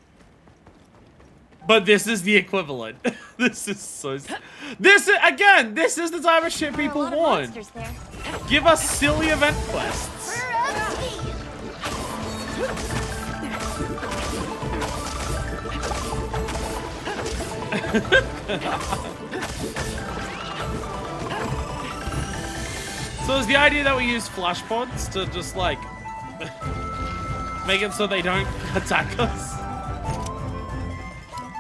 but this is the equivalent. This is so... This is, again, this is the type of shit There are a people lot of want. monsters there. Give us silly event quests. We're up speed. So is the idea that we use flash pods to just like make it so they don't attack us?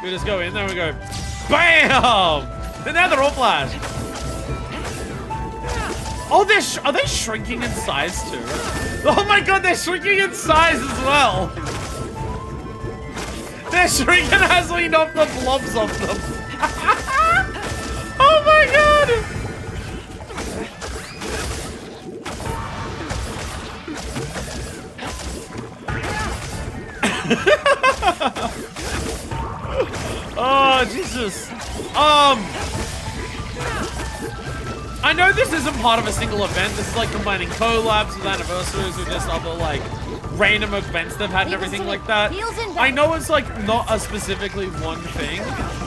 We just go in there and we go BAM! And now they're all flash. Oh, are they shrinking in size too? Oh my god, they're shrinking in size as well. They're shrinking as we knock the blobs off them. Oh my god! Oh, Jesus. I know this isn't part of a single event. This is like combining collabs with anniversaries with just other like random events they've had and everything like that. I know it's like not a specifically one thing,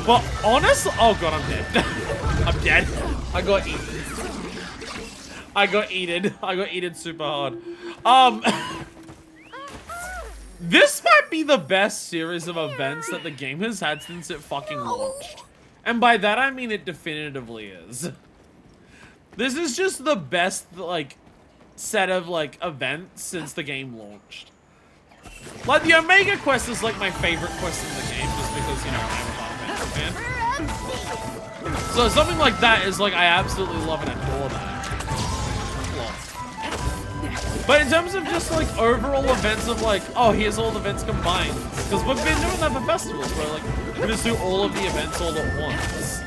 but honestly, oh god, I'm dead. I'm dead. I got eaten. I got eaten. I got eaten super hard. This might be the best series of events that the game has had since it fucking launched. And by that I mean it definitively is. This is just the best, like, set of, like, events since the game launched. Like, the Omega quest is, like, my favorite quest in the game, just because, you know, I'm a Final Fantasy fan. So something like that is, like, I absolutely love and adore that. Love. But in terms of just, like, overall events of, like, oh, here's all the events combined. Because we've been doing that for festivals, where, like, we just do all of the events all at once.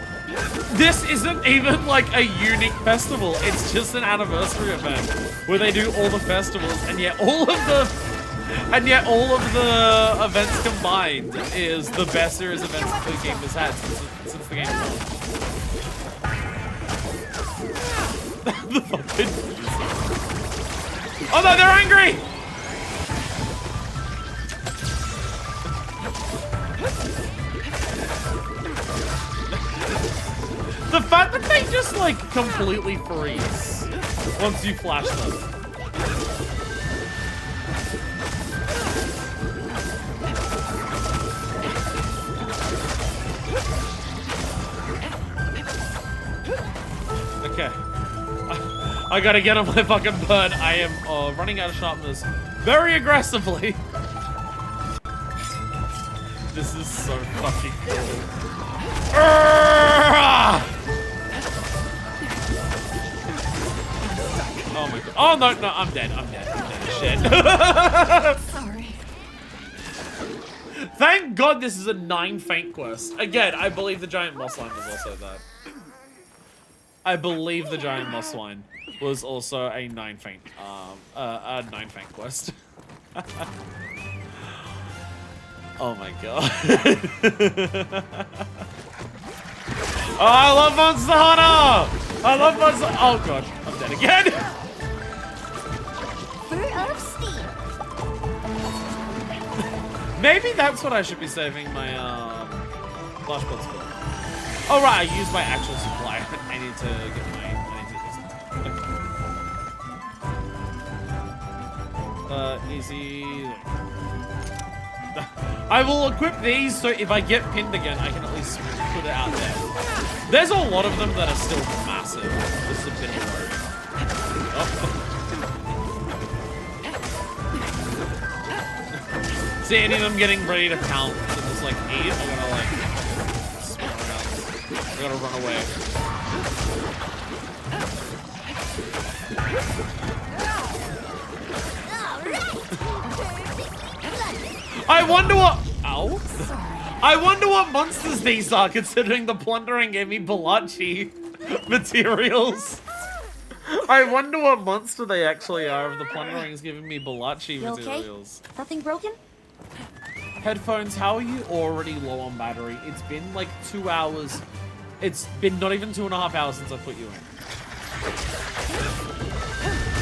this isn't even like a unique festival. It's just an anniversary event where they do all the festivals, and yet all of the events combined is the best series of events the game has had since the game launched. The fucking oh no, they're angry! The fact that they just like completely freeze once you flash them. Okay. I gotta get on my fucking bird. I am running out of sharpness very aggressively. This is so fucking cool. Oh my god. Oh no, no, I'm dead. I'm dead. Shit. Sorry. Thank God this is a 9 feint quest. Again, I believe the giant moss line was also that. I believe the giant moss line was also a 9 feint quest. Oh my god. Oh, I love Monster Hunter! I love Monster. Oh god, I'm dead again. Fruit of Steam. Maybe that's what I should be saving my flash buds for. Oh right, I used my actual supply. I need to get my. Easy. I will equip these so if I get pinned again, I can at least put it out there. There's a lot of them that are still massive. This is a bit of a worry. Oh. See any of them getting ready to pounce and just like eat? I'm gonna like spin around. I gotta run away. I wonder what. Ow. I wonder what monsters these are, considering the plundering gave me Balachi materials. I wonder what monster they actually are if the plundering is giving me Balachi materials. Okay? Nothing broken? Headphones, how are you already low on battery? It's been like 2 hours. It's been not even 2.5 hours since I put you in.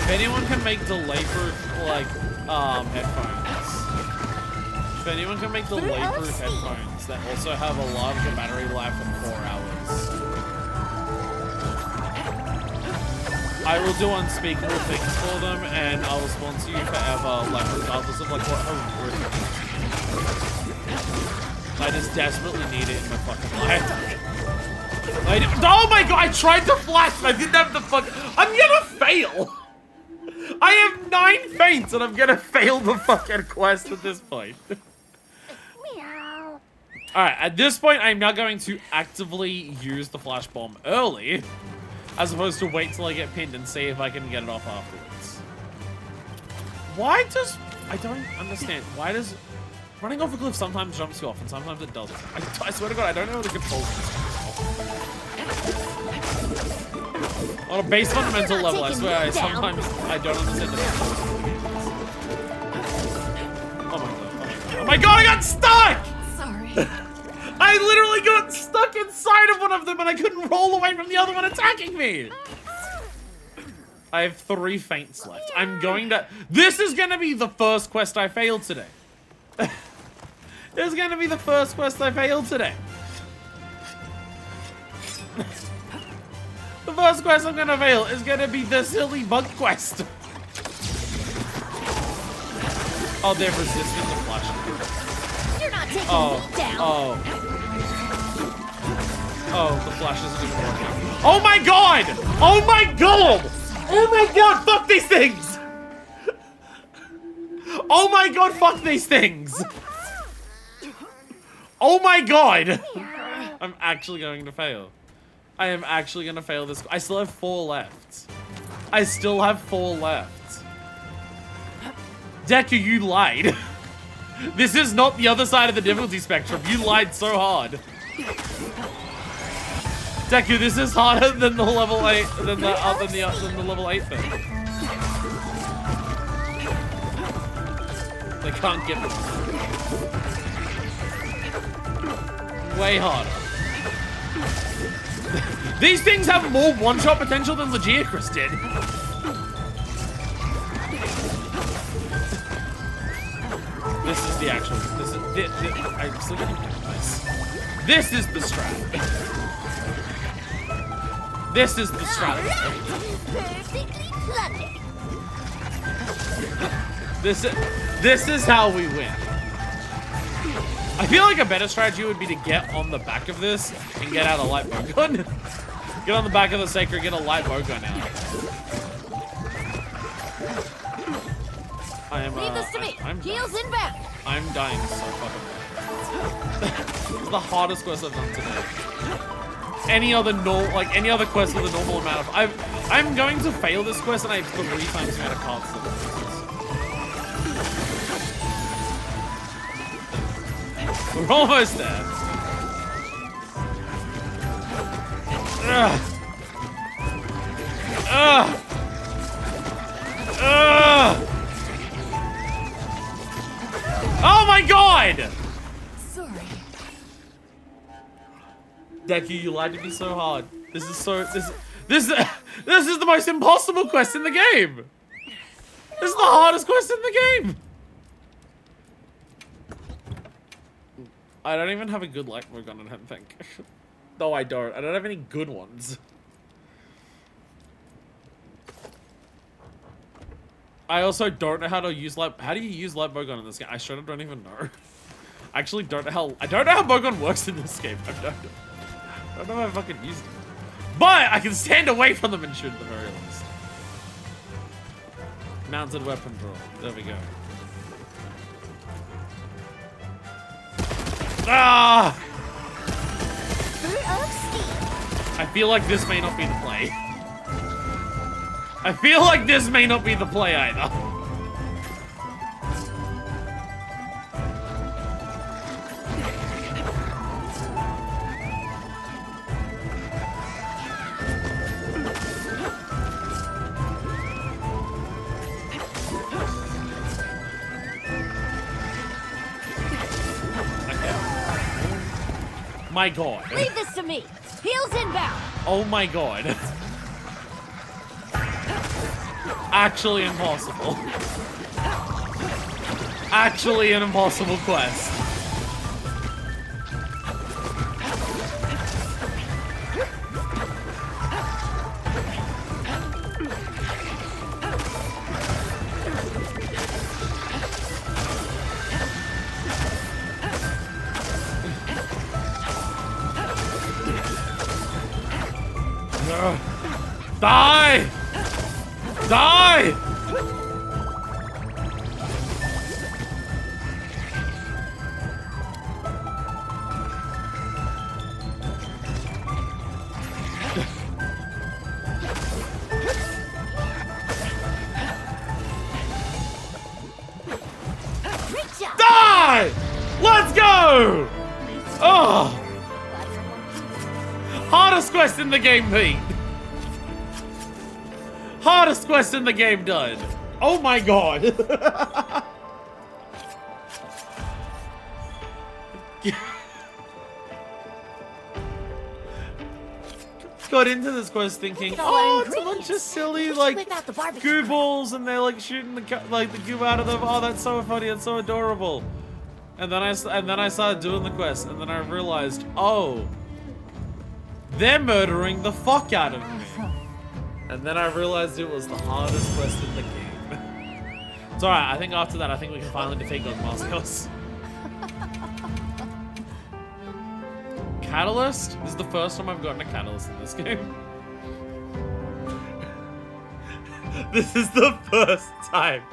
If anyone can make delay-proof, like, headphones. If anyone can make delay-proof headphones that also have a larger battery life of 4 hours. I will do unspeakable things for them, and I will sponsor you forever, like, regardless of, like, what horrific. I just desperately need it in my fucking life. Oh my god, I tried to flash and I didn't have the fuck. I'm gonna fail. I have 9 feints and I'm gonna fail the fucking quest at this point. Meow. Alright, at this point, I'm now going to actively use the flash bomb early, as opposed to wait till I get pinned and see if I can get it off afterwards. Why does... I don't understand. Why does... Running off a cliff sometimes jumps you off and sometimes it doesn't. I swear to god, I don't know what the controls are. On a base fundamental level, I swear, I don't understand the controls. Oh my god, oh my god, I got stuck! Sorry. I literally got stuck inside of one of them and I couldn't roll away from the other one attacking me! I have 3 feints left. I'm going to... This is going to be the first quest I failed today. This is going to be the first quest I failed today. The first quest I'm going to fail is going to be the silly bug quest. Oh, they're resistant to flash. You're not taking me down. Oh, the flash isn't even working. Oh my god! Oh my god! Oh my god, fuck these things! Oh my god, fuck these things! Oh my god! I'm actually going to fail. I am actually going to fail this. I still have 4 left. I still have 4 left. Deku, you lied. This is not the other side of the difficulty spectrum. You lied so hard. Deku, this is harder than the level 8 than the level 8 thing. They can't get it. Way harder. These things have more one-shot potential than Legiacris did. This is the actual. This is. I'm still getting this. This is the strat. This is the strategy. This is how we win. I feel like a better strategy would be to get on the back of this and get out a light bowgun. Get on the back of the Sacred, get a light bowgun out. I am. Leave this to me. Heels inbound. I'm dying so fucking bad. This is the hardest quest I've done today. Any other quest with a normal amount of I'm going to fail this quest and I have 3 times the amount of cards that it uses. We're almost there. Ugh. Ugh. Ugh. Oh my god! Sorry. Deku, you lied to me so hard. This is the most impossible quest in the game. This is the hardest quest in the game. I don't even have a good light gun, I don't think. No, I don't. I don't have any good ones. I also don't know how to use how do you use light bowgun in this game? I sure don't even know. I actually don't know how bowgun works in this game. I don't know how I fucking use it. But I can stand away from them and shoot at the very least. Mounted weapon draw. There we go. Ah! I feel like this may not be the play. I feel like this may not be the play either. My god. Leave this to me. Heels inbound. Oh my god. Actually impossible. Actually an impossible quest. Die! Die! Die! Let's go! Oh! Hardest quest in the game, Pete. Hardest quest in the game done. Oh my god. Got into this quest thinking, oh, it's a bunch of silly like goo balls, and they're like shooting the goo out of them. Oh, that's so funny and so adorable. And then I started doing the quest, and then I realized, oh, they're murdering the fuck out of me. And then I realized it was the hardest quest in the game. It's alright, I think after that, I think we can finally defeat Godmaskos. Catalyst? This is the first time I've gotten a Catalyst in this game. This is the first time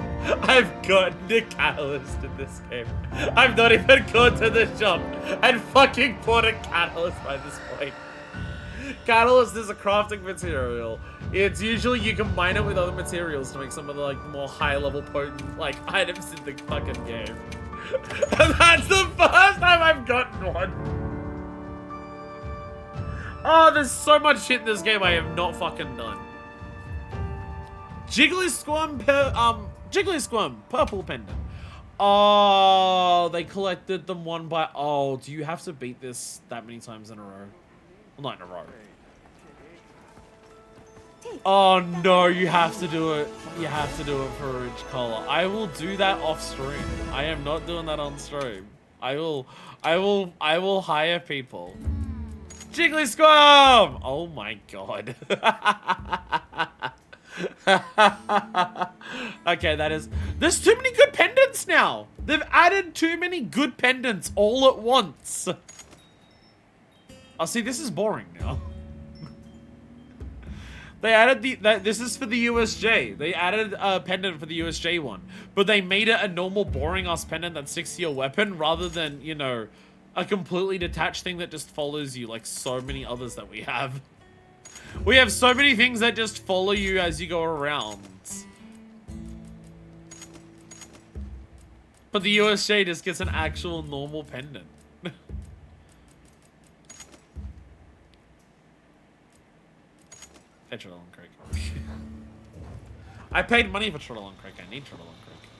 I've gotten a Catalyst in this game. I've not even gone to the shop and fucking bought a Catalyst by this point. Catalyst is a crafting material. It's usually you combine it with other materials to make some of the like more high-level potent like items in the fucking game. And that's the first time I've gotten one. Oh, there's so much shit in this game I have not fucking done. Jiggly Squirm, purple pendant. Oh, they collected them one by... Oh, do you have to beat this that many times in a row? Well, not in a row. Oh no, you have to do it. You have to do it for Ridge Collar. I will do that off stream. I am not doing that on stream. I will hire people. Jiggly Squirm! Oh my god. Okay, there's too many good pendants now. They've added too many good pendants all at once. Oh, see, this is boring now. They added this is for the USJ. They added a pendant for the USJ one, but they made it a normal boring ass pendant that sticks to your weapon rather than, you know, a completely detached thing that just follows you like so many others that we have. We have so many things that just follow you as you go around. But the USJ just gets an actual normal pendant. Hey, Trudalon Creek. I paid money for Trudalon Creek. I need Trudalon Creek.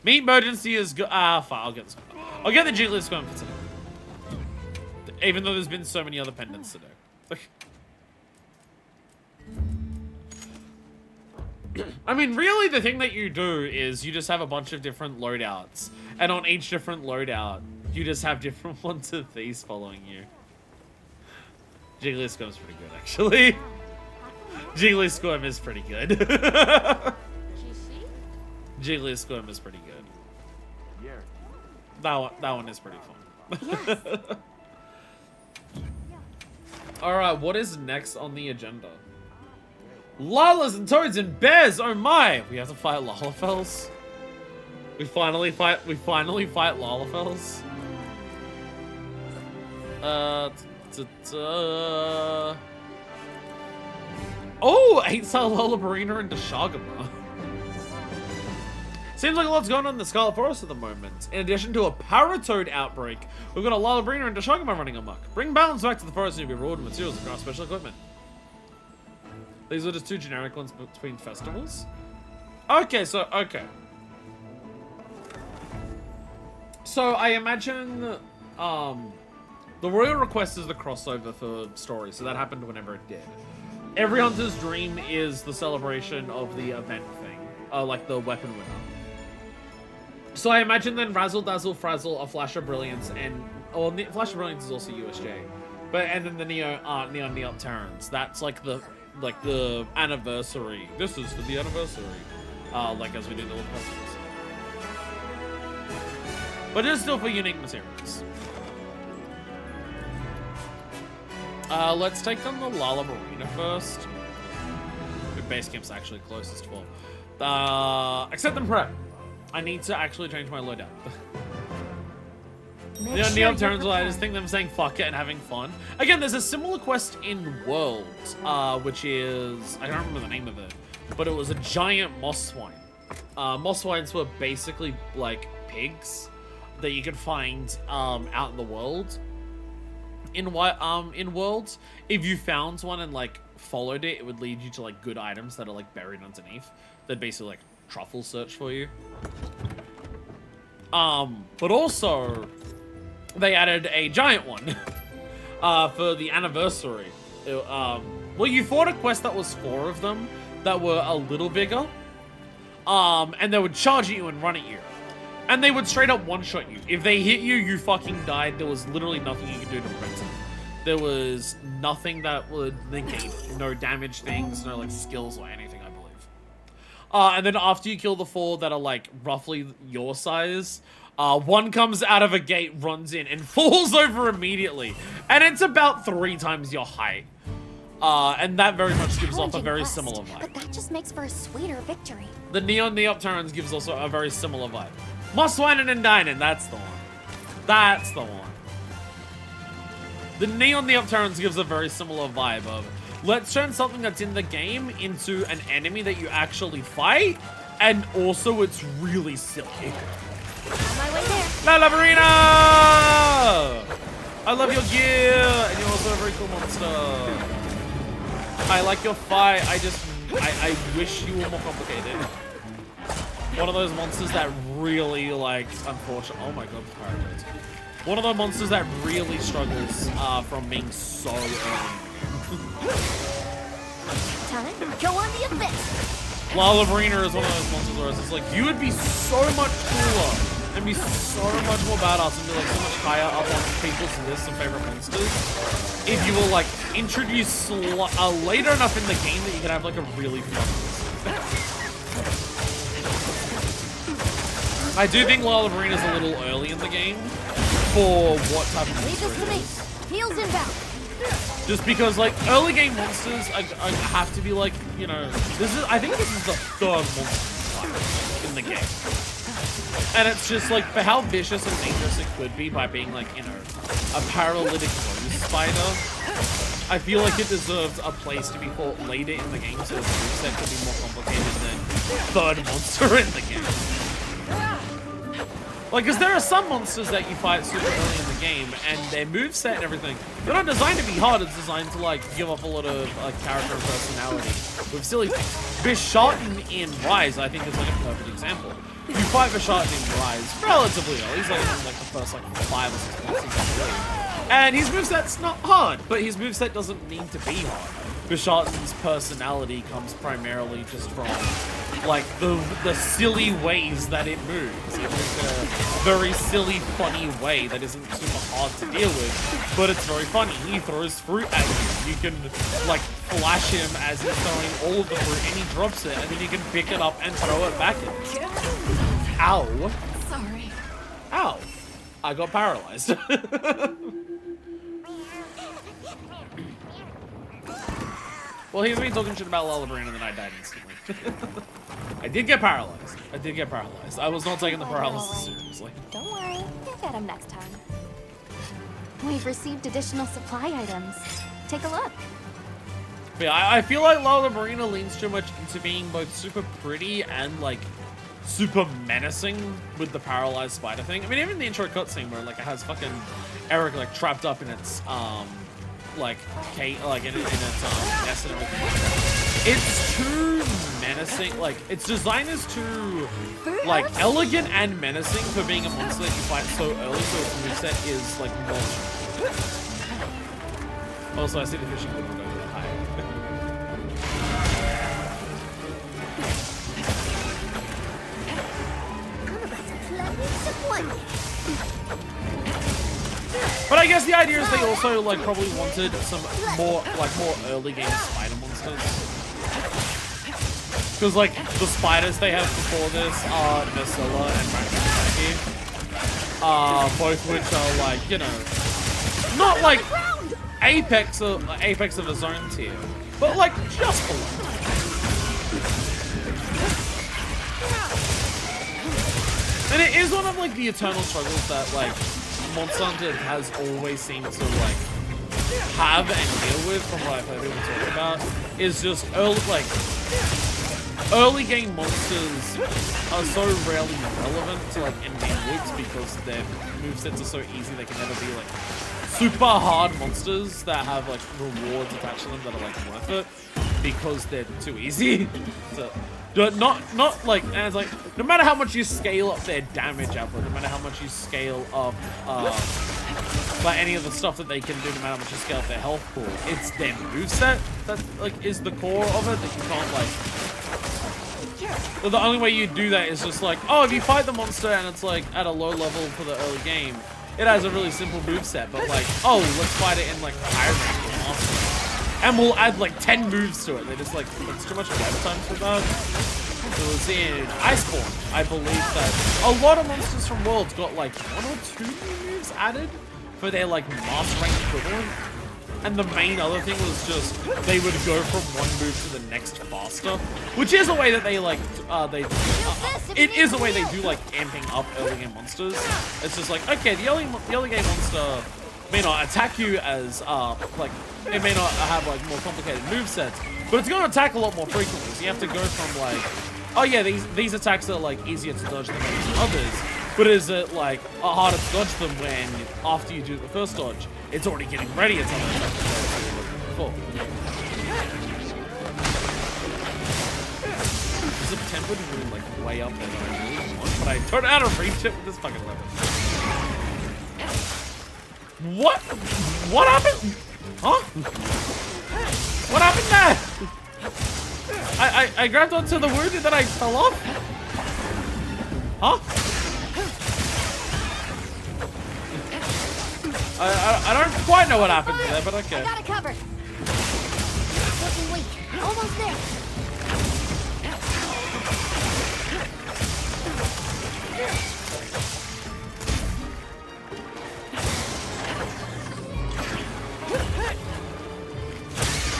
Meat emergency is good. Fine. I'll get this. I'll get the Jiggly Squirm for today. Even though there's been so many other pendants to do. I mean, really, the thing that you do is you just have a bunch of different loadouts, and on each different loadout, you just have different ones of these following you. Jiggly Squirm's pretty good, actually. Jiggly Squirm is pretty good. Jiggly Squirm is pretty good. That one is pretty fun. Yes. Alright, what is next on the agenda? Lalas and toads and bears, oh my! We have to fight Lalafels? We finally fight Lalafels? Oh, 8-star Lullabarina and Deshagama. Seems like a lot's going on in the Scarlet Forest at the moment. In addition to a Paratoad outbreak, we've got a Lullabarina and Deshagama running amok. Bring balance back to the forest and you'll be rewarded with materials and craft special equipment. These are just two generic ones between festivals. Okay, so, okay. So, I imagine, the Royal Request is the crossover for story, so that happened whenever it did. Every Hunter's Dream is the celebration of the event thing, like the weapon winner. So I imagine then Razzle Dazzle Frazzle, a Flash of Brilliance, and Flash of Brilliance is also USJ, and then the Neon Neopterans. That's like the anniversary. This is for the anniversary, like as we do the little festivals. But it is still for unique materials. Let's take on the Lullabarina first. The base camp's actually closest for. Accept and prep. I need to actually change my loadout. Neon turns I just think them saying fuck it and having fun. Again, there's a similar quest in World, which is, I don't remember the name of it, but it was a giant moss swine. Moss swines were basically like pigs that you could find out in the world. In Worlds, if you found one and like followed it, it would lead you to like good items that are like buried underneath. They'd basically like truffle search for you. But also they added a giant one for the anniversary. Well, you fought a quest that was 4 of them that were a little bigger, and they would charge at you and run at you. And they would straight up one-shot you. If they hit you, you fucking died. There was literally nothing you could do to prevent it. There was nothing that would negate, no damage things, no like skills or anything, I believe. And then after you kill the 4 that are like roughly your size, one comes out of a gate, runs in, and falls over immediately. And it's about 3 times your height. And that very much gives off a very similar vibe. But that just makes for a sweeter victory. The Neon Neopterans gives also a very similar vibe. Mosswinen and Dinen, that's the one. That's the one. The Neon Neopterans gives a very similar vibe of, let's turn something that's in the game into an enemy that you actually fight, and also it's really silly. On my way there. Lullabarina! I love your gear, and you're also a very cool monster. I like your fight. I wish you were more complicated. One of those monsters that really, like, unfortunately. Oh my god, Paradox. One of the monsters that really struggles from being so early. Time to go on the offensive. Lala Verena is one of those monsters where it's just like, you would be so much cooler and be so much more badass and be like so much higher up on people's lists of favorite monsters if you were like introduced later enough in the game that you could have like a really fun monster. I do think Lala Verena is a little early in the game for what type of Leave monster this it to is. me. Heels inbound. Just because, like, early game monsters, I have to be like, you know, I think this is the third monster in the game. And it's just like, for how vicious and dangerous it could be by being like, you know, a paralytic rose spider, I feel like it deserves a place to be fought later in the game so the moveset could be more complicated than third monster in the game. Like, because there are some monsters that you fight super early in the game, and their moveset and everything, they're not designed to be hard, it's designed to, like, give off a lot of character and personality with silly things. Bishotten in Rise, I think, is, like, a perfect example. You fight Bishotten in Rise relatively early, he's, like, in, like, the first, like, 5 or 6 monsters. And his moveset's not hard, but his moveset doesn't need to be hard. Bishotten's personality comes primarily just from, like, the silly ways that it moves. It moves in a very silly, funny way that isn't super hard to deal with, but it's very funny. He throws fruit at you. You can, like, flash him as he's throwing all of the fruit, and he drops it, and then you can pick it up and throw it back at him. Ow. Sorry. Ow. I got paralyzed. Well, here's me talking shit about Lala Verena and then I died instantly. I did get paralyzed. I was not taking the paralysis seriously. Don't worry, you'll get them next time. We've received additional supply items. Take a look. But yeah, I feel like Lala Verena leans too much into being both super pretty and, like, super menacing with the paralyzed spider thing. I mean, even the intro cutscene where, like, it has fucking Eric, like, trapped up in its, like, in its, nest and everything. It's too menacing. Like, its design is too, like, elegant and menacing for being a monster that you fight so early, so its moveset is, like, more. Also, I see the fishing hook go to the high. But I guess the idea is they also, like, probably wanted some more early game spider monsters. Because, like, the spiders they have before this are Nasilla and Maximaki. Both which are, like, you know, not like apex of his own tier, but, like, just below. And it is one of, like, the eternal struggles that, like, Monster Hunter has always seemed to, like, have and deal with, from what I've heard people talk about, is just early game monsters are so rarely relevant to, like, endgame loops because their movesets are so easy they can never be, like, super hard monsters that have, like, rewards attached to them that are, like, worth it because they're too easy. So, not like, and it's like, no matter how much you scale up their damage output, no matter how much you scale up, like, any of the stuff that they can do, no matter how much you scale up their health pool, it's their moveset that, like, is the core of it, that you can't, like, the only way you do that is just like, oh, if you fight the monster and it's, like, at a low level for the early game, it has a really simple moveset, but, like, oh, let's fight it in, like, higher rank or master. And we'll add, like, 10 moves to it. They just, like, it's too much game time for that. It was in Iceborne, I believe that a lot of monsters from Worlds got, like, 1 or 2 new moves added for their, like, master rank equivalent. And the main other thing was just, they would go from one move to the next faster. Which is a way that they, like, it is a way they do, like, amping up early game monsters. It's just like, okay, the early game monster may not attack you as, like, it may not have, like, more complicated movesets, but it's going to attack a lot more frequently. So you have to go from, like, oh yeah, these attacks are, like, easier to dodge than others, But is it like harder to dodge them when after you do the first dodge, it's already getting ready at something like before? There's a potential to really like way up there that I really want, but I don't know how to reach it with this fucking weapon. What? What happened? Huh? What happened there? I grabbed onto the wound and then I fell off? Huh? I don't quite know what happened there, but okay. I got it covered. Looking weak. Almost there.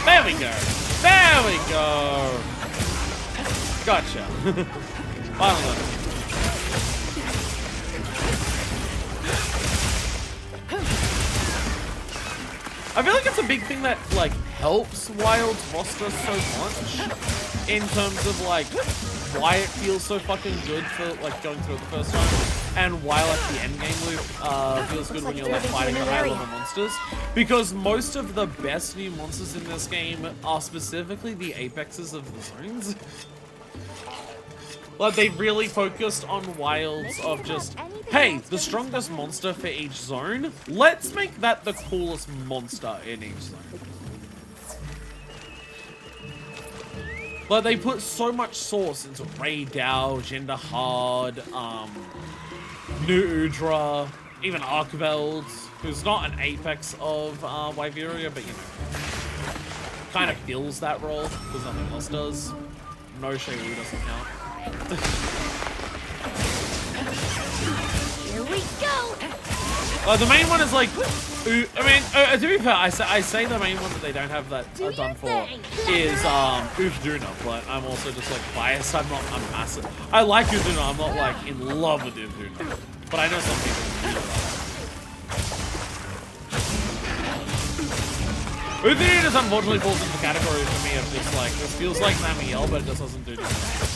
There we go. There we go. Gotcha. Final one. I feel like it's a big thing that like helps Wild's roster so much in terms of like why it feels so fucking good for like going through it the first time, and why like the end game loop feels good when you're like fighting the high level monsters, because most of the best new monsters in this game are specifically the apexes of the zones. Like they really focused on Wilds of just, hey, the strongest monster for each zone, let's make that the coolest monster in each zone. Like they put so much sauce into Ray Dow, Gender Hard, New Udra, even Arkveld, who's not an apex of Wyveria, but you know, kind of fills that role because nothing else does. No Shaylu doesn't count. Here we go. The main one is like, to be fair, I say the main one that they don't have that done for is Ufduna, but I'm also just like biased. I'm massive. I like Ufduna. I'm not like in love with Ufduna, but I know some people really love it. Ufduna just unfortunately falls into the category for me of just like, this feels like Namiel, but it just doesn't do anything.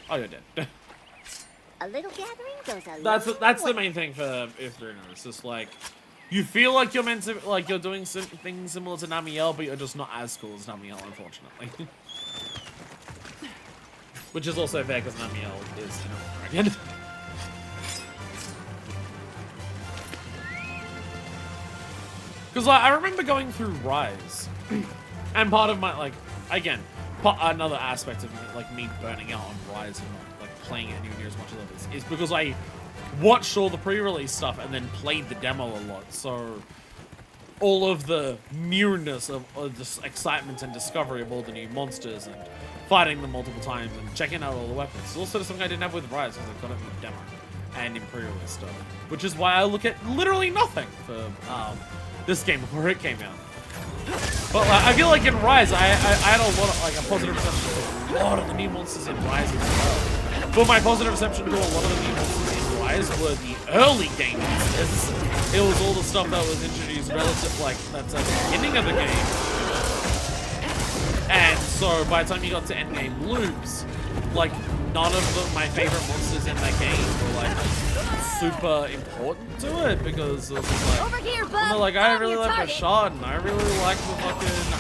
Oh, you're dead. A little gathering goes a That's the main thing for Ufduna. It's just like, you feel like you're meant to, like you're doing things similar to Namiel, but you're just not as cool as Namiel, unfortunately. Which is also fair because Namiel is an dragon. Because like, I remember going through Rise, and part of my like, again, another aspect of like me burning out on Rise and not like playing it anywhere near as much as others is because I watched all the pre-release stuff and then played the demo a lot. So all of the nearness of just excitement and discovery of all the new monsters and fighting them multiple times and checking out all the weapons is also something I didn't have with Rise because I got it in the demo and in pre-release stuff, which is why I look at literally nothing for this game before it came out. But I feel like in Rise, I had a lot of like a positive reception to a lot of the new monsters in Rise as well. But my positive reception to a lot of the new monsters in Rise were the early game monsters. It was all the stuff that was introduced relative, like that's at the beginning of the game. And so by the time you got to endgame loops, like none of my favorite monsters in that game were like super important to it because it was just like, Over here, bud. like I On really your like target. Rashad and I really like the fucking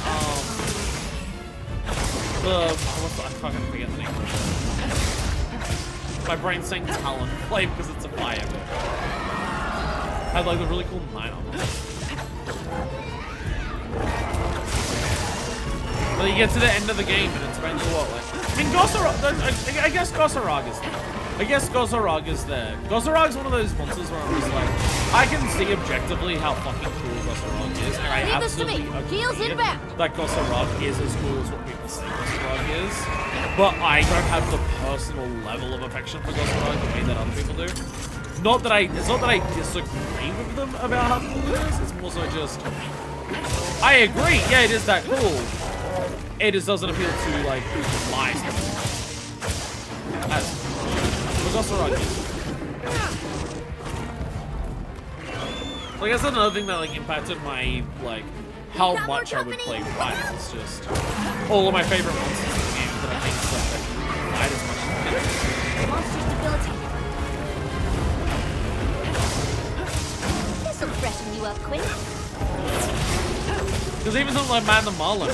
I fucking forget the name of it. My brain's saying Talonflame because it's a fire, but I had like a really cool knight on it. But you get to the end of the game and it's basically what, like, I mean, I guess Gosarag is there. Gosarag's one of those monsters where I'm just like, I can see objectively how fucking cool Gosarag is, and I Leave this to absolutely me. agree Heels inbound. that Gosarag is as cool as what people say Gosarag is. But I don't have the personal level of affection for Gosarag the way that other people do. It's not that I disagree with them about how cool it is, it's more so just, I agree, yeah, it is that cool. It just doesn't appeal to, like, my stuff. Gosarag is. Like, that's another thing that, like, impacted my, like, how much I would play Rise. It's just all of my favorite monsters in the game that I think suck. I fight as much as I can. Monster's debilitated. This'll freshen you up quick. Because even something like Magna Marlowe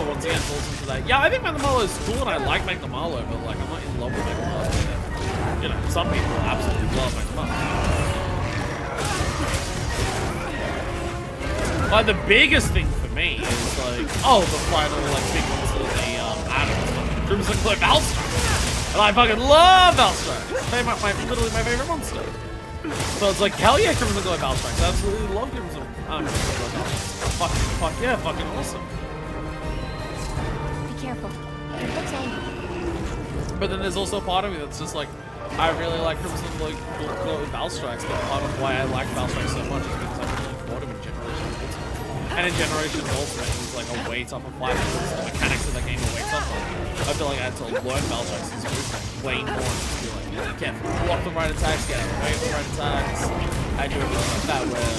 once again falls into that. Yeah, I think Magna Marlowe is cool and I like Magna Marlowe, but like I'm not in love with Magna Marlowe yet. You know, some people absolutely love Magna Marlowe. Like the biggest thing for me is like, oh, the final like big monster, the Adams, Crimson Cliff Valstrax. And I fucking love Valstrax. Literally my favorite monster. So it's like, hell yeah, Crimson Cliff Valstrax. I absolutely love Crimson Cliff Valstrax. Fuck yeah, fucking awesome. Be careful. It looks angry. But then there's also a part of me that's just like, I really like Crimson Cliff Valstrax, but part of why I like Valstrax so much is because I really fought him in Generations Ultimate. And in Generations Ultimate, he's like a way tougher fight because the mechanics of that game are way tougher. I feel like I had to learn Valstrax's movement way more and just be like, you can't block the right attacks, get out of the way of the right attacks. I do everything like that where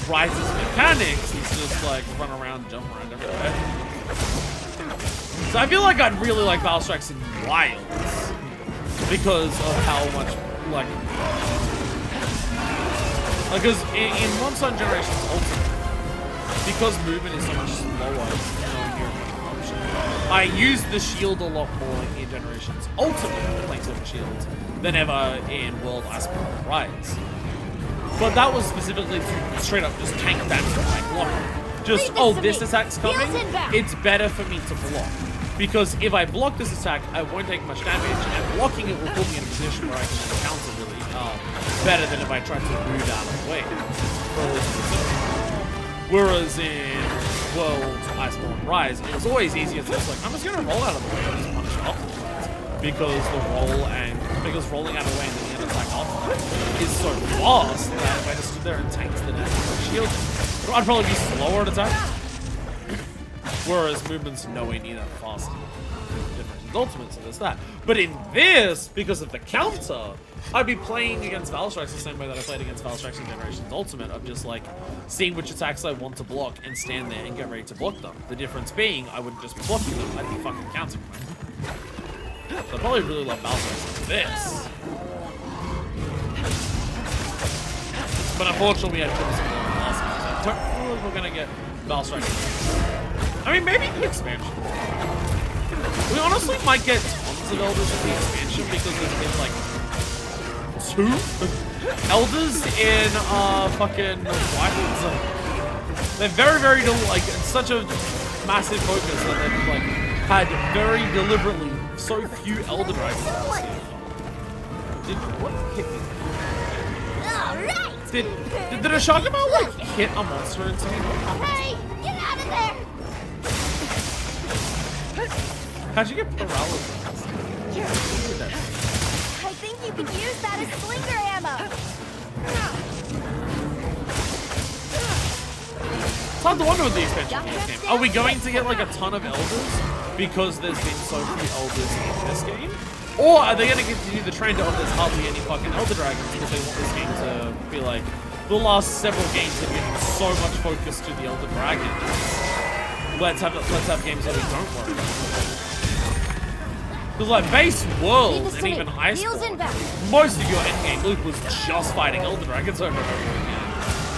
Rise's mechanics, he's just like run around, jump around everywhere. So I feel like I'd really like Valstrax in Wilds because of how much like because in Monster Hunter Generations Ultimate, because movement is so much slower I use the shield a lot more in Generations Ultimate playing Silver Shield than ever in World Iceborne Rise. But that was specifically to straight up just tank damage by blocking. Just, oh, this attack's coming, it's better for me to block. Because if I block this attack, I won't take much damage, and blocking it will put me in a position where I can counter really better than if I try to move out of the way. Whereas in World Iceborne Rise, it was always easier to just like, I'm just gonna roll out of the way and just punch off. Because rolling out of the way and then the attack off is so fast that if I just stood there and tanked the damage with the shield, I'd probably be slower at attack. Whereas movement's nowhere near that fast in Generations Ultimate, so there's that. But in this, because of the counter, I'd be playing against Valstrax the same way that I played against Valstrax in Generations Ultimate, of just like seeing which attacks I want to block and stand there and get ready to block them. The difference being, I wouldn't just be blocking them, I'd be fucking countering them. So I probably really love Valstrax in this. But unfortunately, we had Crimson Cliff last time, so I don't feel like we're gonna get Valstrax. I mean, maybe the expansion. We honestly might get tons of Elders in the expansion because there's been like 2 Elders in fucking Wildlands. They're very like it's such a massive focus that they've like had very deliberately so few Elder Dragons this year. What hit me? Alright! Did a Shagama like hit a monster into me? Hey! Get out of there! How'd you get paralysis? I think you can use that as slinger ammo. It's hard to wonder with the expansion in this game. Are we going to get like a ton of Elders because there's been so few Elders in this game? Or are they going to continue the trend of there's hardly any fucking Elder Dragons because they want this game to be like, the last several games have given so much focus to the Elder Dragons. Let's have games that we don't worry about. Because like base worlds and even Iceborne, most of your endgame loop was just fighting Elder Dragons over and over again.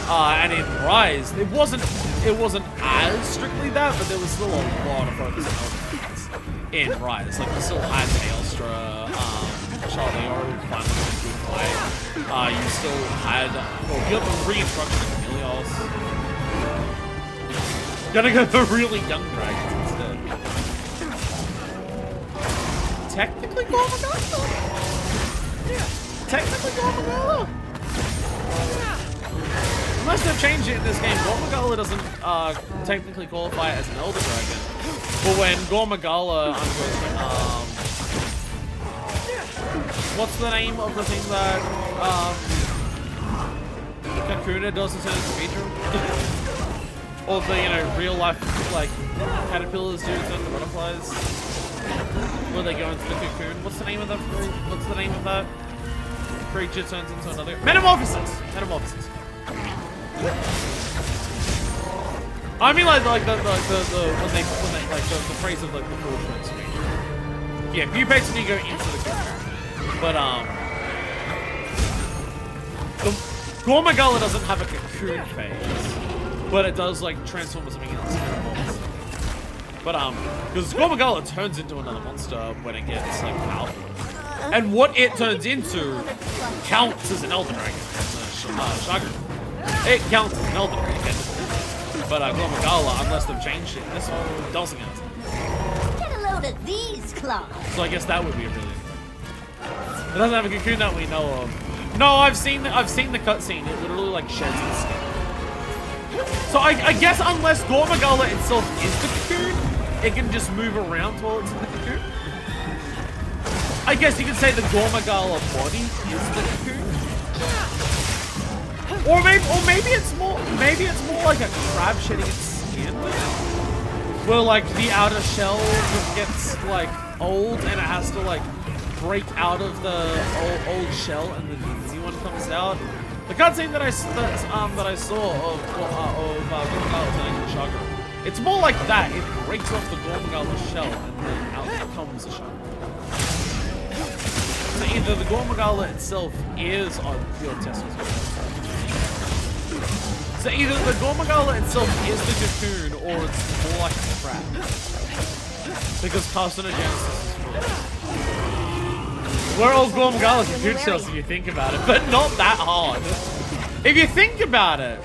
And in Rise, it wasn't as strictly that, but there was still a lot of focus on Elder Dragons in Rise. Like we still had Aelstra, Charleo, finally a good fight. You still had, well, you got the reintroduction of Helios. Gonna go for really young dragons instead. Technically Gormagala? Technically Gormagala? Unless they've changed it in this game, Gormagala doesn't technically qualify as an Elder Dragon. But when Gormagala undergoes, what's the name of the thing that Kakuna does instead of Speedrum? Or the, real life, like, caterpillars do instead of the butterflies? Where they go into the cocoon. What's the name of that creature turns into another? Metamorphosis! Metamorphosis. I mean like the when they like the phrase of like the full transformation. Yeah, pupates when you go into the cocoon. But Gormagala doesn't have a cocoon phase, but it does like transform into something else. But because Gormagala turns into another monster when it gets like powerful, and what it turns into counts as an Elden Dragon. Shagru. It counts as an Elden Dragon. But Gormagala, unless they've changed it, this one doesn't count. Get a load of these claws. So I guess that would be a really. It doesn't have a cocoon that we know of. No, I've seen the cutscene. It literally like sheds its skin. So I guess unless Gormagala itself is the cocoon, it can just move around while it's in the cocoon. I guess you could say the Gormagala body is the cocoon. Or maybe it's more like a crab shedding its skin. Where like the outer shell gets like old and it has to like break out of the old shell and the new one comes out. The cutscene that I saw of Gormagala turning into Shagru, it's more like that. It breaks off the Gormagala shell and then out comes a Shagru. So either the Gormagala itself is on your Tesla's. So either the Gormagala itself is the cocoon or it's more like a crab. Because carcinogenesis is full. We're all Gormagala cocoon shells if you think about it, but not that hard. If you think about it,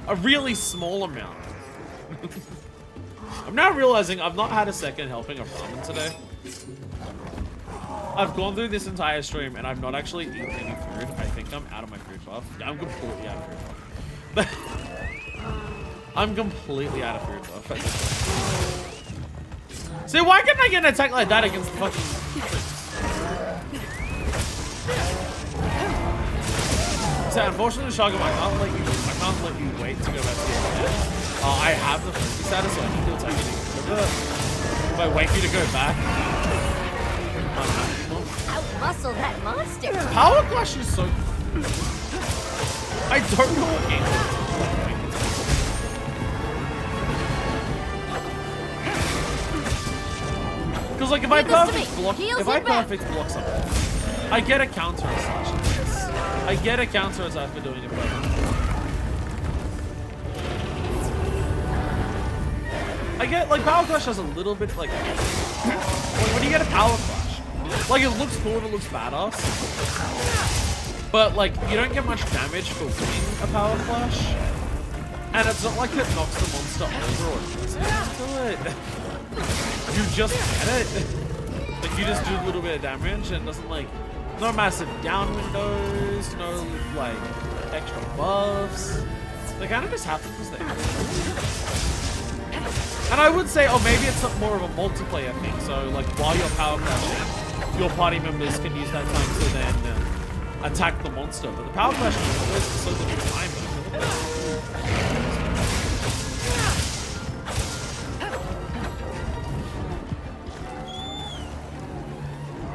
a really small amount. I'm now realizing I've not had a second helping of ramen today. I've gone through this entire stream and I've not actually eaten any food. I think I'm out of my food buff. Yeah, I'm completely out of food buff. I'm completely out of food buff at this point. See, why couldn't I get an attack like that against the fucking troops? So unfortunately, Shagam, I can't let you wait to go back to the bed. I have the frisbee status, so I need to attack it again. If I wait for you to go back, Out-muscle that monster. Power Clash is so. I don't know what game it is. Because like if I perfect block something, I get a counter slash. I get a counter attack for doing it perfect. I get like Power Clash has a little bit like when you get a Power Clash, like it looks cool and it looks badass, but like you don't get much damage for winning a Power Clash, and it's not like it knocks the monster over or does into it. You just get it. Like you just do a little bit of damage and it doesn't like no massive down windows, no like extra buffs. They kind of just happen because they happen. And I would say, oh, maybe it's more of a multiplayer thing. So like while you're power clashing, your party members can use that time to then attack the monster. But the power clash is always so little time.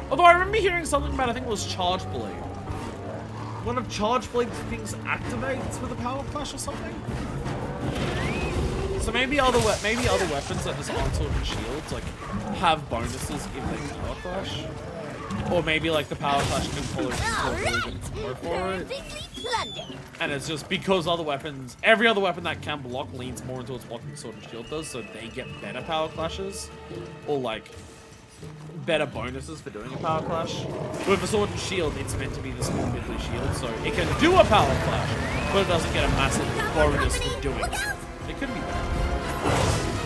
Although I remember hearing something about, I think it was Charge Blade. One of Charge Blade's things activates with a Power Clash or something? So maybe other weapons like this aren't Sword and Shields like have bonuses if they Power Clash. Or maybe like the Power Clash can follow for it. And it's just because other weapons, every other weapon that can block leans more into its blocking Sword and Shield does, so they get better Power Clashes. Or like better bonuses for doing a Power Clash. With a Sword and Shield, it's meant to be the small Midley Shield, so it can do a Power Clash, but it doesn't get a massive bonus for doing it. It could be better.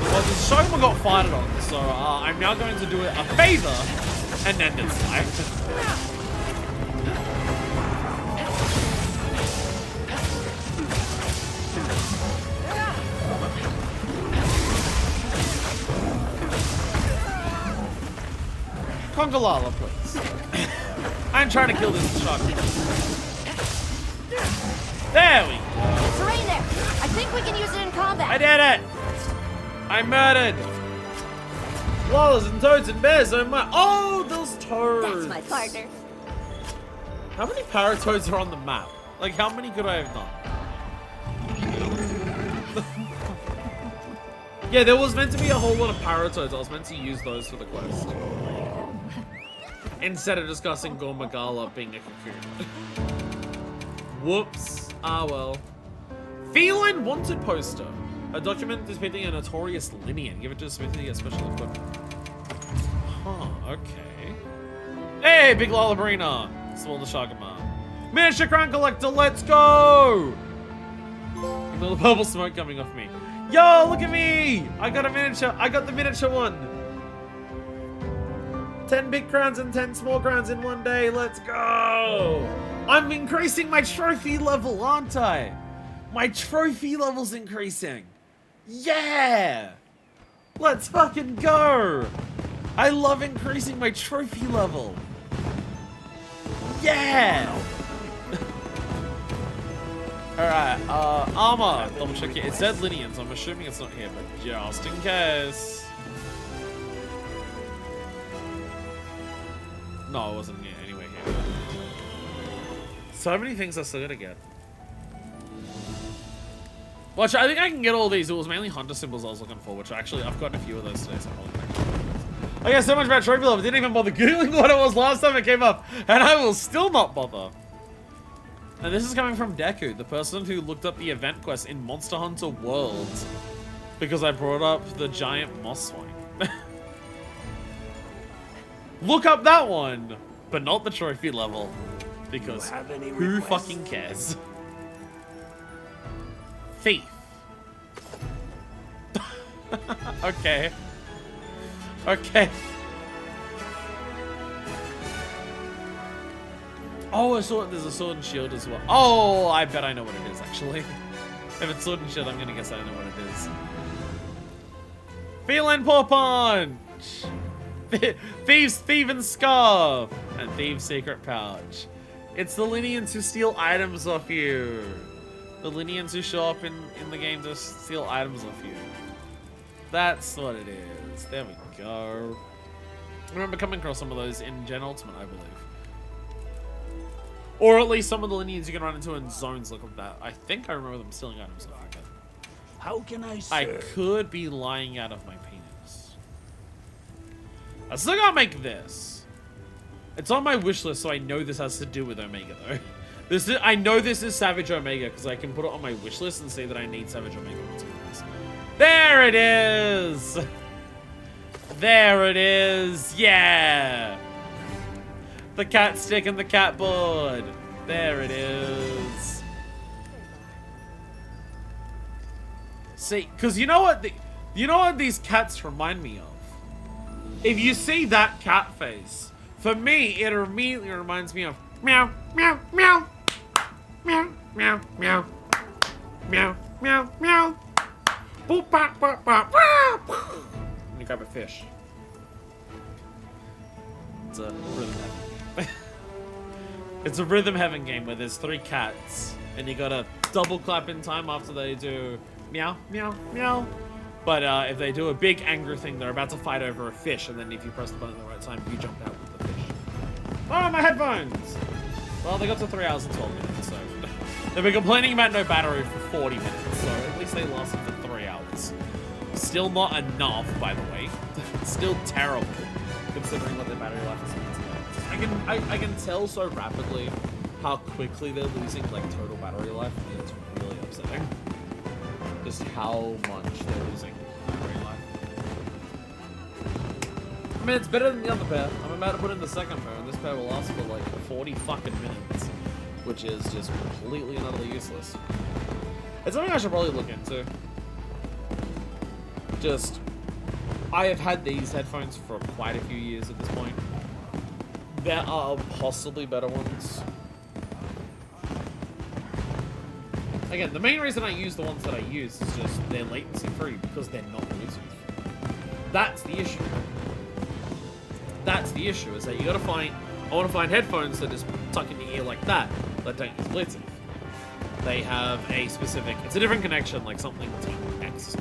Well, the Shogma got fired on, so I'm now going to do it a favor and end its life. Congalala, please. I'm trying to kill this Shogma. There we go. Terrain there. I think we can use it in combat. I did it! I murdered! Koalas and toads and bears are my— oh, those toads! That's my partner. How many paratoads are on the map? Like, how many could I have done? Yeah, there was meant to be a whole lot of paratoads. I was meant to use those for the quest. Instead of discussing Gormagala being a cocoon. Whoops. Ah, well. Feline wanted poster. A document depicting a notorious Linian. Give it to Smithy to get special equipment. Huh, okay. Hey, Big Lalabrina! Small the Shagama. Miniature Crown Collector, let's go! A little purple smoke coming off me. Yo, look at me! I got a miniature. I got the miniature one. 10 big crowns and 10 small crowns in one day. Let's go! I'm increasing my trophy level, aren't I? My trophy level's increasing. Yeah! Let's fucking go! I love increasing my trophy level. Yeah! Alright, armor. Double check it. It said Linian, so I'm assuming it's not here, but just in case. No, it wasn't here. Anyway, here. So many things I still gotta get. Which I think I can get all these. It was mainly Hunter symbols I was looking for, which actually I've gotten a few of those today, so I'll I got so much about trophy level, didn't even bother googling what it was last time it came up, and I will still not bother. And this is coming from Deku, the person who looked up the event quest in Monster Hunter World, because I brought up the giant moss swine. Look up that one, but not the trophy level, because who fucking cares? Thief. Okay. Okay. Oh, I saw it. There's a sword and shield as well. Oh, I bet I know what it is, actually. If it's sword and shield, I'm gonna guess I know what it is. Feline Paw Punch! Thieves' Thieving Scarf! And Thieves' Secret Pouch. It's the Linians who steal items off you. The Linians who show up in the game to steal items off you. That's what it is. There we go. I remember coming across some of those in Gen Ultimate, I believe. Or at least some of the Linians you can run into in zones look like that. I think I remember them stealing items off you. How can I serve? I could be lying out of my penis. I still gotta make this. It's on my wish list, so I know this has to do with Omega, though. I know this is Savage Omega, because I can put it on my wish list and say that I need Savage Omega materials. There it is! There it is! Yeah! The cat stick and the cat board. There it is. See, because you know what these cats remind me of? If you see that cat face, for me, it immediately reminds me of meow, meow, meow. Meow, meow, meow. Meow, meow, meow. Boop, bop, bop, bop. And you grab a fish. It's a rhythm heaven. It's a rhythm heaven game where there's 3 cats, and you gotta double clap in time after they do meow, meow, meow. But if they do a big angry thing, they're about to fight over a fish, and then if you press the button at the right time, you jump out with the fish. Oh, my headphones! Well, they got to 3 hours and 12 minutes, so... They've been complaining about no battery for 40 minutes, so at least they lasted for 3 hours. Still not enough, by the way. Still terrible, considering what their battery life is. I can tell so rapidly how quickly they're losing, like, total battery life, and it's really upsetting. Just how much they're losing battery life. I mean, it's better than the other pair. I'm about to put in the second pair, and this pair will last for, like, 40 fucking minutes. Which is just completely and utterly useless. It's something I should probably look into. Just, I have had these headphones for quite a few years at this point. There are possibly better ones. Again, the main reason I use the ones that I use is just they're latency free because they're not Bluetooth. That's the issue. That's the issue, is that you gotta find, I wanna find headphones that just tuck in your ear like that don't use Bluetooth. They have a specific, it's a different connection, like something TX.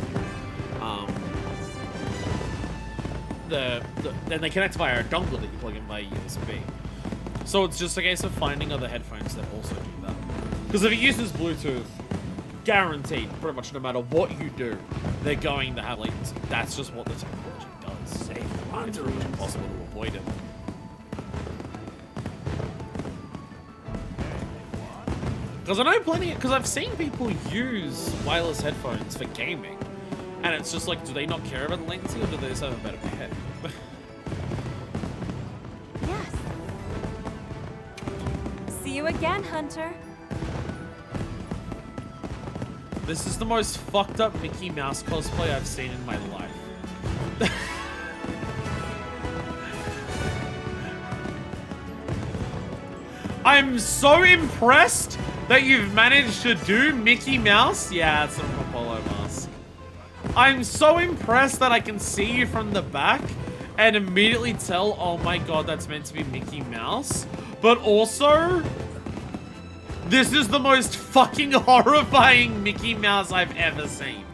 Then they connect via a dongle that you plug in via USB. So it's just a case of finding other headphones that also do that. Because if it uses Bluetooth, guaranteed, pretty much no matter what you do, they're going to have latency. That's just what the technology does. It's pretty much impossible to avoid it. Because I know plenty, because I've seen people use wireless headphones for gaming. And it's just like, do they not care about the latency or do they just have a better head? Yes. See you again, Hunter. This is the most fucked up Mickey Mouse cosplay I've seen in my life. I'm so impressed that you've managed to do Mickey Mouse. Yeah, it's an Apollo mask. I'm so impressed that I can see you from the back and immediately tell, oh my god, that's meant to be Mickey Mouse. But also, this is the most fucking horrifying Mickey Mouse I've ever seen.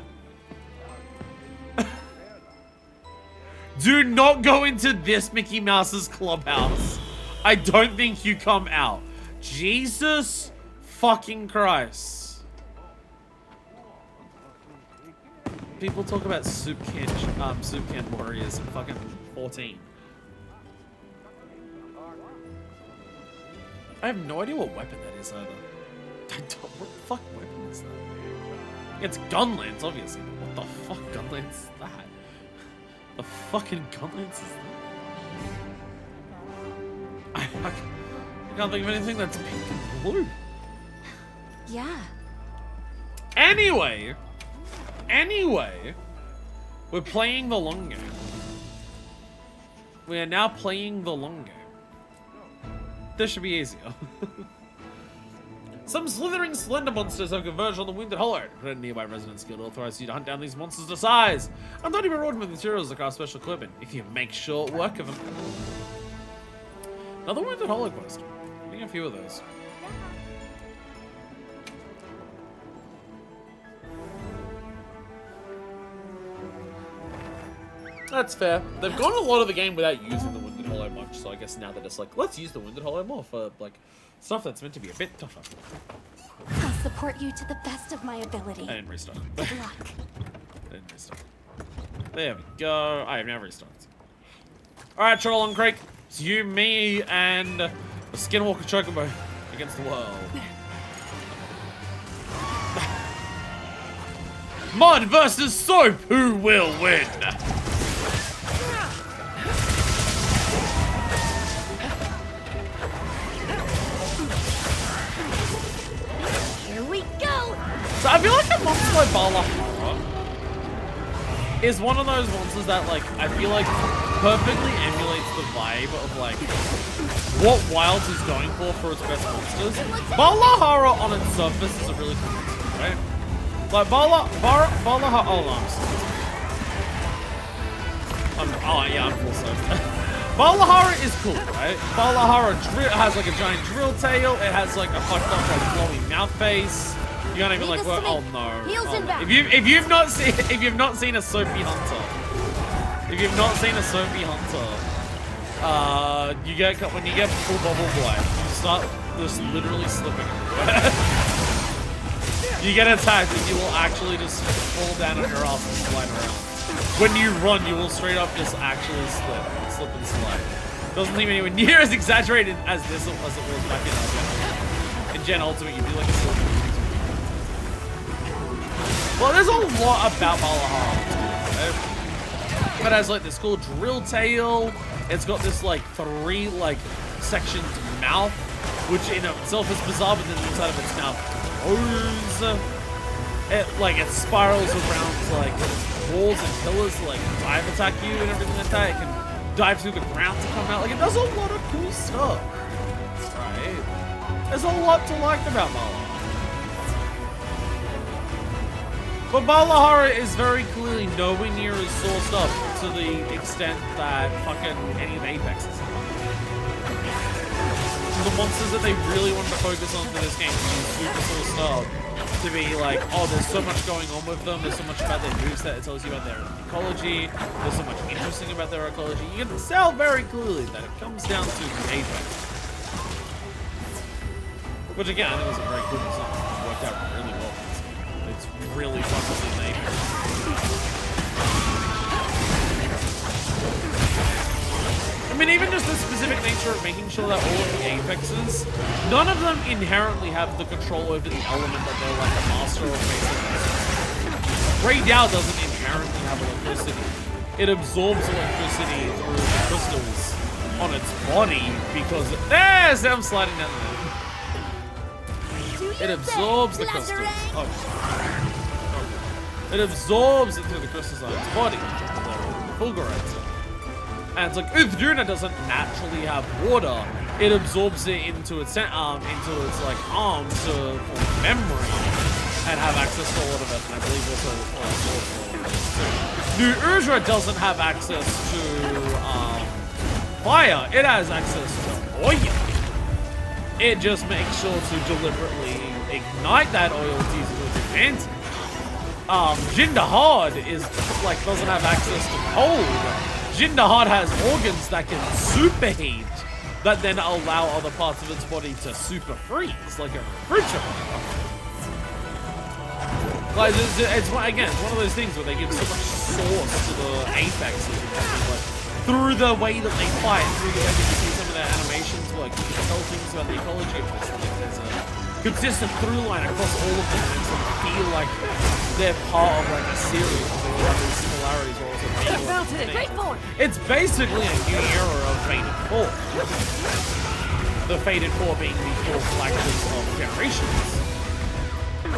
Do not go into this Mickey Mouse's clubhouse. I don't think you come out. Jesus fucking Christ. People talk about soup can warriors in fucking 14. I have no idea what weapon that is either. What the fuck weapon is that? It's Gunlance, obviously, but what the fuck Gunlance is that? The fucking Gunlance is that? I can't think of anything that's pink and blue. Yeah. Anyway, we're playing the long game. We are now playing the long game. This should be easier. Some slithering slender monsters have converged on the Wounded Hollow. A nearby residence guild authorizes you to hunt down these monsters to size. I'm not even rewarded with materials like our special equipment, if you make short work of them. Another Wounded Hollow quest. Getting a few of those. That's fair. They've gone a lot of the game without using the Wounded Hollow much, so I guess now they're just like, let's use the Wounded Hollow more for, like, stuff that's meant to be a bit tougher. I'll support you to the best of my ability. I didn't restart. Good luck. I didn't restart. There we go. I have now restarted. Alright, Troll and Creek. It's you, me, and the Skinwalker Chocobo against the world. Mud versus Soap, who will win? Here we go! So I feel like a monster like Balahara is one of those monsters that, like, I feel like perfectly emulates the vibe of, like, what Wilds is going for its best monsters. Balahara on its surface is a really cool monster, right? Like, Balahara, oh, I'm full surf. Balahara is cool, right? Balahara has, like, a giant drill tail, it has, like, a fucked up, like, glowing mouth face. You can't even like, well, oh no. Heels and back. If you've not seen a Soapy Hunter, you get when you get full bubble black, you start just literally slipping everywhere. You get attacked and you will actually just fall down on your ass and slide around. When you run, you will straight up just actually slip and slide. Doesn't seem anywhere near as exaggerated as this as it was back in Gen Ultimate. You'd be like a silver. Well, there's a lot about Balahara. It has like this cool drill tail. It's got this like 3 like sectioned mouth, which in itself is bizarre, but then the inside of its mouth grows. It spirals around like walls and pillars to like dive attack you and everything like that. It can dive through the ground to come out. Like, it does a lot of cool stuff. Right? There's a lot to like about Balahara. But Balahara is very clearly nowhere near as sourced up to the extent that fucking any of Apex is. The monsters that they really wanted to focus on for this game to be super sourced up. To be like, oh, there's so much going on with them, there's so much about their moveset, it tells you about their ecology, there's so much interesting about their ecology. You can tell very clearly that it comes down to Apex. Which again, I think was a very cool design. It worked out really well. It's really fun to see in Apex. I mean, even just the specific nature of making sure that all of the Apexes, none of them inherently have the control over the element that they're like a master of basically. Ray Dow doesn't inherently have electricity. It absorbs electricity through the crystals on its body because there's I'm sliding down there. It absorbs the crystals. Oh, it absorbs it through the crystals on its body, the fulgurites. And it's like Uthduna doesn't naturally have water. It absorbs it into its like arms to form memory and have access to a lot of it. And I believe also New Urdra doesn't have access to fire. It has access to oil. It just makes sure to deliberately ignite that oil to use it to its advantage. Jindahad is like doesn't have access to cold. Jindahad has organs that can superheat, that then allow other parts of its body to super freeze, like a refrigerator. Like it's one of those things where they give so much source to the Apexes, like through the way that they fight, through the way that you see some of their animations, like you can tell things about the ecology of this. Like there's a consistent through line across all of them, and so feel like they're part of like a series. They all have these similarities, or also it's basically a new era of Fated 4. The Fated 4 being the four flagship of Generations.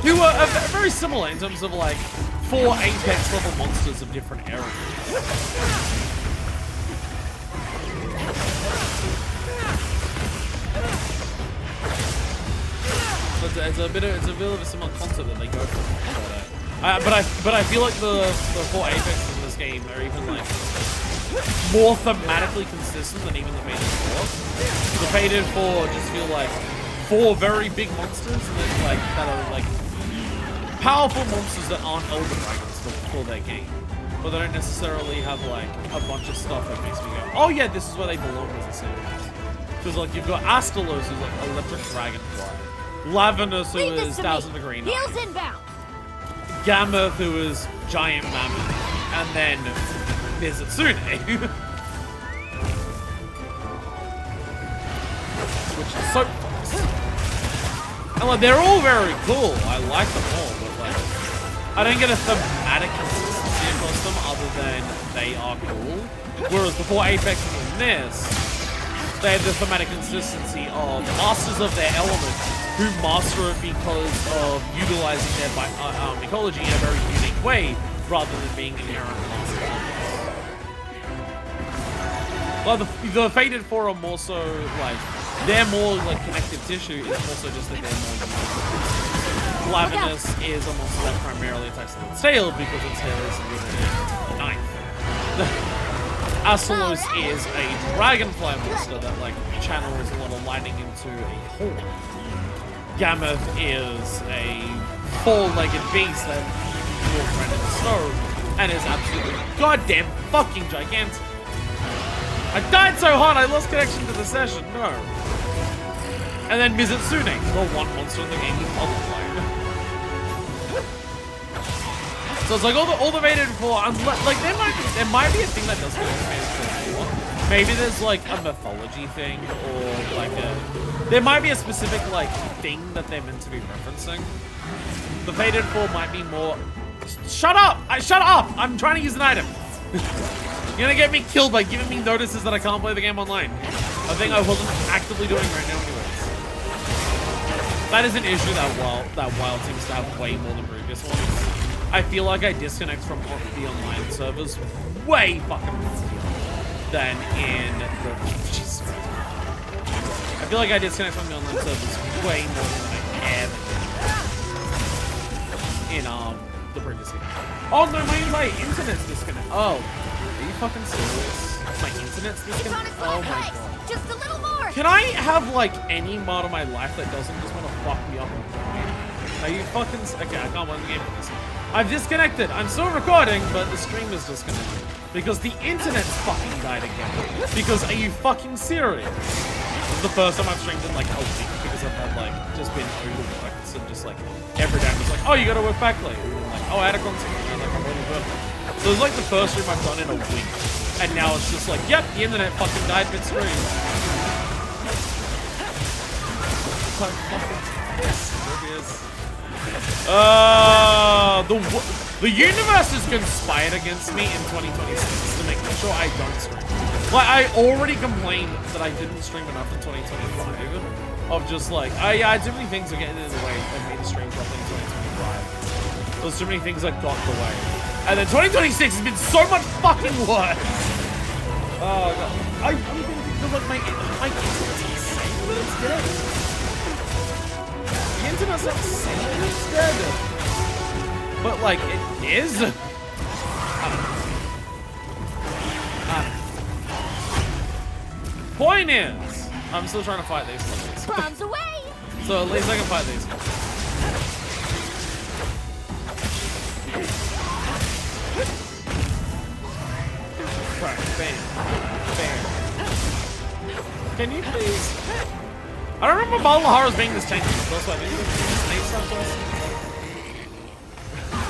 Who are very similar in terms of like 4 Apex level monsters of different eras. It's a bit of a similar concept that they go for. But I feel like the 4 Apexes in this game are even like more thematically consistent than even the Fated 4. The Fated 4 just feel like 4 very big monsters that are like powerful monsters that aren't Elder Dragons for their game. But they don't necessarily have like a bunch of stuff that makes me go, oh yeah, this is where they belong as a series. Because like you've got Astalos, who's like electric dragonfly. Lavinus, who is Thousand Degree Knight. Heels inbound. Gammoth, who is Giant Mammoth. And then there's Itsune. Which is so and like they're all very cool. I like them all, but like I don't get a thematic consistency across them other than they are cool. Whereas before Apex in this, they have the thematic consistency of masters of their element who master it because of utilizing their ecology in a very unique way rather than being inherent master elements. Well, the Fated 4 are more so like they're more like connective tissue. It's also just that they're more unique. Lavinus is a monster that primarily attacks with its tail because its tail is literally a knife. Astalos is a dragonfly monster that like channels a lot of lightning into a horn. Gammoth is a four-legged beast that walks around in the snow and is absolutely goddamn fucking gigantic. I died so hard I lost connection to the session. No. And then Mizitsune, the one monster in the game you multiply. So it's like all the Fated 4, like there might be a thing that does go into Fated 4. Maybe there's like a mythology thing, or like there might be a specific like thing that they're meant to be referencing. The Fated 4 might be more. Shut up! Shut up! I'm trying to use an item. You're gonna get me killed by giving me notices that I can't play the game online. A thing I wasn't actively doing right now, anyways. That is an issue that Wild seems to have way more than previous ones. I feel like I disconnect from the online servers way fucking more than in the. Jesus Christ. I feel like I disconnect from the online servers way more than I ever did in the previous game. Oh no, my internet's disconnected. Oh, are you fucking serious? My internet's disconnected. Oh my god. Just a little more. Can I have like any mod of my life that doesn't just want to fuck me up and die? Are you fucking? Okay, I can't win the game for this one. I've disconnected. I'm still recording, but the stream is disconnected. Because the internet's fucking died again. Because are you fucking serious? This is the first time I've streamed in like a week because I've had like just been overworked. So just like every day I'm just like, oh, you gotta work back late. And like, oh, I had a concert. And like, I'm really good. So it's like the first stream I've done in a week. And now it's just like, yep, the internet fucking died midstream. So fucking the universe has conspired against me in 2026 to make sure I don't stream. Like, I already complained that I didn't stream enough in 2025. Of just like, yeah, too many things are getting in the way of me to stream properly in 2025. There's too many things that got in the way. And then 2026 has been so much fucking worse. Oh god. I'm thinking because like my internet's insane, but it's dead. The internet's not saying it's dead. But like it is. I don't know. Point is, I'm still trying to fight these things. Bombs away! So at least I can fight these. Right, bam. Bam. Can you please? I don't remember Balahara's being this tanky. That's why I think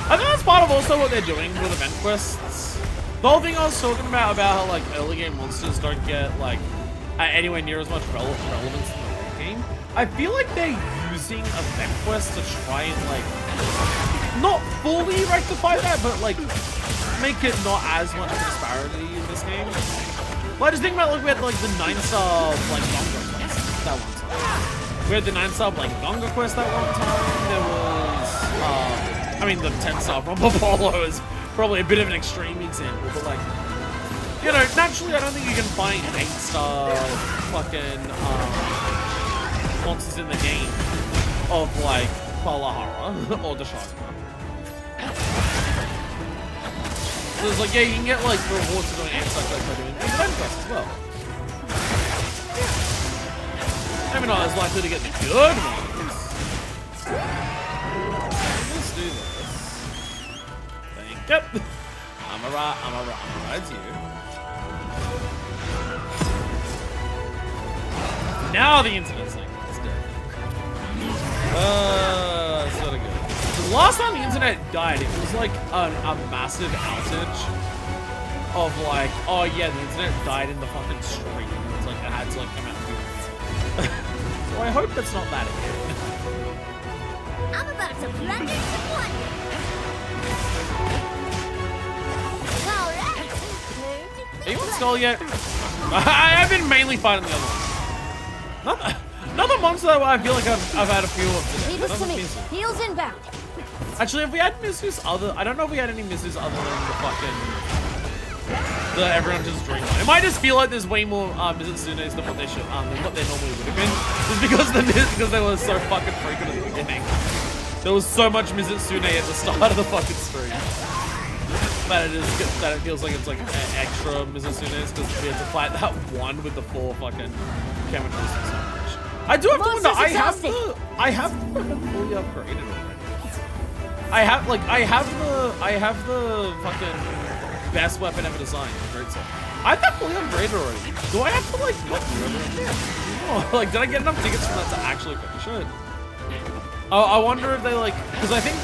I think that's part of also what they're doing with event quests. The whole thing I was talking about how like early game monsters don't get like anywhere near as much relevance in the late game. I feel like they're using event quests to try and like not fully rectify that, but like make it not as much of a disparity in this game. Well, I just think about like we had like the 9-star like Gonga quest that one time. We had the 9-star like Gonga quest that one time. There was I mean the 10-star from Apollo is probably a bit of an extreme example, but like you know, naturally I don't think you can find 8-star fucking monsters in the game of like Balahara or Deshanga. So it's like, yeah, you can get like rewards for doing stuff like by doing event quests as well. Maybe not as likely to get the good ones. Let's do this. Thank you. I'm a ride you. Now the internet's like, it's dead. Sort of good. The last time the internet died, it was like a massive outage of like, oh yeah, the internet died in the fucking stream. It's like it had to like come out and do it. So I hope that's not that again. I'm about to plunder some wonder. Alright. Are you on Skull yet? I've been mainly fighting the other one. Another monster that I feel like I've had a few of today. Leave us to me. Heels inbound. Actually, have we had misses I don't know if we had any misses other than the fucking... everyone just drink on. It might just feel like there's way more Mizutsunes than what they should, than what they normally would have been. Just because they were so fucking frequent at the beginning. There was so much Mizutsune at the start of the fucking stream. That it feels like it's like extra Mizutsunes because we had to fight that one with the 4 fucking chemicals and so much. I do have to wonder, I have the fucking fully upgraded already. I have the fucking best weapon ever designed, the Great Sword. I have that fully upgraded already. Do I have to like not do everything? Oh, like did I get enough tickets from that to actually finish it? I wonder if they like, because I think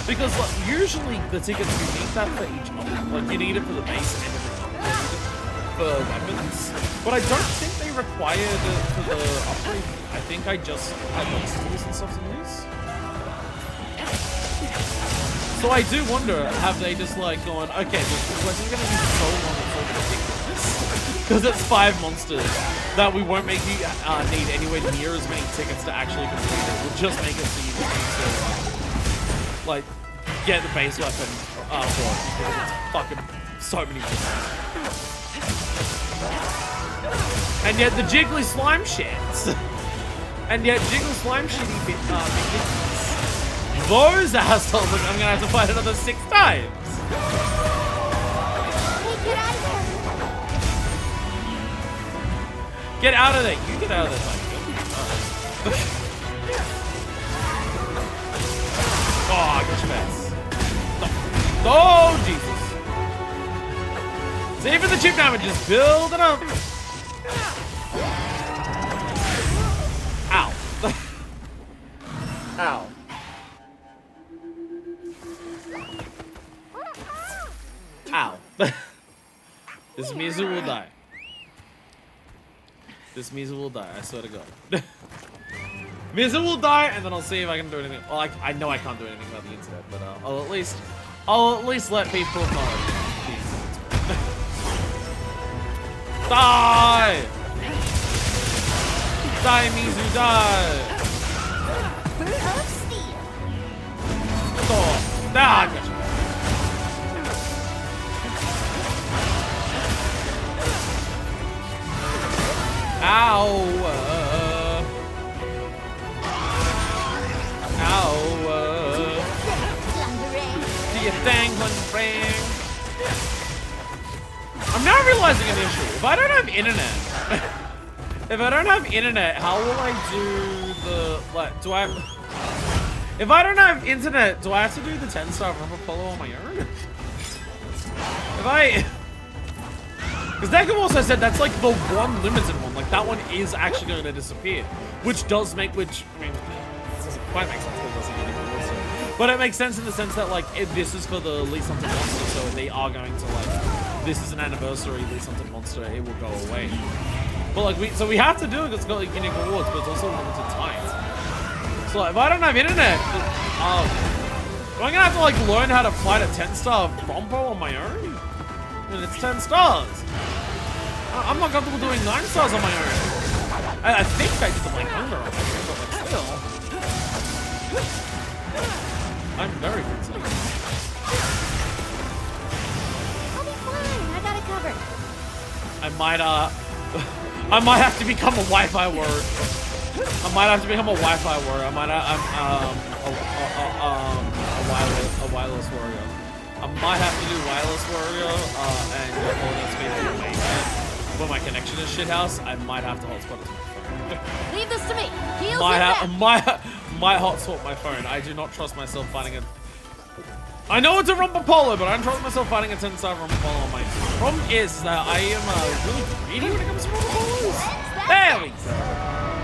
because like, usually the tickets you need that for each month. Like you need it for the base and everything. For weapons, but I don't think they required it for the upgrade. I think I just had like skills and stuff in these. So I do wonder, have they just like gone, okay, this is going to be so long until we take this, because it's 5 monsters that we won't make you need anywhere near as many tickets to actually complete it. We'll just make it so you just need to like get the base weapon for it, because it's fucking so many monsters. And yet the Jiggly Slime shits. And yet Jiggly Slime shitty bit those assholes, look, I'm gonna have to fight another 6 times. Hey, get out of there! Get out of there. You get out of there, Mike. Oh, I got your ass. Oh, Jesus. See for the chip damage, just build it up. Ow. Ow. Ow. Mizu will die. This Mizu will die, I swear to God. Mizu will die, and then I'll see if I can do anything. Well, I know I can't do anything about the internet, but I'll at least let people know. Die! Die, Mizu, die! Of steel. Oh, ah, gotcha. Ow! Ow! Slumbering. Do you think ring? I'm now realizing an issue. If I don't have internet, if I don't have internet, how will I do the like? Do I? If I don't have internet, do I have to do the 10-star Rumble Polo on my own? If I, because Deku also said that's like the one limited one. Like that one is actually going to disappear, which does make I mean, this doesn't quite make sense because it doesn't get any closer. But it makes sense in the sense that like this is for the Elite Hunted Monster, so they are going to like this is an anniversary Elite Hunted Monster. It will go away. But like we have to do it because it's got like unique rewards, but it's also limited time. So like, if I don't have internet, I'm gonna have to like learn how to fight a 10-star Rompo on my own. And it's 10 stars. I'm not comfortable doing 9 stars on my own. I think I did the Blank Hunger on my own, but like still, I'm very concerned. I'll be fine. I got it covered. I might have to become a Wi-Fi warrior. I might have to become a Wi-Fi warrior. I might a wireless warrior. I might have to do wireless warrior and go all these people away. When my connection is shithouse, I might have to hotspot my phone. Leave this to me. Heels might hotspot my phone. I do not trust myself fighting it. I know it's a Rumble Polo, but I don't trust myself fighting a 10-star Rumble Polo on my phone. The problem is that I am really greedy when it comes to Rumble Polos. There we go.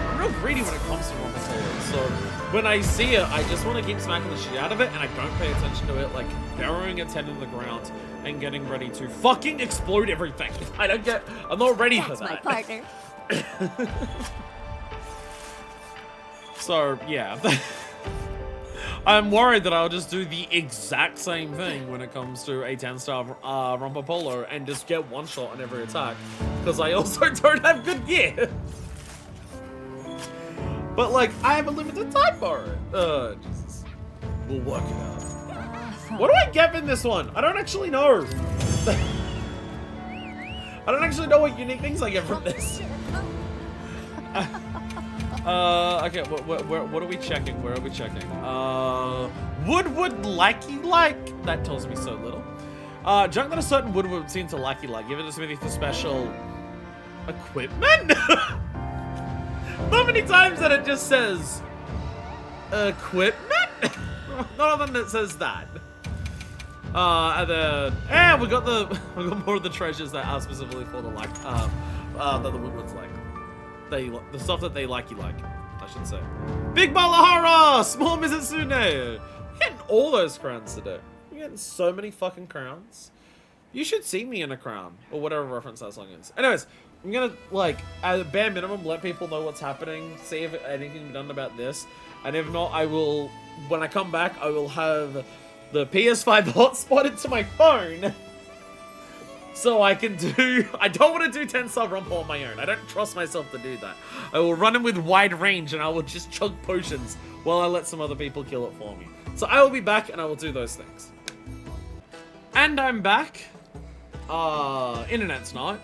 I'm real greedy when it comes to Rumble Polos. So when I see it, I just want to keep smacking the shit out of it, and I don't pay attention to it, like burying its head in the ground and getting ready to fucking explode everything. I'm not ready for that. That's my partner. So yeah. I'm worried that I'll just do the exact same thing when it comes to a 10-star Rumble Polo and just get one shot on every attack, because I also don't have good gear. But like, I have a limited time for it. Jesus. We'll work it out. What do I get in this one? I don't actually know. I don't actually know what unique things I get from this. Okay, what are we checking? Where are we checking? Wood like? That tells me so little. Junk that a certain wood would seem to like. Give it a smithy for special equipment? How many times that it just says equipment? Not often it says that. And then, we got more of the treasures that are specifically for the that the Woodwoods like. The stuff that they like, I should say. Big Balahara! Small Mizitsune! We're getting all those crowns today. We're getting so many fucking crowns. You should see me in a crown, or whatever reference that song is. Anyways, I'm gonna, like, at a bare minimum, let people know what's happening, see if anything can be done about this, and if not, I will, when I come back, I will have the PS5 hotspotted to my phone. So I can do, I don't want to do 10-star Rumble on my own. I don't trust myself to do that. I will run him with wide range and I will just chug potions while I let some other people kill it for me. So I will be back and I will do those things. And I'm back. Internet's not.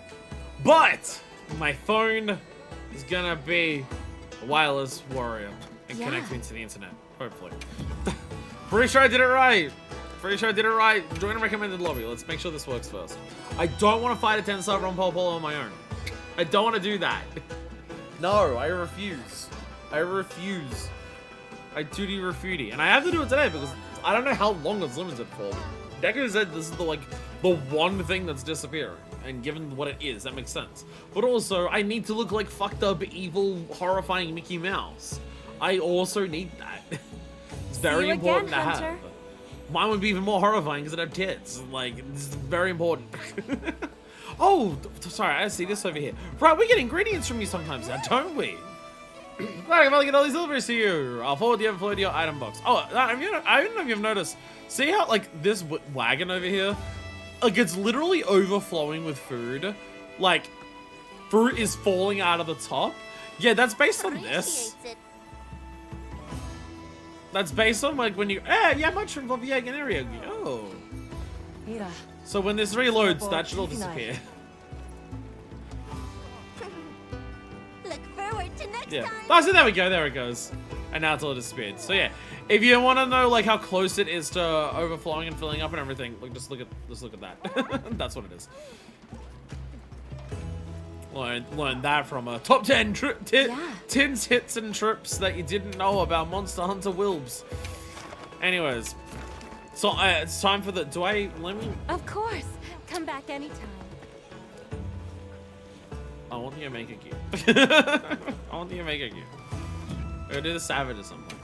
But my phone is gonna be a wireless warrior and connect me to the internet, hopefully. Pretty sure I did it right. Pretty sure I did it right. Join a recommended lobby. Let's make sure this works first. I don't want to fight a 10-star Rumble Polo on my own. I don't want to do that. No, I refuse. I refuse. I duty refuti. And I have to do it today because I don't know how long it's limited for. Deku said this is the one thing that's disappearing. And given what it is, that makes sense. But also, I need to look like fucked up, evil, horrifying Mickey Mouse. I also need that. It's very important to have. Mine would be even more horrifying because I'd have tits. Like, this is very important. Oh, sorry, I see this over here. Right, we get ingredients from you sometimes now, don't we? Right, I'm get all these deliveries to you. I'll forward the overflow to your item box. Oh, I don't know if you've noticed. See how, like, this wagon over here? Like, it's literally overflowing with food. Like, fruit is falling out of the top. Yeah, that's based on this. Appreciates it. That's based on, like, when you... yeah, mushroom of the egg and area. Oh. Mira, So when this reloads, that should all disappear. Look forward to next Yeah. time. Oh, so there we go. There it goes. And now it's all disappeared. So yeah, if you want to know like how close it is to overflowing and filling up and everything, look, just look at that. That's what it is. Learn that from a top 10 tins, hits, and trips that you didn't know about Monster Hunter Wilbs. Anyways, so it's time for the. Let me. Of course. Come back anytime. I want the Omega gear. I want the Omega gear. Or do the Savage or something.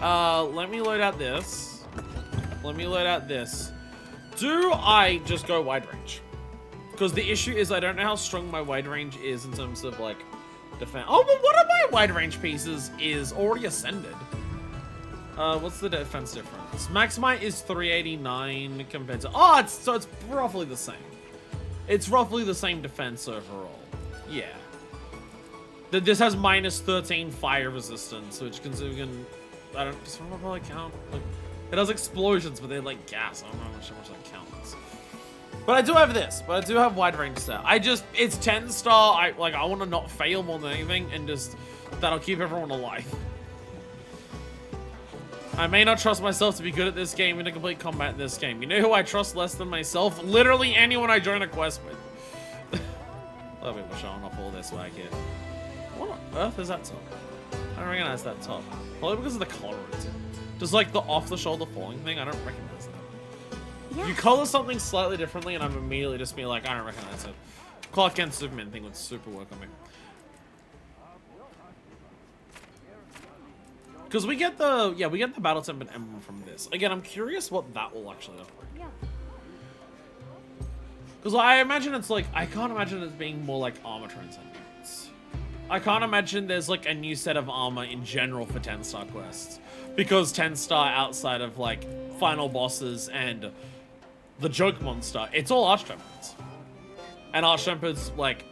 Let me load out this. Let me load out this. Do I just go wide range? Because the issue is I don't know how strong my wide range is in terms of like defense. Oh, but one of my wide range pieces is already ascended. What's the defense difference? Max might is 389 compared to. Oh, it's roughly the same. It's roughly the same defense overall. Yeah. This has minus 13 fire resistance, which can I don't probably count. Like, it has explosions, but they're like gas. I don't know how much that counts. But I do have this. But I do have wide range stuff. It's 10 star. I want to not fail more than anything, and just that'll keep everyone alive. I may not trust myself to be good at this game in a complete combat in this game. You know who I trust less than myself? Literally anyone I join a quest with. Let me showing off all this swag here. What on earth is that top? I don't recognize that top. Probably because of the color it's in. Just like the off-the-shoulder falling thing, I don't recognize that. Yeah. You color something slightly differently and I'm immediately just be like, I don't recognize it. Clark Kent Superman thing would super work on me. Because we get the battle template emblem from this. Again, I'm curious what that will actually look like. Yeah. Because I imagine it's like, I can't imagine it being more like armor transcendence. I can't imagine there's like a new set of armor in general for 10-star quests. Because 10-star outside of like final bosses and the joke monster, it's all Archtempers. And Archtempers, like,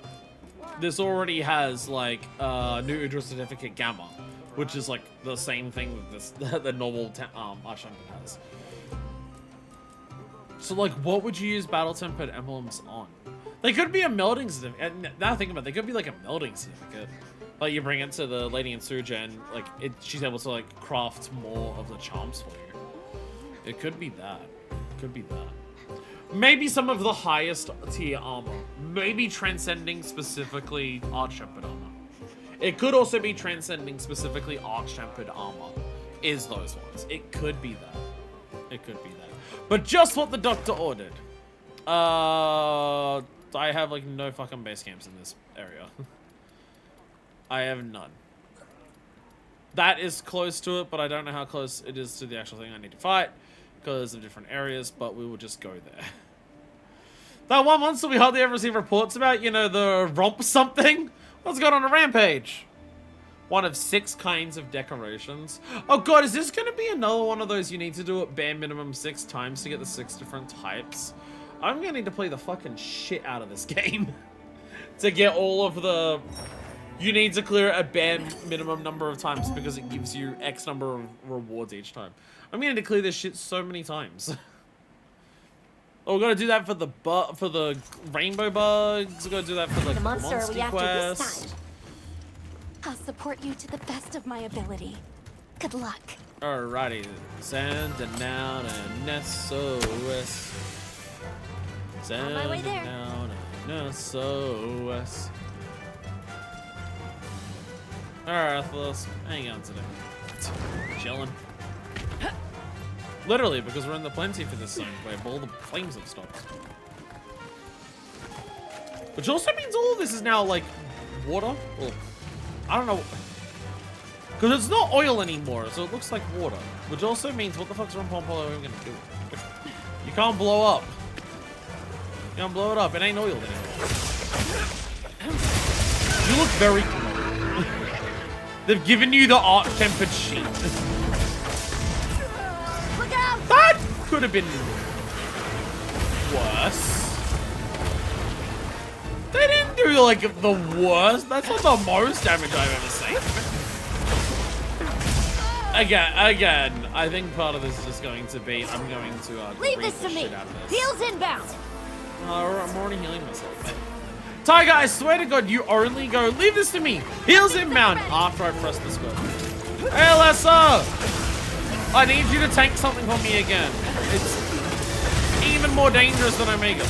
this already has like new Udra certificate Gamma, which is like the same thing that this the normal Archtemper has. So like, what would you use battle tempered emblems on? They could be a melding certificate. Now think about it, they could be like a melding certificate. Like you bring it to the lady in Suja and like she's able to like craft more of the charms for you. It could be that. Could be that. Maybe some of the highest tier armor. Maybe transcending specifically Arch-tempered armor. It could also be transcending specifically Arch-tempered armor. Is those ones. It could be that. It could be that. But just what the doctor ordered. I have like no fucking base camps in this area. I have none. That is close to it, but I don't know how close it is to the actual thing I need to fight because of different areas, but we will just go there. That one monster we hardly ever receive reports about, you know, the romp something? What's going on a rampage? One of 6 kinds of decorations. Oh god, is this going to be another one of those you need to do it bare minimum 6 times to get the 6 different types? I'm going to need to play the fucking shit out of this game to get all of the... You need to clear it a bare minimum number of times because it gives you X number of rewards each time. I'm going to clear this shit so many times. Oh, we got to do that for the rainbow bugs. We got to do that for the monster we we after this this time. I'll support you to the best of my ability. Good luck. Alrighty, sending out an SOS. On my way there. Sending out an SOS. Alright, Athelos, hang on today. Chilling. Literally, because we're in the plenty for this zone where all the flames have stopped. Which also means all of this is now like water. Well, I don't know. Because it's not oil anymore, so it looks like water. Which also means what the fuck's Rumpompolo even gonna do? You can't blow up. You can't blow it up. It ain't oil anymore. very close. They've given you the art-tempered sheet. Look out! That could have been worse. They didn't do like the worst. That's not the most damage I've ever seen. Again, I think part of this is just going to be I'm going to Leave read this the to me. shit out of this. Heals inbound. I'm already healing myself. Tiger, I swear to God, you only go. Leave this to me. Heals inbound after I press the scope. Hey, Lessa! I need you to tank something for me again. It's even more dangerous than Omega.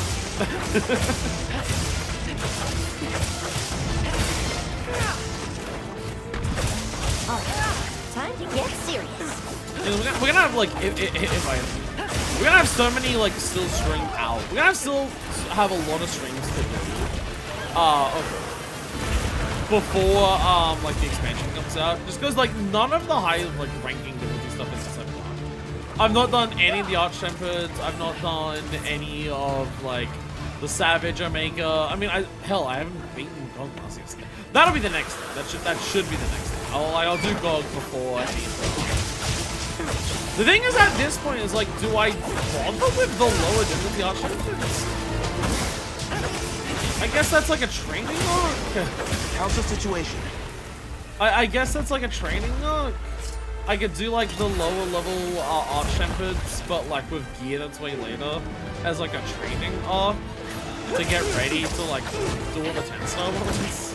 Time to get serious. We're gonna have like we're gonna have so many like still string out. We're gonna still have a lot of strings to do. Before like the expansion comes out, just because like none of the high like ranking difficulty stuff is so fun. I've not done any of the Arch-Tempered. I've not done any of like the Savage Omega. I mean, hell, I haven't beaten Gog Marcius yet. That'll be the next thing. That should be the next thing. I'll do Gog before any of them. The thing is, at this point, is like, do I bother with the lower difficulty Arch-Tempered? I guess that's like a training arc. How's the situation? I guess that's like a training arc. I could do like the lower level Arch-Tempered, but like with gear that's way later, as like a training arc to get ready to like do all the 10-star ones.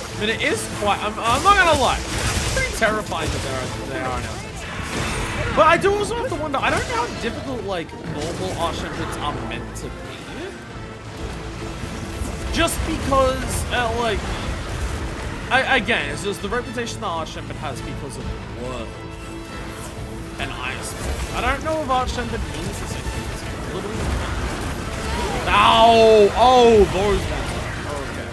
I mean, it is quite. I'm not gonna lie. It's pretty terrifying that they are now. But I do also have to wonder. I don't know how difficult like normal Arch-Tempereds are meant to be. Just because, like, again, it's just the reputation that Arch-Tempered has because of World and Iceborne. I don't know if Arch-Tempered means the same thing. Ow! Oh, those ones hurt. Okay.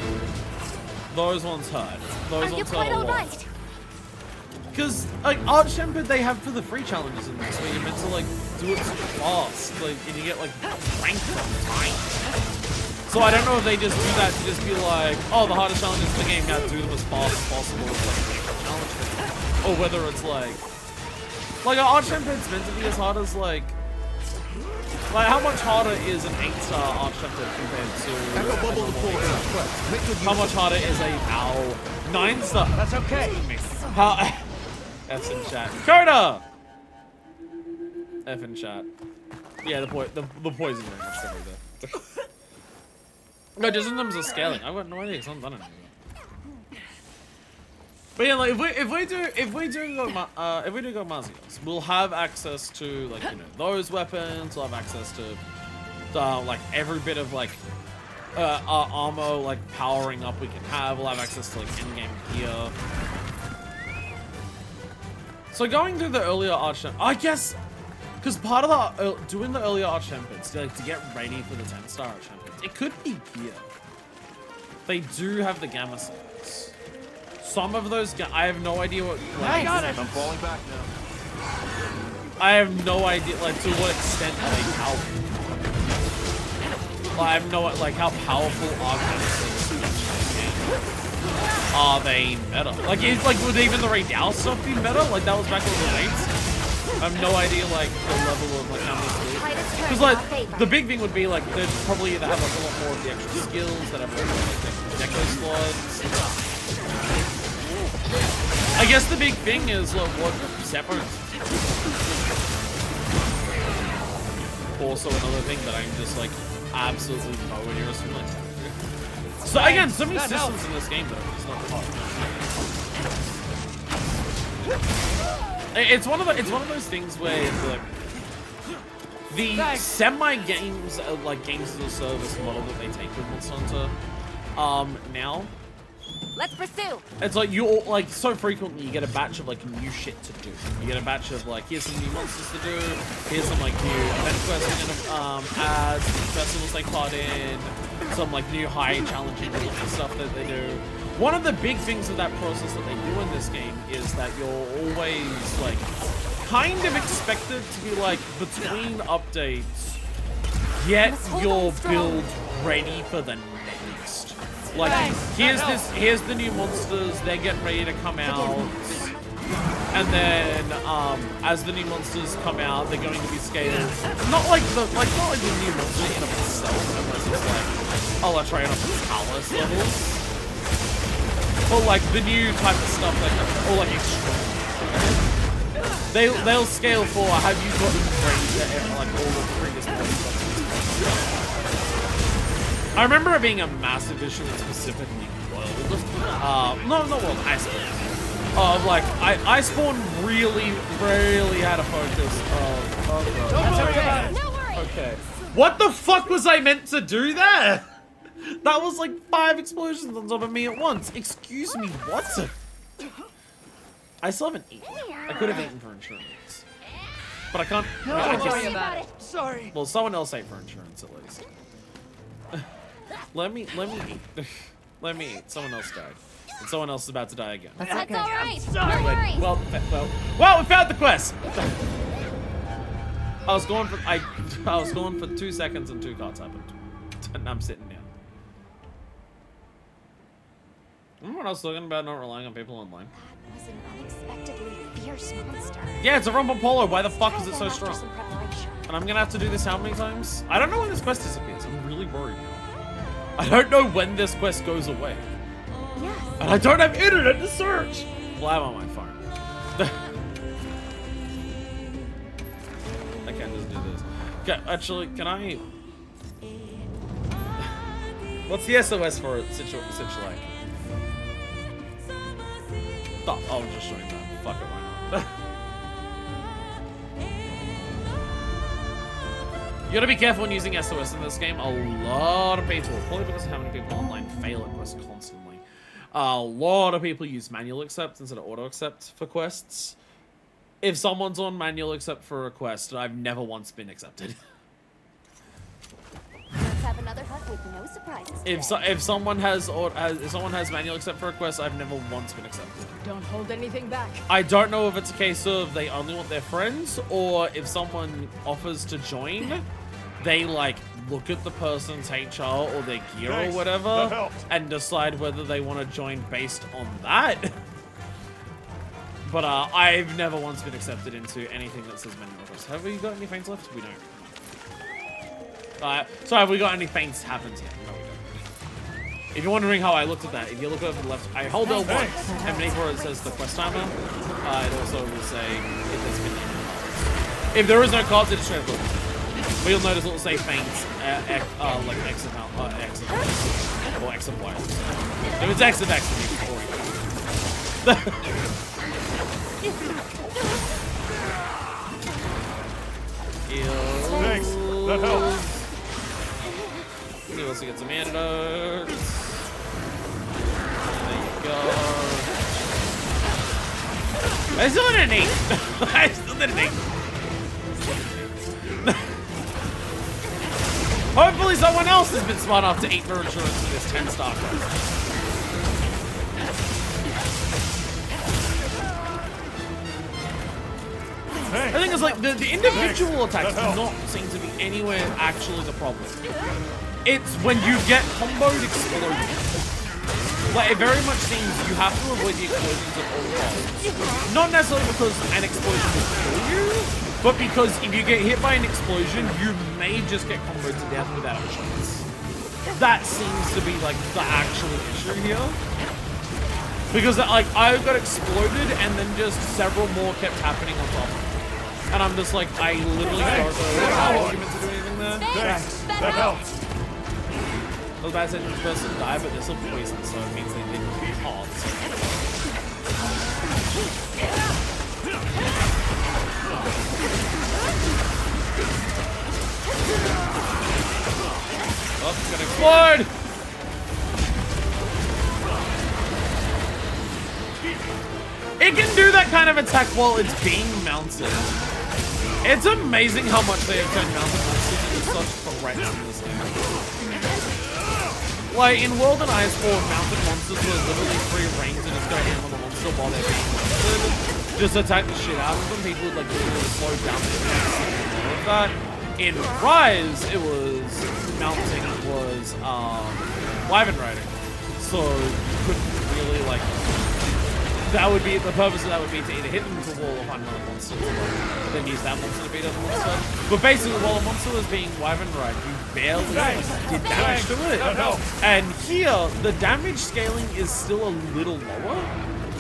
Those ones hurt. Those ones hurt a lot. Because, like, Arch-Tempered they have for the free challenges in this, where you're meant to, like, do it super fast, like, and you get, like, ranked on time. So I don't know if they just do that to just be like, oh, the hardest challenges in the game, gotta do them as fast as possible, it's like, challenge them. Or whether it's, like Arch-Tempered's meant to be as hard as, like, how much harder is an 8-star Arch-Tempered compared to... How much harder is a 9-star? That's okay. How... F's in chat. Coda! F in chat. Yeah, the poison very much better there. No, just in terms of scaling. I've got no idea because I haven't done anything. But yeah, like if we do go Marcius, we'll have access to like those weapons. We'll have access to like every bit of like armor like powering up we can have. We'll have access to like in-game gear. So going through the earlier Arch-Tempered, I guess, because part of the doing the earlier Arch-Tempered to get ready for the 10-star Arch-Tempered, it could be gear. They do have the gamma sets. Some of those, I have no idea what. I got it. I'm falling back now. I have no idea, like, to what extent are they powerful. I have no, like, how powerful are Are they meta? Like, would even the Ray Dow stuff be meta? Like, that was back in the 8s. I have no idea, like, the level of, like, how many skills. Because, like, the big thing would be, like, they'd probably either have, like, a lot more of the extra skills that have, like, deco slots. I guess the big thing is, like, what separates. Also, another thing that I'm just, like, absolutely nowhere near as familiar with. So, again, so many systems in this game, though. It's not hard. It's one of those things where it's like the semi-games, like games as a service model that they take with Monster Hunter, now. Let's pursue. It's like so frequently you get a batch of like new shit to do. You get a batch of like here's some new monsters to do, here's some like new event quests we're gonna add, some festivals they caught in, some like new high challenging stuff that they do. One of the big things of that process that they do in this game is that you're always like kind of expected to be like between updates get Let's hold your on strong. build ready for the next. Like, here's the new monsters. They're getting ready to come out. And then, as the new monsters come out, they're going to be scaled. Not like the new monster in of itself, unless it's like, oh, let's try it on the Talos levels. Or like the new type of stuff, like, or like extreme. They'll scale for, have you gotten ready to like all of the previous monsters? I remember it being a massive issue in specifically World. Not World, Iceborne. Like, Iceborne really had a focus of... No worries. Okay. What the fuck was I meant to do there? That was like 5 explosions on top of me at once. Excuse me, what? I still haven't eaten. I could have eaten for insurance. But I can't... I Don't just- worry about it. Sorry. well, someone else ate for insurance at least. Let me eat. Let me eat. Someone else died. And someone else is about to die again. That's That's okay. all right. No worries. Well, we found the quest. I was going for 2 seconds and 2 cards happened, and I'm sitting down. Remember what I was talking about not relying on people online? That was an unexpectedly fierce monster. Yeah, it's a Rumble Polo. Why the fuck is it so After strong? some preparation. And I'm gonna have to do this how many times? I don't know when this quest disappears. I'm really worried now. I don't know when this quest goes away. Yes. And I don't have internet to search. Well, I'm on my phone. I can't just do this. Okay, actually, can I... What's the SOS for it, Situlake? Oh, I'll just join that. Fuck it, why not? You gotta be careful when using SOS in this game. A lot of people, probably because of how many people online fail at quests constantly. A lot of people use manual accept instead of auto accept for quests. If someone's on manual accept for a quest, I've never once been accepted. Let's have another hunt with no surprises. If someone has manual accept for a quest, I've never once been accepted. Don't hold anything back. I don't know if it's a case of they only want their friends, or if someone offers to join, they like look at the person's HR or their gear or whatever and decide whether they want to join based on that. But I've never once been accepted into anything that says manual request. Have we got any feints left? We don't. So have we got any feints happens yet? No, we don't. If you're wondering how I looked at that, if you look over to the left, I hold L1, and beneath where it says the quest timer, it also will say if there's been any cards. If there is no cards, it's straight up. But you'll notice it will say feints, like X of X of or X of Y. If it's X of X, then you can already. Thanks. That helps. He also get some antidotes. There you go. I still didn't eat. I still didn't eat. Hopefully someone else has been smart enough to eat for insurance for this 10-star quest. The thing is, like, the individual attacks do not seem to be anywhere actually the problem. It's when you get comboed explosions. Like, it very much seems you have to avoid the explosions at all costs. Not necessarily because an explosion will kill you, but because if you get hit by an explosion, you may just get comboed to death without a chance. That seems to be, like, the actual issue here. Because, like, I got exploded and then just several more kept happening on top of me. And I'm just like, I literally don't know how you meant to do anything there. Thanks. That helps. I was about to say the person died, but they're still poisoned, so it means they didn't be hard. Oh, it's gonna explode! It can do that kind of attack while it's being mounted. It's amazing how much they have turned mounted monsters into such threats in this game. Like, in World and Iceborne, mounted monsters were literally free reign to just go ham on the monster while they're being mounted. Just attack the shit out of them. People would, like, literally slow down their moves and all of that. In Rise, it was mounting was wyvern riding, so you couldn't really like. That would be the purpose of that would be to either hit them with a wall or find another monster, and then use that monster to beat other monster. But basically, while a monster was being wyvern ride, you barely did damage to it. And here, the damage scaling is still a little lower.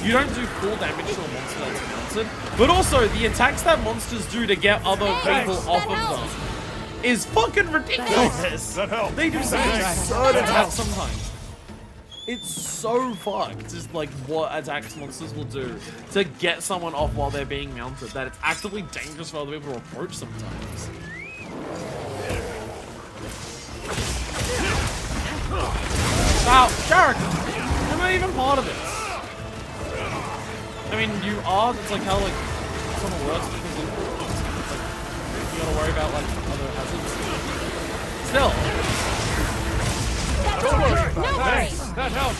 You don't do full damage to a monster that's mounted, but also the attacks that monsters do to get other people off of them is fucking ridiculous. They do such absurd attacks sometimes. It's so fucked, just like what attacks monsters will do to get someone off while they're being mounted, that it's actively dangerous for other people to approach sometimes. Now, Jarek, you're not even part of this. I mean, you are. It's like how like someone works because it's like you gotta worry about like other hazards. Still. Thanks. That helps.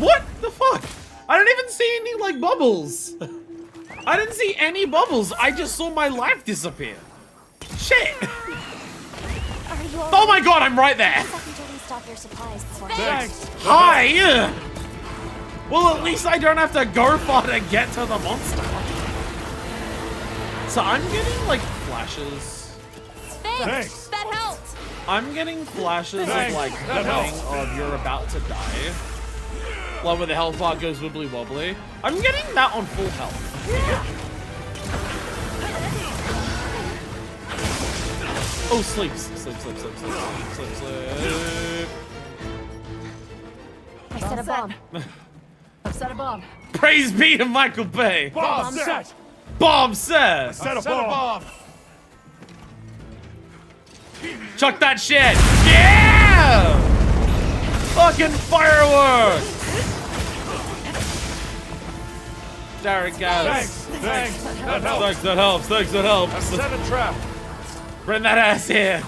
What the fuck? I didn't even see any like bubbles. I didn't see any bubbles. I just saw my life disappear. Shit. Are you all Oh my god, I'm right there. I can totally stop your supplies before Thanks. Hi. Well, at least I don't have to go far to get to the monster. So I'm getting like flashes. Thanks. That helped. I'm getting flashes of Thanks. like That warning helps. of you're about to die. Like where the health bar goes wibbly wobbly. I'm getting that on full health. Oh, sleeps. Sleep. I set a bomb. I've set a bomb. Praise be to Michael Bay. Bomb set. Bomb set. Set a bomb. Chuck that shit. Yeah! Fucking fireworks. Derek guys. Thanks. That helps. Thanks, that helps. Thanks, that helps. Set a trap. Bring that ass here.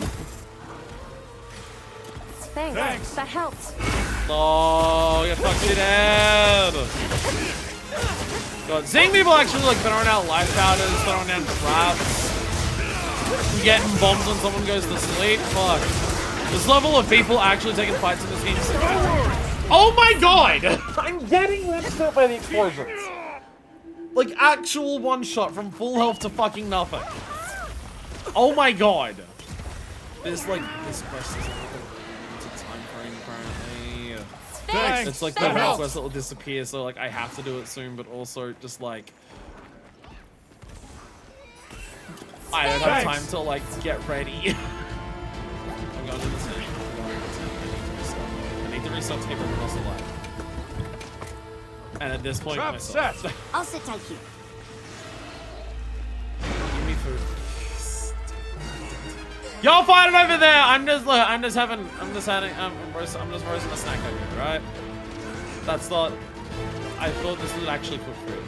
Thanks. That helped. Oh, you fucked it out. God, seeing people actually like throwing out life powders, throwing down traps, getting bombs when someone goes to sleep. Fuck. This level of people actually taking fights in this game is so oh my god! I'm getting ripped up by the explosions. Like actual one shot from full health to fucking nothing. Oh my god. There's like this quest is a time frame apparently. Thanks. It's like the one quest that will disappear, so like I have to do it soon, but also just like I don't have time to like get ready. I'm going to the city. I need to reset to keep everyone else alive. And at this point, Trap myself. set. I'll sit tight here. Give me food. Y'all fight it over there. I'm just roasting a snack over here, right? That's not. I thought this would actually cook food.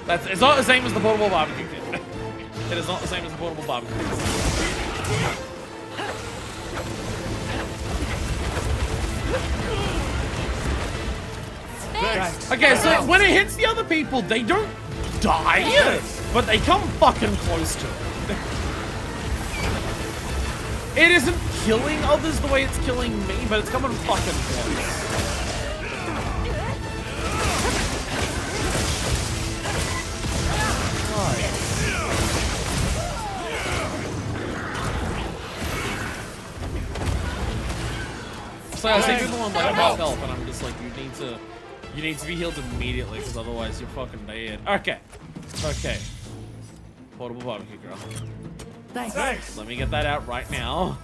It's not the same as the portable barbecue pit. It is not the same as the portable barbecue pit. Thanks. Okay, so when it hits the other people, they don't die, but they come fucking close to it. It isn't killing others the way it's killing me, but it's coming fucking close. So I see people on like half health, and I'm just like, you need to be healed immediately, because otherwise you're fucking dead. Okay. Portable barbecue girl. Thanks. Let me get that out right now.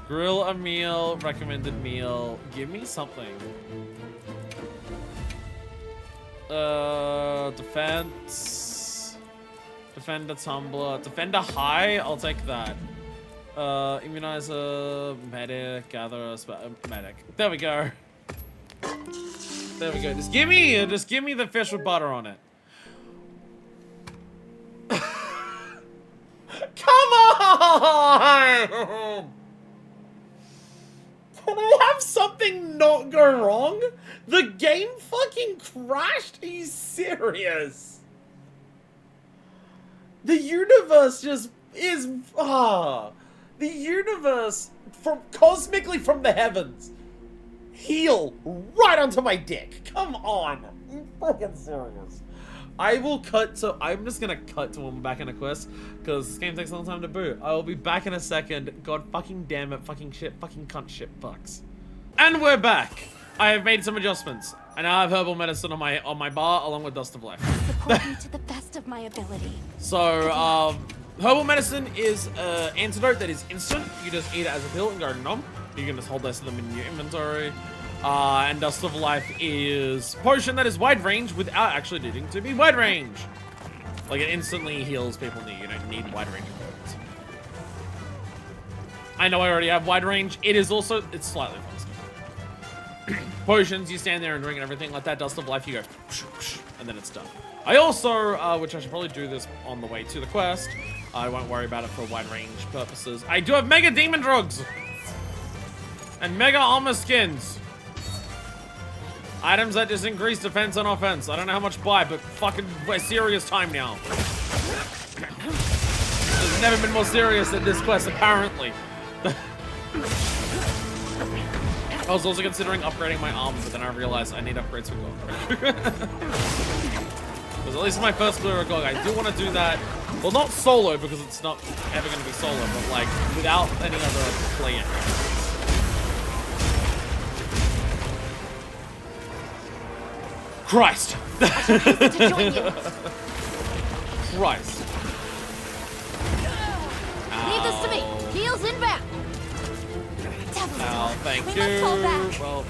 Grill a meal, recommended meal. Give me something. Defense. Defender tumbler. Defender high, I'll take that. Immunizer, medic, gatherer, medic. There we go. There we go. Just give me the fish with butter on it. Come on! Can I have something not go wrong? The game fucking crashed? Are you serious? The universe just is the universe from cosmically from the heavens heal right onto my dick. Come on, you fucking serious? I will cut to. I'm just gonna cut to when we're back in a quest because this game takes a long time to boot. I will be back in a second. God fucking damn it, fucking shit, fucking cunt shit fucks. And we're back. I have made some adjustments. I now have herbal medicine on my bar along with Dust of Life. Support you to the best of my ability. So, herbal medicine is an antidote that is instant. You just eat it as a pill and go numb. You can just hold this of them in your inventory. And Dust of Life is potion that is wide range without actually needing to be wide range. Like, it instantly heals people you don't need wide range abilities. I know I already have wide range. It's slightly faster. Potions, you stand there and drink and everything like that. Dust of Life, you go, and then it's done. I also, which I should probably do this on the way to the quest. I won't worry about it for wide range purposes. I do have Mega Demon Drugs and Mega Armor Skins. Items that just increase defense and offense. I don't know how much to buy, but fucking we're serious time now. There's never been more serious than this quest, apparently. I was also considering upgrading my armor, but then I realized I need upgrades for GOG. Because at least in my first clear of GOG, I do want to do that. Well, not solo, because it's not ever going to be solo, but like without any other player. Christ! Christ. Leave this to me. Heels inbound. Oh, thank We you. must fall back. Well,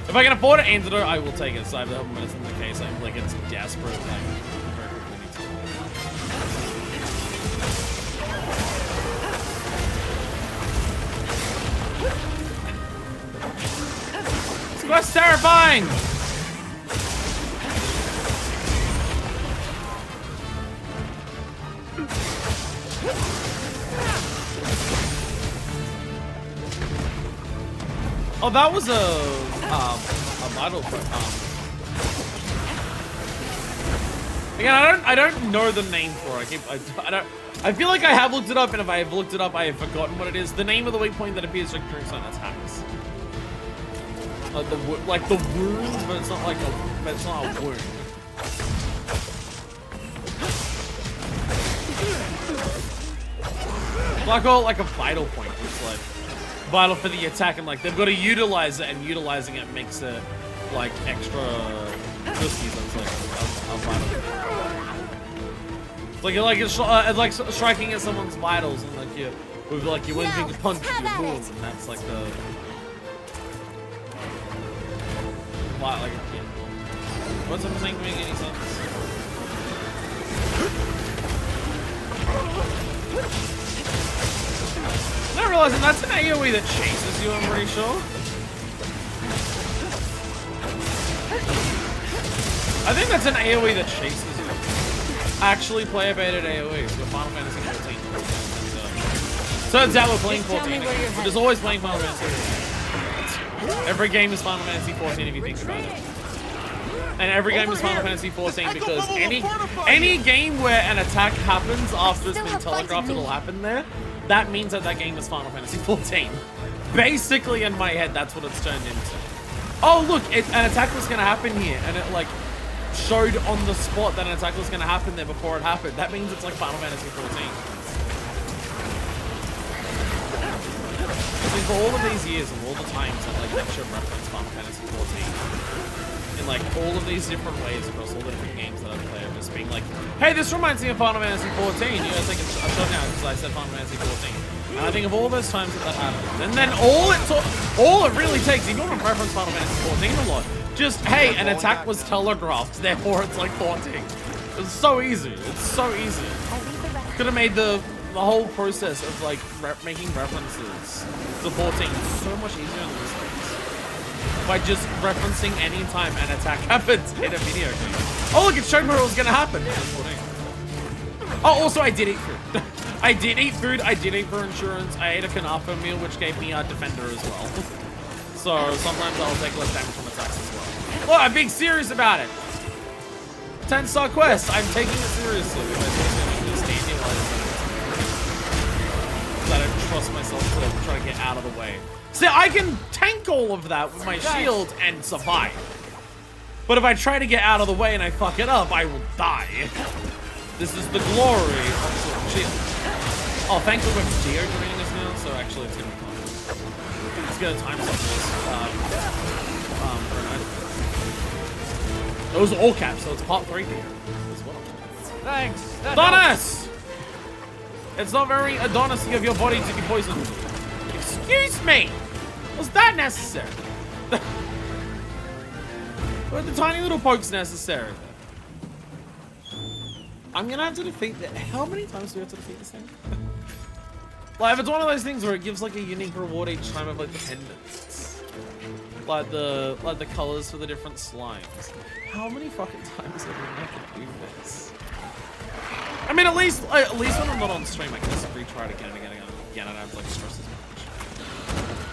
if I can afford an antidote, I will take it. So I have the herbal medicine in the case. I'm like, it's desperate. Like, very quickly need to. This quest's terrifying. Oh, that was a vital. Again, I don't know the name for it. I feel like I have looked it up, and if I have looked it up, I have forgotten what it is. The name of the weak point that appears during certain attacks. Like the wound, but it's not like it's not a wound. Like a vital point. It's like vital for the attack, and like they've got to utilize it, and utilizing it makes it like extra risky. So it's like a vital. It's like striking at someone's vitals, and like with like your one finger punch with your balls, and that's like the like what's I'm saying make any sense? I'm not realizing that's an AoE that chases you, I'm pretty sure. I think that's an AoE that chases you. Actually, player-baited AoEs with Final Fantasy 14. Turns out we're playing 14 again. We're just always playing Final Fantasy 14. Every game is Final Fantasy 14 if you think about it. And every game is Final Fantasy 14 because any game where an attack happens after it's been telegraphed it'll happen there, that means that game is Final Fantasy 14. Basically, in my head, that's what it's turned into. Oh, look, an attack was going to happen here, and it, like, showed on the spot that an attack was going to happen there before it happened. That means it's like Final Fantasy 14. I mean, for all of these years and all the times that, like, they should reference Final Fantasy 14, in, like, all of these different ways across all the different games that I've played, just being like, hey, this reminds me of Final Fantasy 14. You guys think it's a shot now because I said Final Fantasy 14. And I think of all those times that happens. And then all it really takes, you don't reference Final Fantasy 14 a lot. Just, hey, an attack was telegraphed, therefore it's like 14. It's so easy. It's so easy. Could have made the whole process of like making references to 14 so much easier in these days. By just referencing any time an attack happens in a video game. Oh look, it showed me what was gonna happen. Oh, also I did eat food. I did eat food, I did eat for insurance, I ate a Kanafa meal, which gave me a defender as well. So sometimes I'll take less damage from attacks as well. Oh, I'm being serious about it. 10-star quest. I'm taking it seriously. If I take it standing I don't trust myself to try to get out of the way. See, I can tank all of that with my shield and survive. But if I try to get out of the way and I fuck it up, I will die. This is the glory of Sword and Shield. Oh, thankfully we're Geo joining us now, so actually it's gonna be fun. Let's get a time stop this. Those are all caps, so it's part 3 here as well. Thanks. That helps. Adonis! It's not very Adonis of your body to be poisoned. Excuse me! Was that necessary? Were the tiny little pokes necessary? I'm gonna have to defeat that. How many times do we have to defeat this thing? Like, if it's one of those things where it gives like a unique reward each time of like the pendants. Like the colors for the different slimes. How many fucking times are we gonna have to do this? I mean, at least when I'm not on stream, I can just retry it again and again and again. I don't have to like stress as much.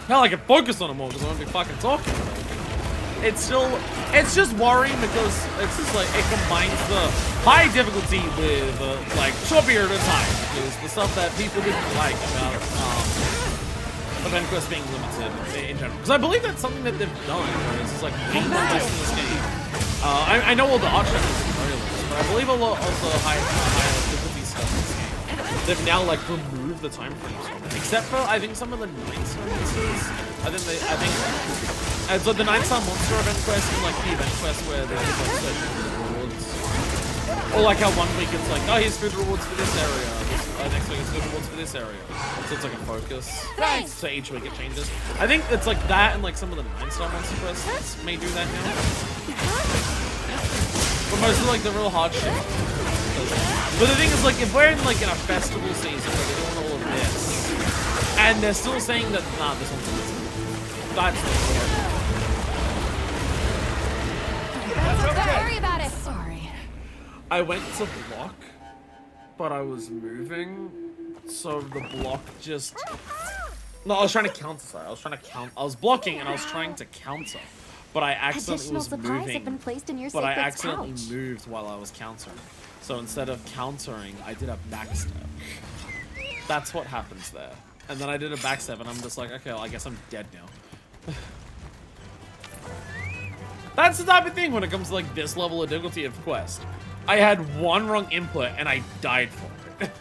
Hell, I can focus on it more because I won't be fucking talking. It's just worrying because it's just like it combines the high difficulty with like short period of time. Because the stuff that people didn't like about event quest being limited in general. Because I believe that's something that they've done. Where it's just like being less in this game. I know all the art structures are very limited, but I believe a lot of the high difficulty stuff in this game, they've now like removed the time frames from it. Except for I think some of the 9-star monsters. And so the 9-star monster event quest and like the event quest where there's like certain rewards. Or like how one week it's like, oh, here's food rewards for this area. Next week it's food rewards for this area. So it's like a focus. Thanks. So each week it changes. I think it's like that and like some of the 9-star monster quests may do that now. But most of like the real hard shit. But the thing is like if we're in like in a festival season where they're doing all of this, and they're still saying that, nah, this one's limited. That's the story. Don't worry about it. Sorry. I went to block, but I was moving, so the block just... No, I was trying to counter, sorry. I was blocking and I was trying to counter, but I accidentally Additional was supplies have been moving, placed in your but I sacred accidentally pouch. moved while I was countering. So instead of countering, I did a backstep. That's what happens there. And then I did a backstep and I'm just like, okay, well, I guess I'm dead now. That's the type of thing when it comes to like this level of difficulty of quest. I had one wrong input and I died for it.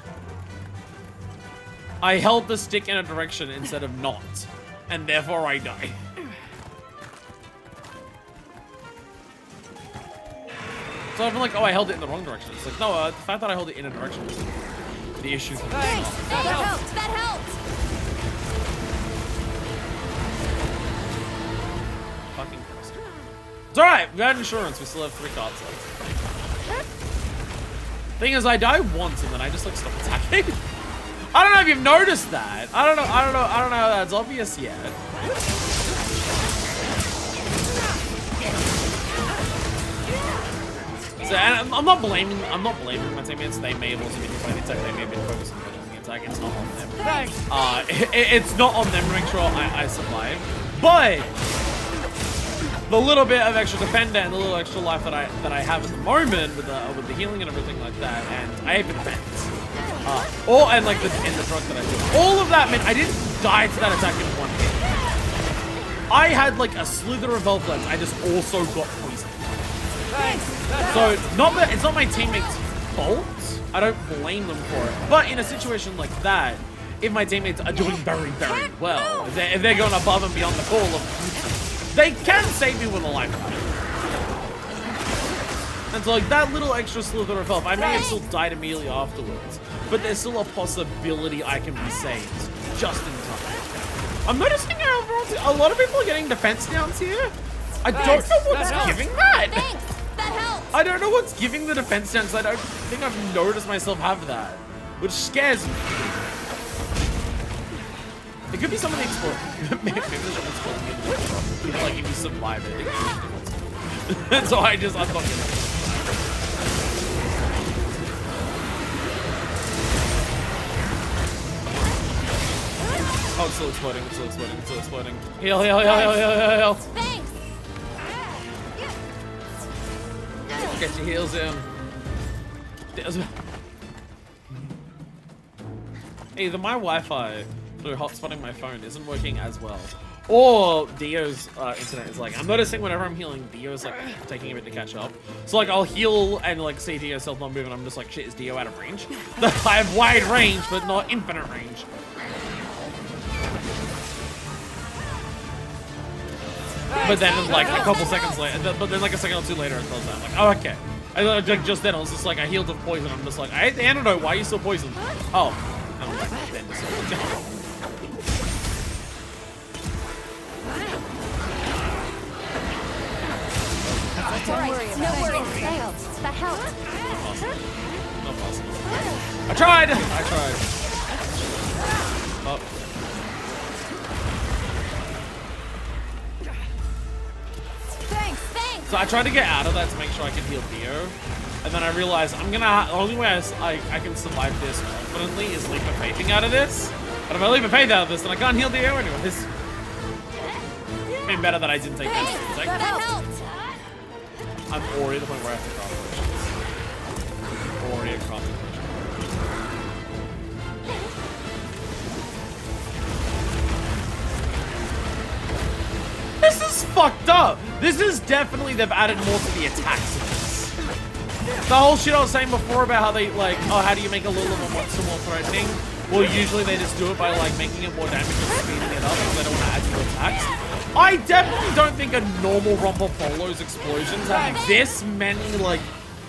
I held the stick in a direction instead of not, and therefore I died. So I've been like, oh, I held it in the wrong direction. It's like, no, the fact that I held it in a direction was the issue. Thanks. That helped. That helped. Fucking Christ. It's alright, we had insurance, we still have 3 cards left. Thing is, I die once and then I just like stop attacking. I don't know if you've noticed that. I don't know how that's obvious yet. So, and I'm not blaming my teammates. They may have also been playing the attack, they may have been focused on the attack. It's not on them. Thanks. It's not on them to make sure I survive. But the little bit of extra defender and the little extra life that I have at the moment with the healing and everything like that, and I have defense. And like the drug that I do. All of that meant I didn't die to that attack in one hit. I had like a slither of health left. I just also got poisoned. So it's not my teammates' fault. I don't blame them for it. But in a situation like that, if my teammates are doing very, very well, if they're going above and beyond the call of, they can save me with a life. And so like that little extra slither of health, I may have still died immediately afterwards, but there's still a possibility I can be saved just in time. I'm noticing how a lot of people are getting defense downs here. I don't know what's giving that. Thanks. That helped. I don't know what's giving the defense downs. I don't think I've noticed myself have that, which scares me. It could be some of the explosion. Maybe there's an explosion. Like if you survive it. And so I'm not gonna. Oh, it's still exploding, it's still exploding, it's still exploding. Heal. Thanks. Get your heels in. Either my Wi-Fi through hotspotting my phone isn't working as well, or Dio's internet is like, I'm noticing whenever I'm healing, Dio's like taking a bit to catch up. So like I'll heal and like see Dio self not move, and I'm just like, shit, is Dio out of range? I have wide range, but not infinite range. But then like a couple seconds later, but then like a second or two later, it tells that I'm like, oh okay. I like just then I was just like, I healed of poison. I'm just like, I ate the antidote. Why are you still poisoned? Oh, and I'm like, then Don't worry, no worries. Failed. That helped. not possible. I tried. Oh. Thanks. So I tried to get out of that to make sure I could heal Dio, and then I realized the only way I can survive this confidently is leap of faithing out of this. But if I leap of faith out of this, then I can't heal Dio anyways. Been better that I didn't take damage. That helped. I'm already at the point where I have to craft potions. Already at crafting potions. This is fucked up. This is definitely, they've added more to the attacks of this. The whole shit I was saying before about how they like, oh, how do you make a little of a monster more threatening? Well, usually they just do it by like making it more damage and speeding it up because they don't want to add to attacks. I definitely don't think a normal Romper Polo's explosions have this many like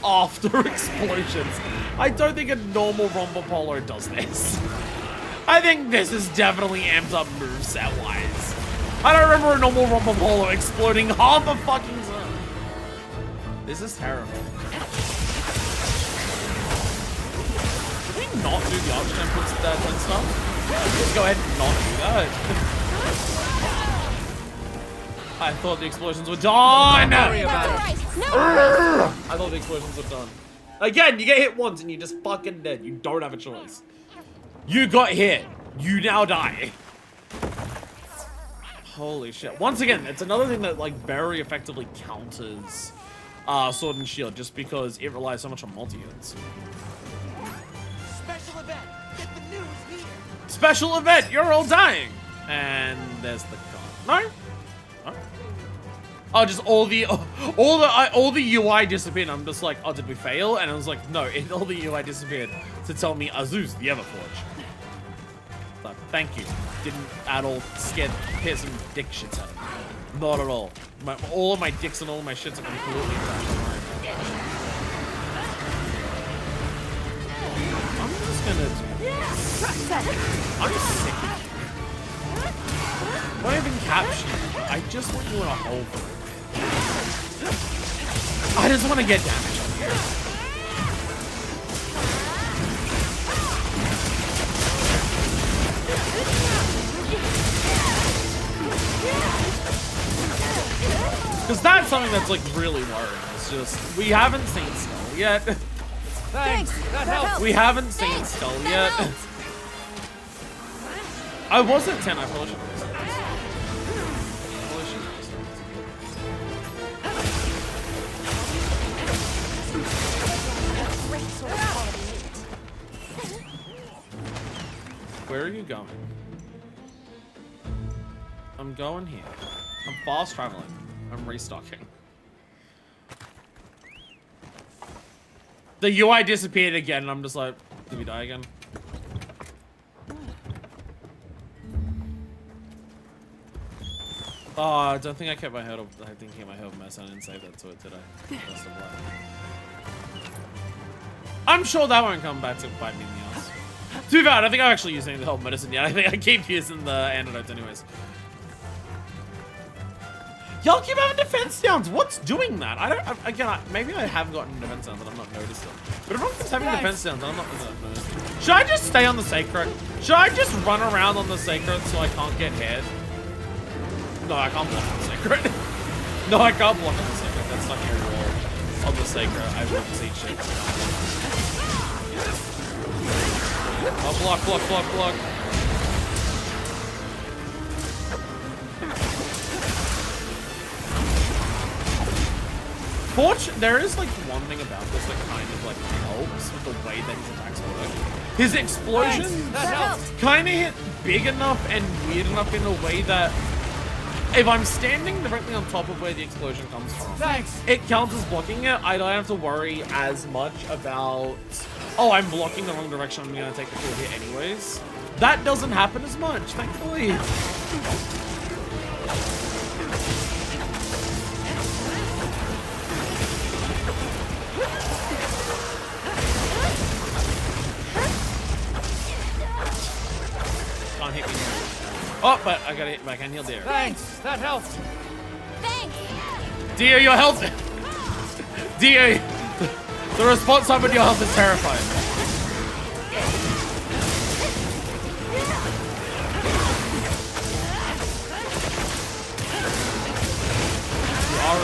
after explosions. I don't think a normal Romper Polo does this. I think this is definitely amped up moveset wise. I don't remember a normal Romper Polo exploding half a fucking zone. This is terrible. Did we not do the Arch Templates and stuff? Just go ahead and not do that. I thought the explosions were done! That's all right. No. I thought the explosions were done. Again, you get hit once and you're just fucking dead. You don't have a choice. You got hit. You now die. Holy shit. Once again, it's another thing that like very effectively counters Sword and Shield just because it relies so much on multi-hits. Special event. Get the news here. Special event, you're all dying. And there's the card. No? No? Oh, just all the UI disappeared. I'm just like, oh, did we fail? And I was like, no, all the UI disappeared to tell me Azuz the Everforge. But thank you. Didn't at all scare the piss and dick shits out of me. Not at all. All of my dicks and all of my shits are completely trash. I'm just gonna do this. I'm sick of you. Why even capture you? I just want you in a hole. I just want to get damage on here. Because that's something that's like really worrying. It's just, we haven't seen Skull yet. Thanks. That helps. We haven't seen Skull yet. I was at 10, I probably should have. Where are you going? I'm going here. I'm fast traveling. I'm restocking. The UI disappeared again, and I'm just like, did we die again? Oh, I don't think I kept my head up. I think I kept my head up mess. I didn't save that to it, did I? Best of luck. I'm sure that won't come back to bite me in the ass. To be fair, I don't think I'm actually using the whole medicine yet. I think I keep using the antidotes anyways. Y'all keep having defense downs. What's doing that? Maybe I have gotten defense downs, but I'm not noticed them. But everyone keeps having defense downs. I'm not noticed. Should I just stay on the Sacred? Should I just run around on the Sacred so I can't get hit? No, I can't block on the Sacred. No, I can't block on the Sacred. That's not your wall. On the Sacred, I wouldn't see shit. Oh, block. there is like one thing about this that kind of like helps with the way that his attacks work. His explosion kind of hit big enough and weird enough in a way that if I'm standing directly on top of where the explosion comes from, it counts as blocking it. I don't have to worry as much about, oh, I'm blocking the wrong direction, I'm gonna take the full hit anyways. That doesn't happen as much, thankfully. Can't hit me. Oh, but I gotta hit back and heal there. Thanks, that helped. Thanks! Dio, your health. Dio, the response time with your health is terrifying. You are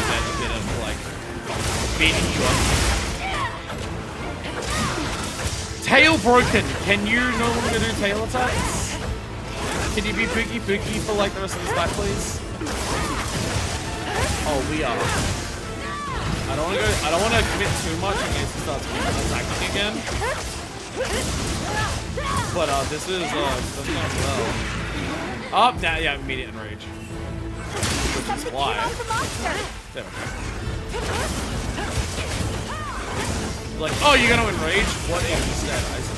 a bit of like beating you up. Tail broken. Can you no longer do tail attacks? Can you be Pookie Pookie for like the rest of this fight, please? Oh, we are. I don't want to commit too much in case he starts attacking again. But this is going well. Oh, now yeah, immediate enrage. Which is why. There we go. Like, oh, you're gonna enrage? What if instead, Isaac?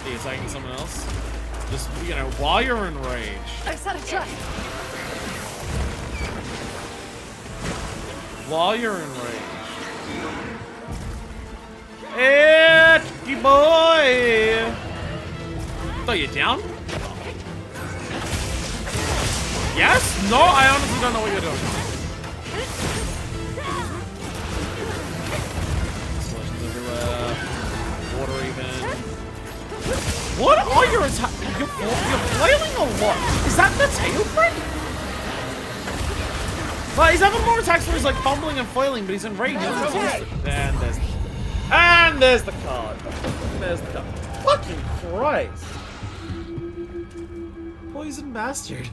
Are you attacking someone else? Just, you know, while you're enraged. I set a trap. While you're enraged. Hey, boy! Throw you down? Yes? No, I honestly don't know what you're doing. Water even. What are your attacks? You're flailing a lot. Is that the tail threat? Well, he's having more attacks where he's like fumbling and flailing, but he's enraged. He's exhausted. And there's the card. There's the card. Fucking Christ. Poison bastard.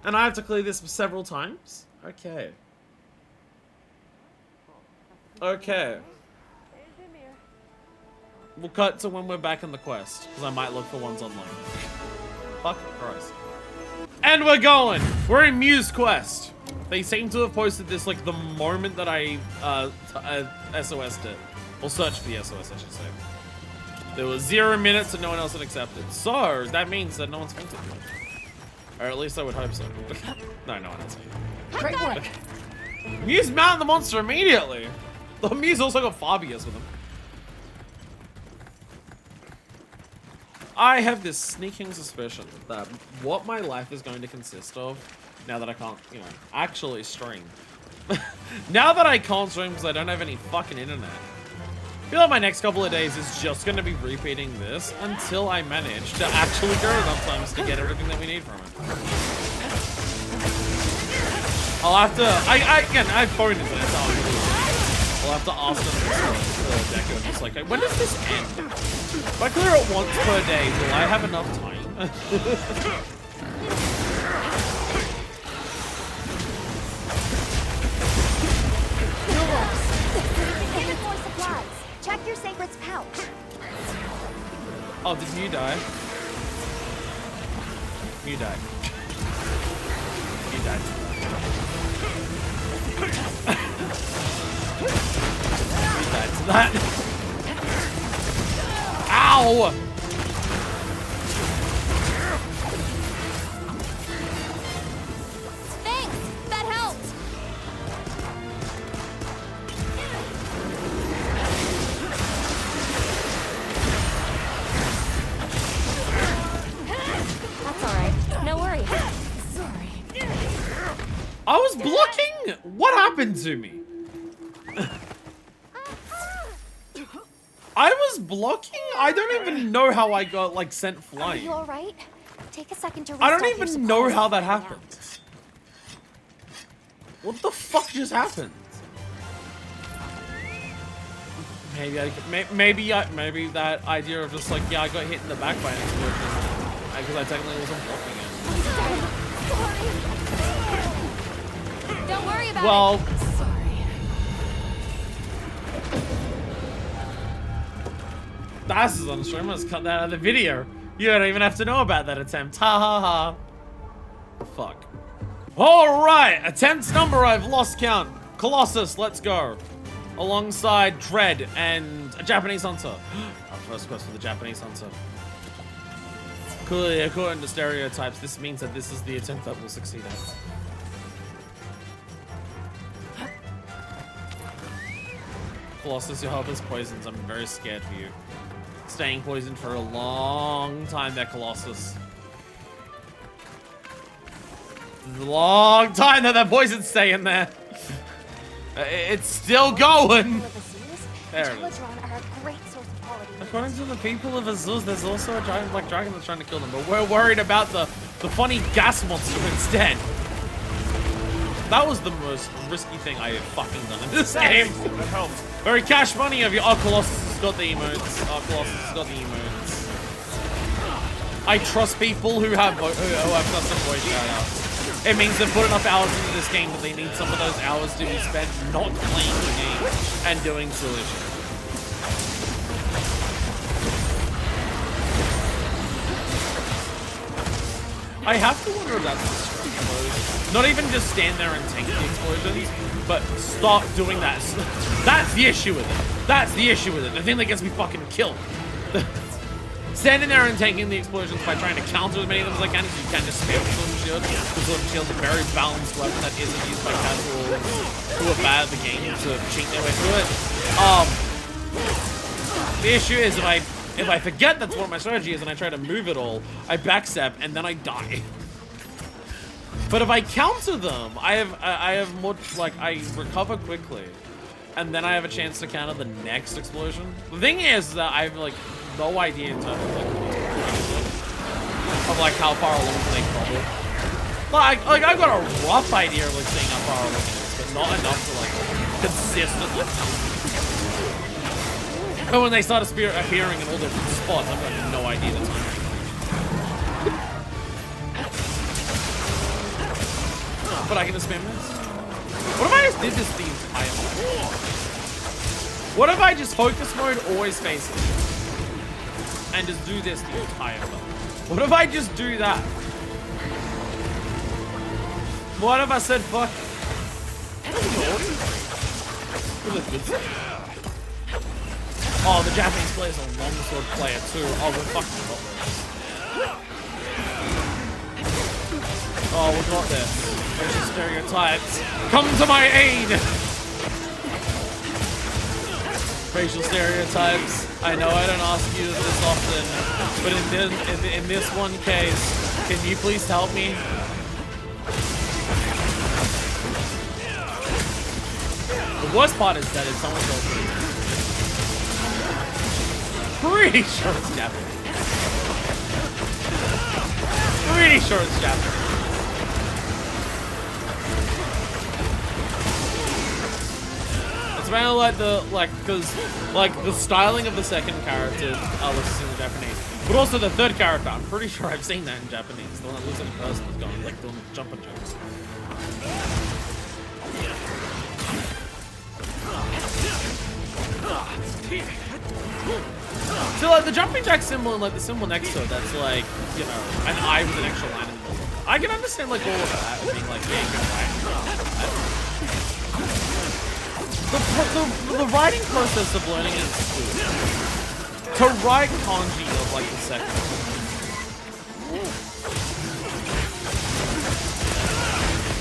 And I have to clear this several times? Okay. Okay. We'll cut to when we're back in the quest, because I might look for ones online. Fuck Christ. And we're going! We're in Muse Quest. They seem to have posted this like the moment that I SOS'd it. Or searched for the SOS, I should say. There was 0 minutes and no one else had accepted. So, that means that no one's fainted. Or at least I would hope so. No, no one has fainted. Great work. Muse mounted the monster immediately! The Muse also got Fabius with him. I have this sneaking suspicion that what my life is going to consist of, now that I can't, you know, actually stream. Now that I can't stream because I don't have any fucking internet, I feel like my next couple of days is just going to be repeating this until I manage to actually go enough times to get everything that we need from it. I'll have to, again, I have phone internet, so I'll have to ask them to Deku and just like, when does this end? If I clear it once per day, will I have enough time? More supplies. Check your sacred's pouch. Oh, did you die? You died. You died. You died to that. Ow! Thanks! That helped! That's alright. No worries. Sorry. I was blocking! What happened to me? I was blocking? I don't even know how I got, like, sent Are flying. you alright? Take a second to I restock don't your even know supplies how and that hang out. happened. What the fuck just happened? Maybe that idea of just like, yeah, I got hit in the back by an explosion because I technically wasn't blocking it. Sorry. Don't worry about Well, it. Sorry. that's on stream. Let's cut that out of the video. You don't even have to know about that attempt. Ha ha ha. Fuck. All right, attempts number I've lost count. Colossus, let's go. Alongside Dread and a Japanese hunter. Our first quest for the Japanese hunter. Clearly, according to stereotypes, this means that this is the attempt that we'll succeed at. Colossus, your health is poisoned. I'm very scared for you. Staying poisoned for a long time there, Colossus. Long time that poison's staying there. It's still going. There it is. According to the people of Azuz, there's also a giant black dragon that's trying to kill them, but we're worried about the funny gas monster instead. That was the most risky thing I have fucking done in this game. That helped. Very cash money of you. Oh, Colossus has got the emotes. Oh, Colossus has got the emotes. I trust people who have custom voice shoutouts. It means they've put enough hours into this game that they need some of those hours to be spent not playing the game and doing silly shit. I have to wonder about this explosion. Not even just stand there and tank the explosions, but start doing that. That's the issue with it. That's the issue with it. The thing that gets me fucking killed. Standing there and tanking the explosions by trying to counter as many of them as I can, so you can just spam the Slim Shield. The Slim Shield's a very balanced weapon that isn't used by casuals who are bad at the game to cheat their way through it. The issue is if I forget that's what my strategy is and I try to move it all, I backstep and then I die. But if I counter them, I have more, like, I recover quickly. And then I have a chance to counter the next explosion. The thing is that I have, like, no idea in terms of how far along they probably. Like I've got a rough idea of like seeing how far along it is, but not enough to like consistently. But when they start appearing in all different spots, I've got no idea the time. But I can just spam this. What if I just did this the entire time? What if I just focus mode, always face it? And just do this the entire time. What if I just do that? What if I said fuck? Oh, the Japanese player's a longsword player too. Oh, we're fucking got this. Oh, we got this. There's the stereotypes. Come to my aid! Racial stereotypes. I know I don't ask you this often, but in this one case, can you please help me? The worst part is that it's someone else. Pretty sure it's Japanese. Pretty sure it's Japanese. It's kind of like the styling of the second character looks in the Japanese, but also the third character. I'm pretty sure I've seen that in Japanese. The one that looks like a person is going like doing jumping jokes. So like the jumping jack symbol and like the symbol next to it, that's like, you know, an eye with an extra line in the middle. I can understand like all of that and being like, yeah, you can write. The writing process of learning in school. To write kanji of like the second.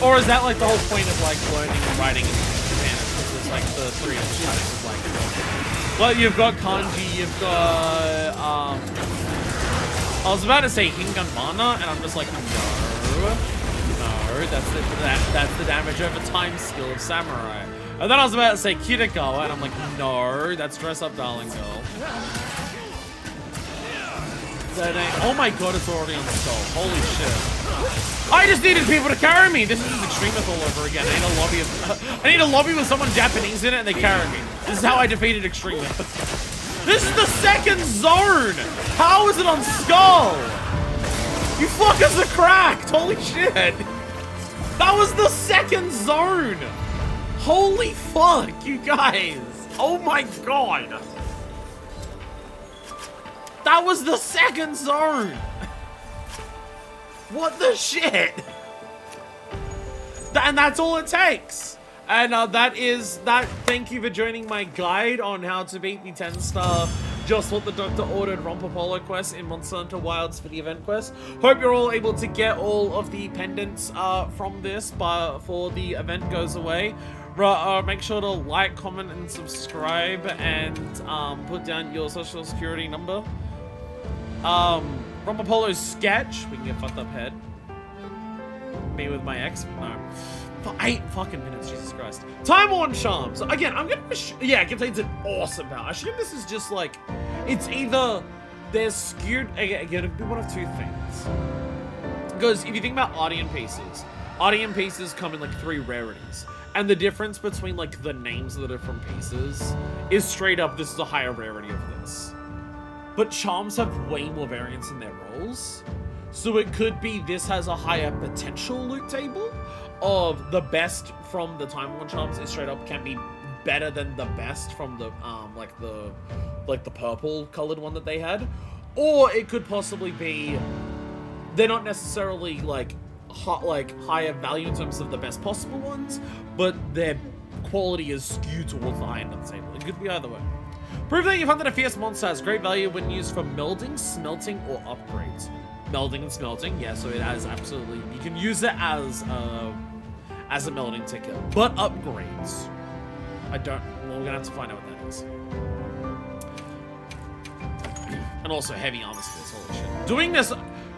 Or is that like the whole point of like learning and writing in Japan? It's like the three types of like. Well, you've got kanji, you've got I was about to say Hinganbana, and I'm just like, no, that's the damage over time skill of samurai. And then I was about to say Kirikawa, and I'm like, no, that's dress up darling girl. That ain't, oh my god, it's already on skull. Holy shit. I just needed people to carry me. This is Extremist all over again. I need a lobby with someone Japanese in it and they carry me. This is how I defeated Extremist. This is the second zone. How is it on Skull? You fuckers are cracked. Holy shit. That was the second zone. Holy fuck, you guys. Oh my god. That was the second zone. What the shit? And that's all it takes. And thank you for joining my guide on how to beat the 10-star Just What the Doctor Ordered Romper Polo quest in Monster Hunter Wilds for the event quest. Hope you're all able to get all of the pendants from this before the event goes away. Make sure to like, comment, and subscribe, and put down your social security number. Romper Polo's sketch. We can get fucked up head. Me with my ex. No. For 8 fucking minutes, Jesus Christ. Time-worn charms. Again, I'm gonna yeah, it contains an awesome power. I assume this is just like, it's either they're skewed. Again, it'd be one of two things. Because if you think about Ardian pieces come in like 3 rarities. And the difference between like the names of the different pieces is straight up, this is a higher rarity of this. But charms have way more variance in their roles. So it could be this has a higher potential loot table of the best from the Time-worn charms is straight up can be better than the best from the like the purple colored one that they had. Or it could possibly be they're not necessarily like higher value in terms of the best possible ones, but their quality is skewed towards the high end of the table. It could be either way. Prove that you've hunted a fierce monster has great value when used for melding, smelting, or upgrades. Melding and smelting, yeah, so it has absolutely, you can use it as a melding ticket. But upgrades, well, we're gonna have to find out what that is. And also heavy armor skills, holy shit.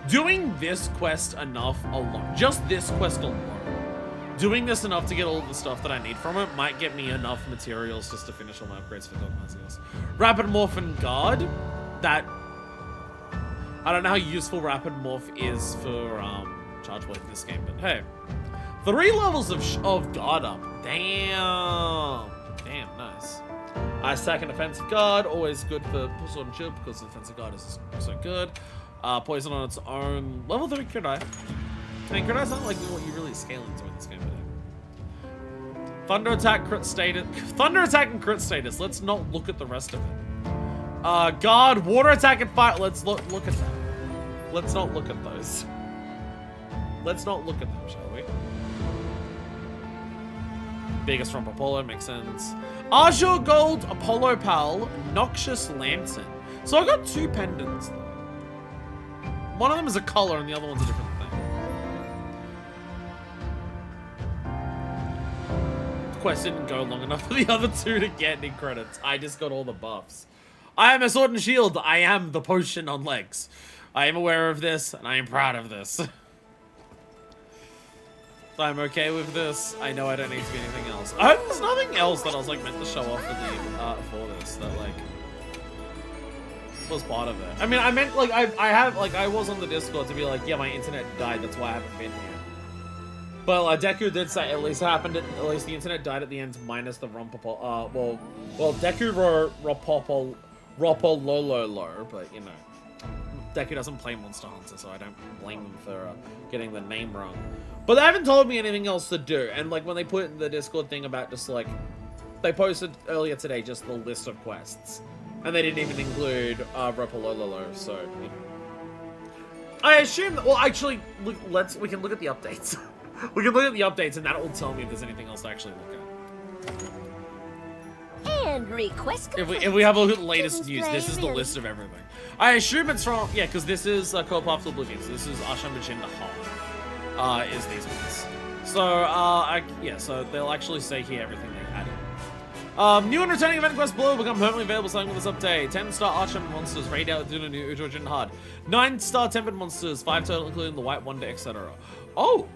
Doing this quest enough alone, just this quest alone, doing this enough to get all the stuff that I need from it might get me enough materials just to finish all my upgrades for Dogmazios. Rapid Morph and Guard, that, I don't know how useful Rapid Morph is for Charge Blade in this game, but hey. 3 levels of Guard up, damn, nice. Second Offensive Guard, always good for Sword and Shield because the Offensive Guard is so good. Poison on its own. Level 3 Crit Eye. I mean, Crit Eye's not like what you really scale into in this game, but Thunder Attack, Crit Status. Thunder Attack and Crit Status. Let's not look at the rest of it. Guard, Water Attack and Fire. Let's look at that. Let's not look at those. Let's not look at them, shall we? Biggest from Apollo, makes sense. Azure Gold, Apollo Pal, Noxious Lantern. So I got 2 pendants though. One of them is a color and the other one's a different thing. The quest didn't go long enough for the other 2 to get any credits. I just got all the buffs. I am a Sword and Shield. I am the potion on legs. I am aware of this and I am proud of this. I'm okay with this. I know I don't need to be anything else. I hope there's nothing else that I was like meant to show off for this that like was part of it. I mean, I meant like I was on the Discord to be like, yeah, my internet died. That's why I haven't been here. But Deku did say at least the internet died at the end minus the Rompopol. Well, Deku Ropolololo, but you know, Deku doesn't play Monster Hunter, so I don't blame him for getting the name wrong. But they haven't told me anything else to do. And like when they put in the Discord thing about just like, they posted earlier today just the list of quests. And they didn't even include Ropolololo, so, you know. I assume that, well actually, we can look at the updates. We can look at the updates and that will tell me if there's anything else to actually look at. And request complete. If we have a look at the latest news, this is the list of everything. I assume it's from, yeah, because this is Co-op After Oblivion, so this is Asham Bajinda Hall, is these ones. So, yeah, so they'll actually say here everything they added. New and returning event quest Blue will become permanently available starting with this update. 10-star Archon monsters, raid out with the new Ujo Hard. 9-star tempered monsters, 5 total including the White Wonder, etc. Oh!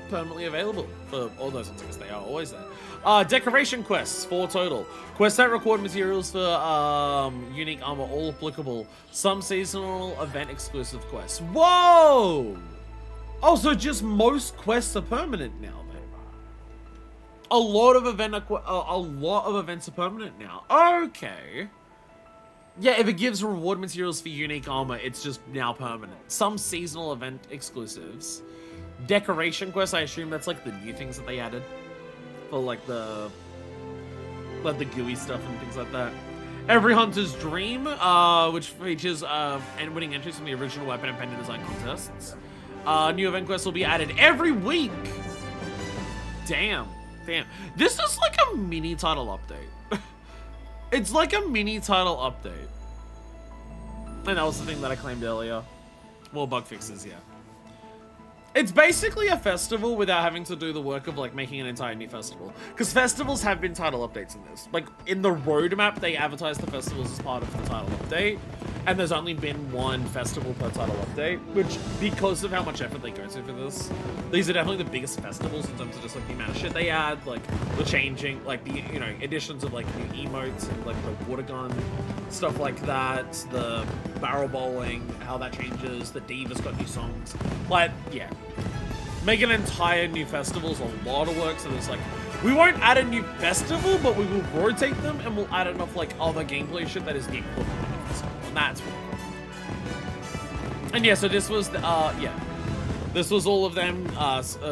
permanently available for all those ones because they are always there. Decoration quests, 4 total. Quest set record materials for unique armor, all applicable. Some seasonal event exclusive quests. Whoa! Oh, so just most quests are permanent now then. A lot of events are permanent now. Okay. Yeah, if it gives reward materials for unique armor, it's just now permanent. Some seasonal event exclusives. Decoration quests, I assume that's like the new things that they added. For like the GUI stuff and things like that. Every Hunter's Dream, which features winning entries from the original weapon and pendant design contests. New event quests will be added every week. Damn. This is like a mini title update. It's like a mini title update. And that was the thing that I claimed earlier. More bug fixes, yeah. It's basically a festival without having to do the work of like making an entire new festival. Because festivals have been title updates in this. Like in the roadmap, they advertise the festivals as part of the title update. And there's only been 1 festival per title update, which because of how much effort they go to for this, these are definitely the biggest festivals in terms of just like the amount of shit they add, like the changing, like the, you know, additions of like new emotes and like the water gun, stuff like that, the barrel bowling, how that changes, the Diva's got new songs. Like, yeah. Make an entire new festival is a lot of work, so there's like, we won't add a new festival, but we will rotate them and we'll add enough like other gameplay shit that is the equivalent of the festival. And that's really cool. And yeah, so this was the, this was all of them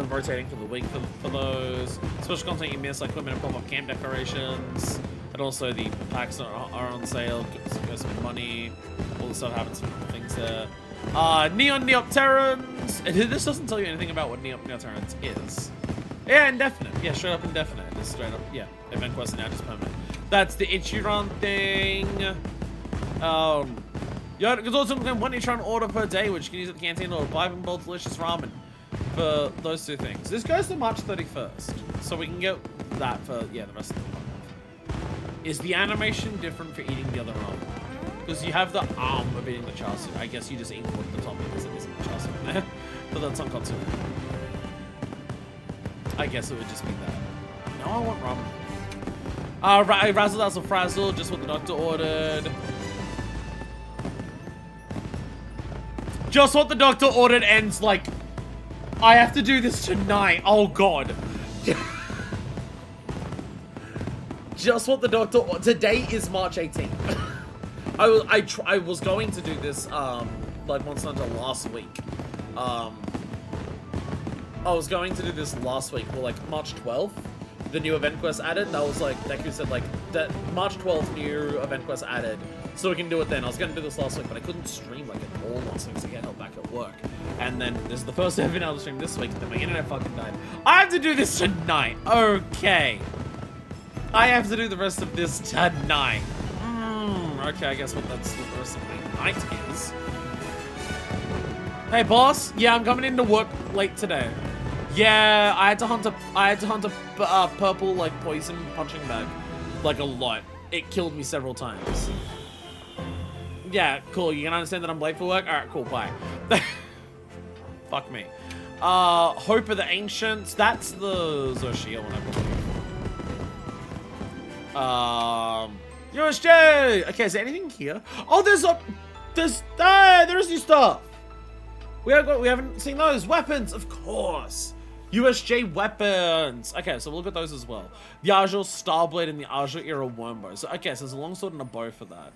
rotating for the week for those. Special content you miss, like equipment and pop-up camp decorations. And also the packs are on sale, go spend money. All the stuff happens from the things there. Neon Neopterans. This doesn't tell you anything about what Neon Neopterans is. Yeah, indefinite. Yeah, straight up indefinite. Just straight up, yeah. Event quest now just permanent. That's the Ichiran thing. Yeah, there's also one Ichiran order per day, which you can use at the canteen or buy and bowl delicious ramen for those 2 things. This goes to March 31st, so we can get that for, yeah, the rest of the month. Is the animation different for eating the other arm? Because you have the arm of eating the char siu. I guess you just eat what the top is that isn't the char siu in there. But that's tonkotsu. I guess it would just be that. No, I want ramen. Razzle Dazzle Frazzle, just what the doctor ordered. Just what the doctor ordered ends like, I have to do this tonight. Oh god. Just what the doctor. Today is March 18th. I was going to do this like Monster Hunter last week. I was going to do this last week, well, like March 12th. The new event quest added. That was like Deku said like that March 12th new event quest added, so we can do it then. I was gonna do this last week, but I couldn't stream like at all last week because I get held back at work. And then this is the first day I've been able to stream this week. Then my internet fucking died. I have to do this tonight. Okay. I have to do the rest of this tonight. Okay, I guess what that's the rest of my night is. Hey boss, yeah, I'm coming into work late today. Yeah, I had to hunt a purple like poison punching bag, like a lot. It killed me several times. Yeah, cool. You can understand that I'm late for work. All right, cool. Bye. Fuck me. Hope of the Ancients. That's the Zoshia one, I believe. USJ! Okay, is there anything here? Oh, there's new stuff! We haven't seen those. Weapons, of course! USJ weapons! Okay, so we'll look at those as well. The Azure Starblade and the Azure Era Wormbow. So, okay, so there's a longsword and a bow for that.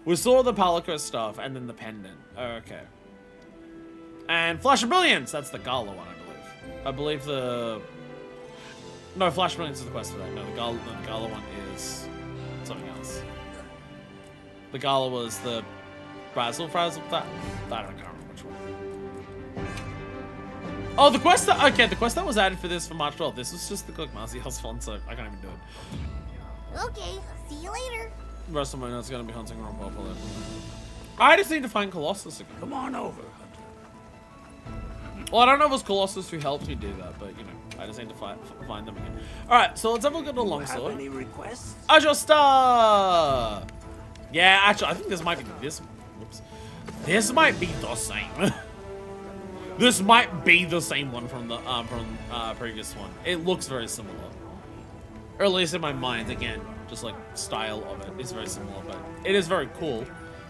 We saw the Palico stuff and then the pendant. Okay. And Flash of Brilliance! That's the Gala one, I believe. No, Flash of Brilliance is the quest for that. No, the Gala one is something else. The Gala was the Frazzle, that I don't remember which one. Oh, the quest that was added for this for March 12th. This was just the Cook Marcy House one, so I can't even do it. Okay, see you later. The rest of my notes gonna be hunting around Popolo. I just need to find Colossus again. Come on over. Well, I don't know if it was Colossus who helped me do that, but you know, I just need to find them again. Alright, so let's have a look at the longsword. Have any requests? Azure Star! Yeah, actually, I think this might be this. Whoops. This might be the same. This might be the same one from the previous one. It looks very similar. Or at least in my mind, again, just like style of it is very similar, but it is very cool.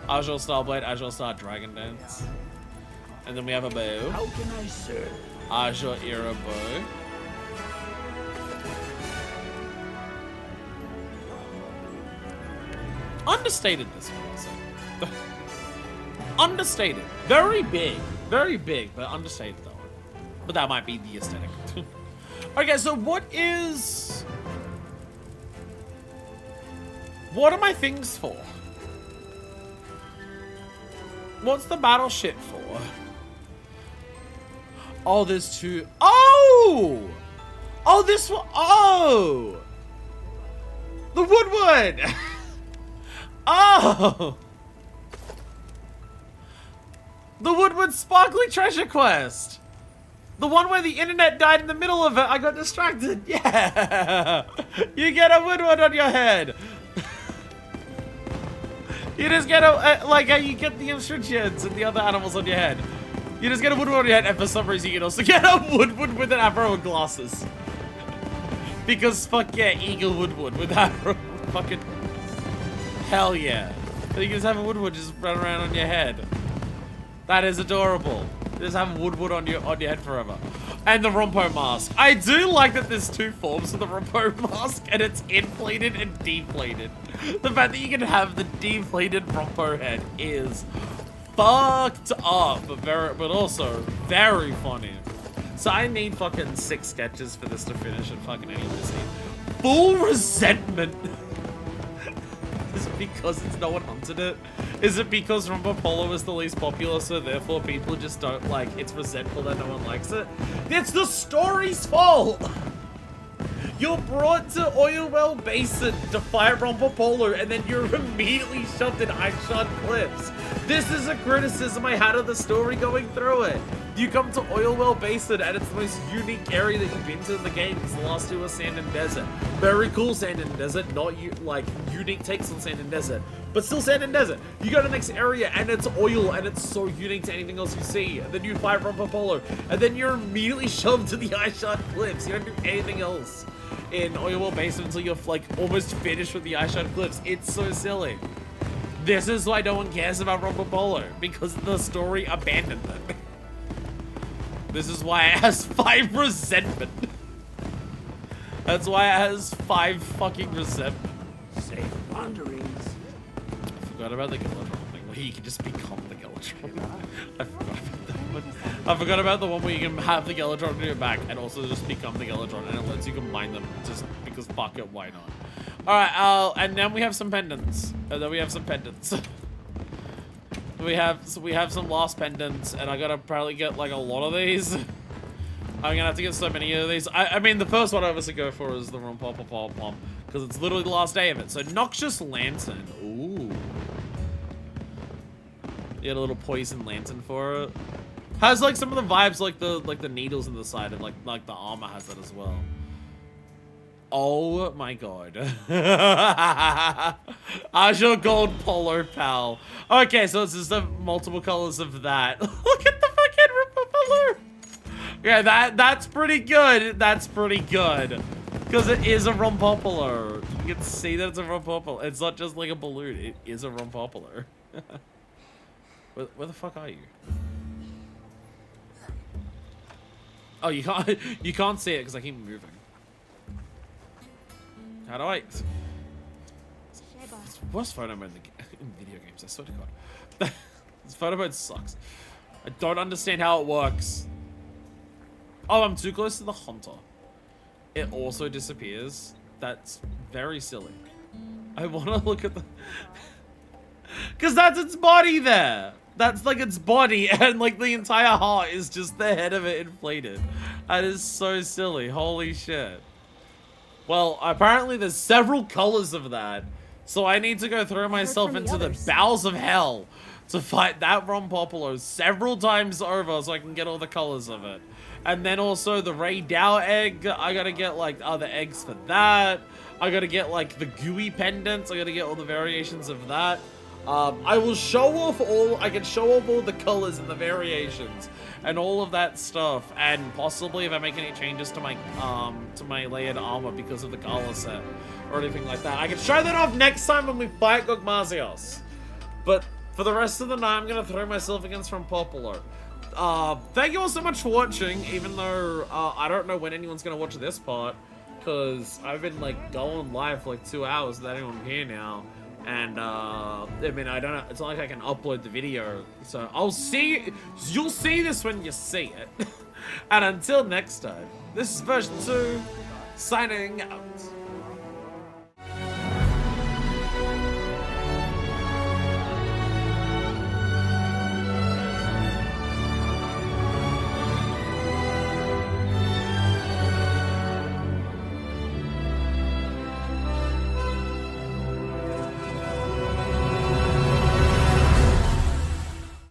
Azure Starblade, Azure Star Dragon Dance. And then we have a bow. How can I serve? Azure Era bow. Understated this one also. Understated. Very big, but understated though. But that might be the aesthetic. Okay, so what are my things for? What's the battle shit for? Oh, there's two. Oh! Oh, this one. Oh! The Woodward! Oh! The Woodward Sparkly Treasure Quest! The one where the internet died in the middle of it. I got distracted. Yeah! You get a Woodward on your head. You just get a, like how you get the Amstradians and the other animals on your head. You just get a Woodward on your head, and for some reason you can also get a Woodward with an afro and glasses. Because fuck yeah, Eagle Woodward with afro. Fucking hell yeah. You can just have a Woodward just run around on your head. That is adorable. Just have a Woodward on your head forever. And the Rompo mask. I do like that there's two forms of the Rompo mask, and it's inflated and deflated. The fact that you can have the deflated Rompo head is fucked up, but also very funny. So I need fucking 6 sketches for this to finish and fucking any scene. Full resentment. Is it because no one hunted it? Is it because Rumba Polo is the least popular, so therefore people just don't like, it's resentful that no one likes it? It's the story's fault! You're brought to Oilwell Basin to fight Rumba Polo, and then you're immediately shoved in Ice-Shard Cliffs. This is a criticism I had of the story going through it. You come to Oilwell Basin, and it's the most unique area that you've been to in the game, because the last 2 were Sand and Desert. Very cool Sand and Desert, not like unique takes on Sand and Desert, but still Sand and Desert. You go to the next area, and it's oil, and it's so unique to anything else you see. And then you fight Rumpa Polo, and then you're immediately shoved to the Ice-Shard Cliffs. You don't do anything else in Oilwell Basin until you're like almost finished with the Ice-Shard Cliffs. It's so silly. This is why no one cares about Rumpa Polo, because the story abandoned them. This is why it has 5 resentment. That's why it has 5 fucking resentment. Safe wanderings. I forgot about the Galatron thing where you can just become the Galatron. I forgot about that one. I forgot about the one where you can have the Galatron on your back and also just become the Galatron, and it lets you combine them just because fuck it, why not? Alright, and then we have some pendants. And then we have some pendants. We have some lost pendants, and I gotta probably get like a lot of these. I'm gonna have to get so many of these. I mean, the first one I obviously go for is the Rompopopopom, because it's literally the last day of it. So Noxious Lantern. Ooh. You get a little poison lantern for it. Has like some of the vibes like the needles in the side of like the armor has that as well. Oh my god. Azure Gold Polo Pal. Okay, so it's just the multiple colors of that. Look at the fucking Polo. Yeah, that's pretty good. That's pretty good. Because it is a Rompopolo. You can see that it's a Rompopolo. It's not just like a balloon. It is a Rompopolo. Where the fuck are you? Oh, you can't see it because I keep moving. How do I? It's the worst photo mode in video games, I swear to god. This photo mode sucks. I don't understand how it works. Oh, I'm too close to the hunter. It also disappears. That's very silly. I want to look at the... Because that's its body there. That's like its body, and like the entire heart is just the head of it inflated. That is so silly. Holy shit. Well, apparently there's several colors of that, so I need to go throw myself into the bowels of hell to fight that Rompopolo several times over so I can get all the colors of it. And then also the Ray Dow egg, I gotta get like other eggs for that. I gotta get like the gooey pendants, I gotta get all the variations of that. I will show off I can show off all the colors and the variations and all of that stuff, and possibly if I make any changes to my layered armor because of the color set or anything like that. I can show that off next time when we fight Gogmazios. But for the rest of the night, I'm gonna throw myself against From Popolo. Thank you all so much for watching, even though I don't know when anyone's gonna watch this part, because I've been like going live for like 2 hours without anyone here now. And I mean, I don't know, it's not like I can upload the video, so you'll see this when you see it. And until next time, this is version 2 signing out.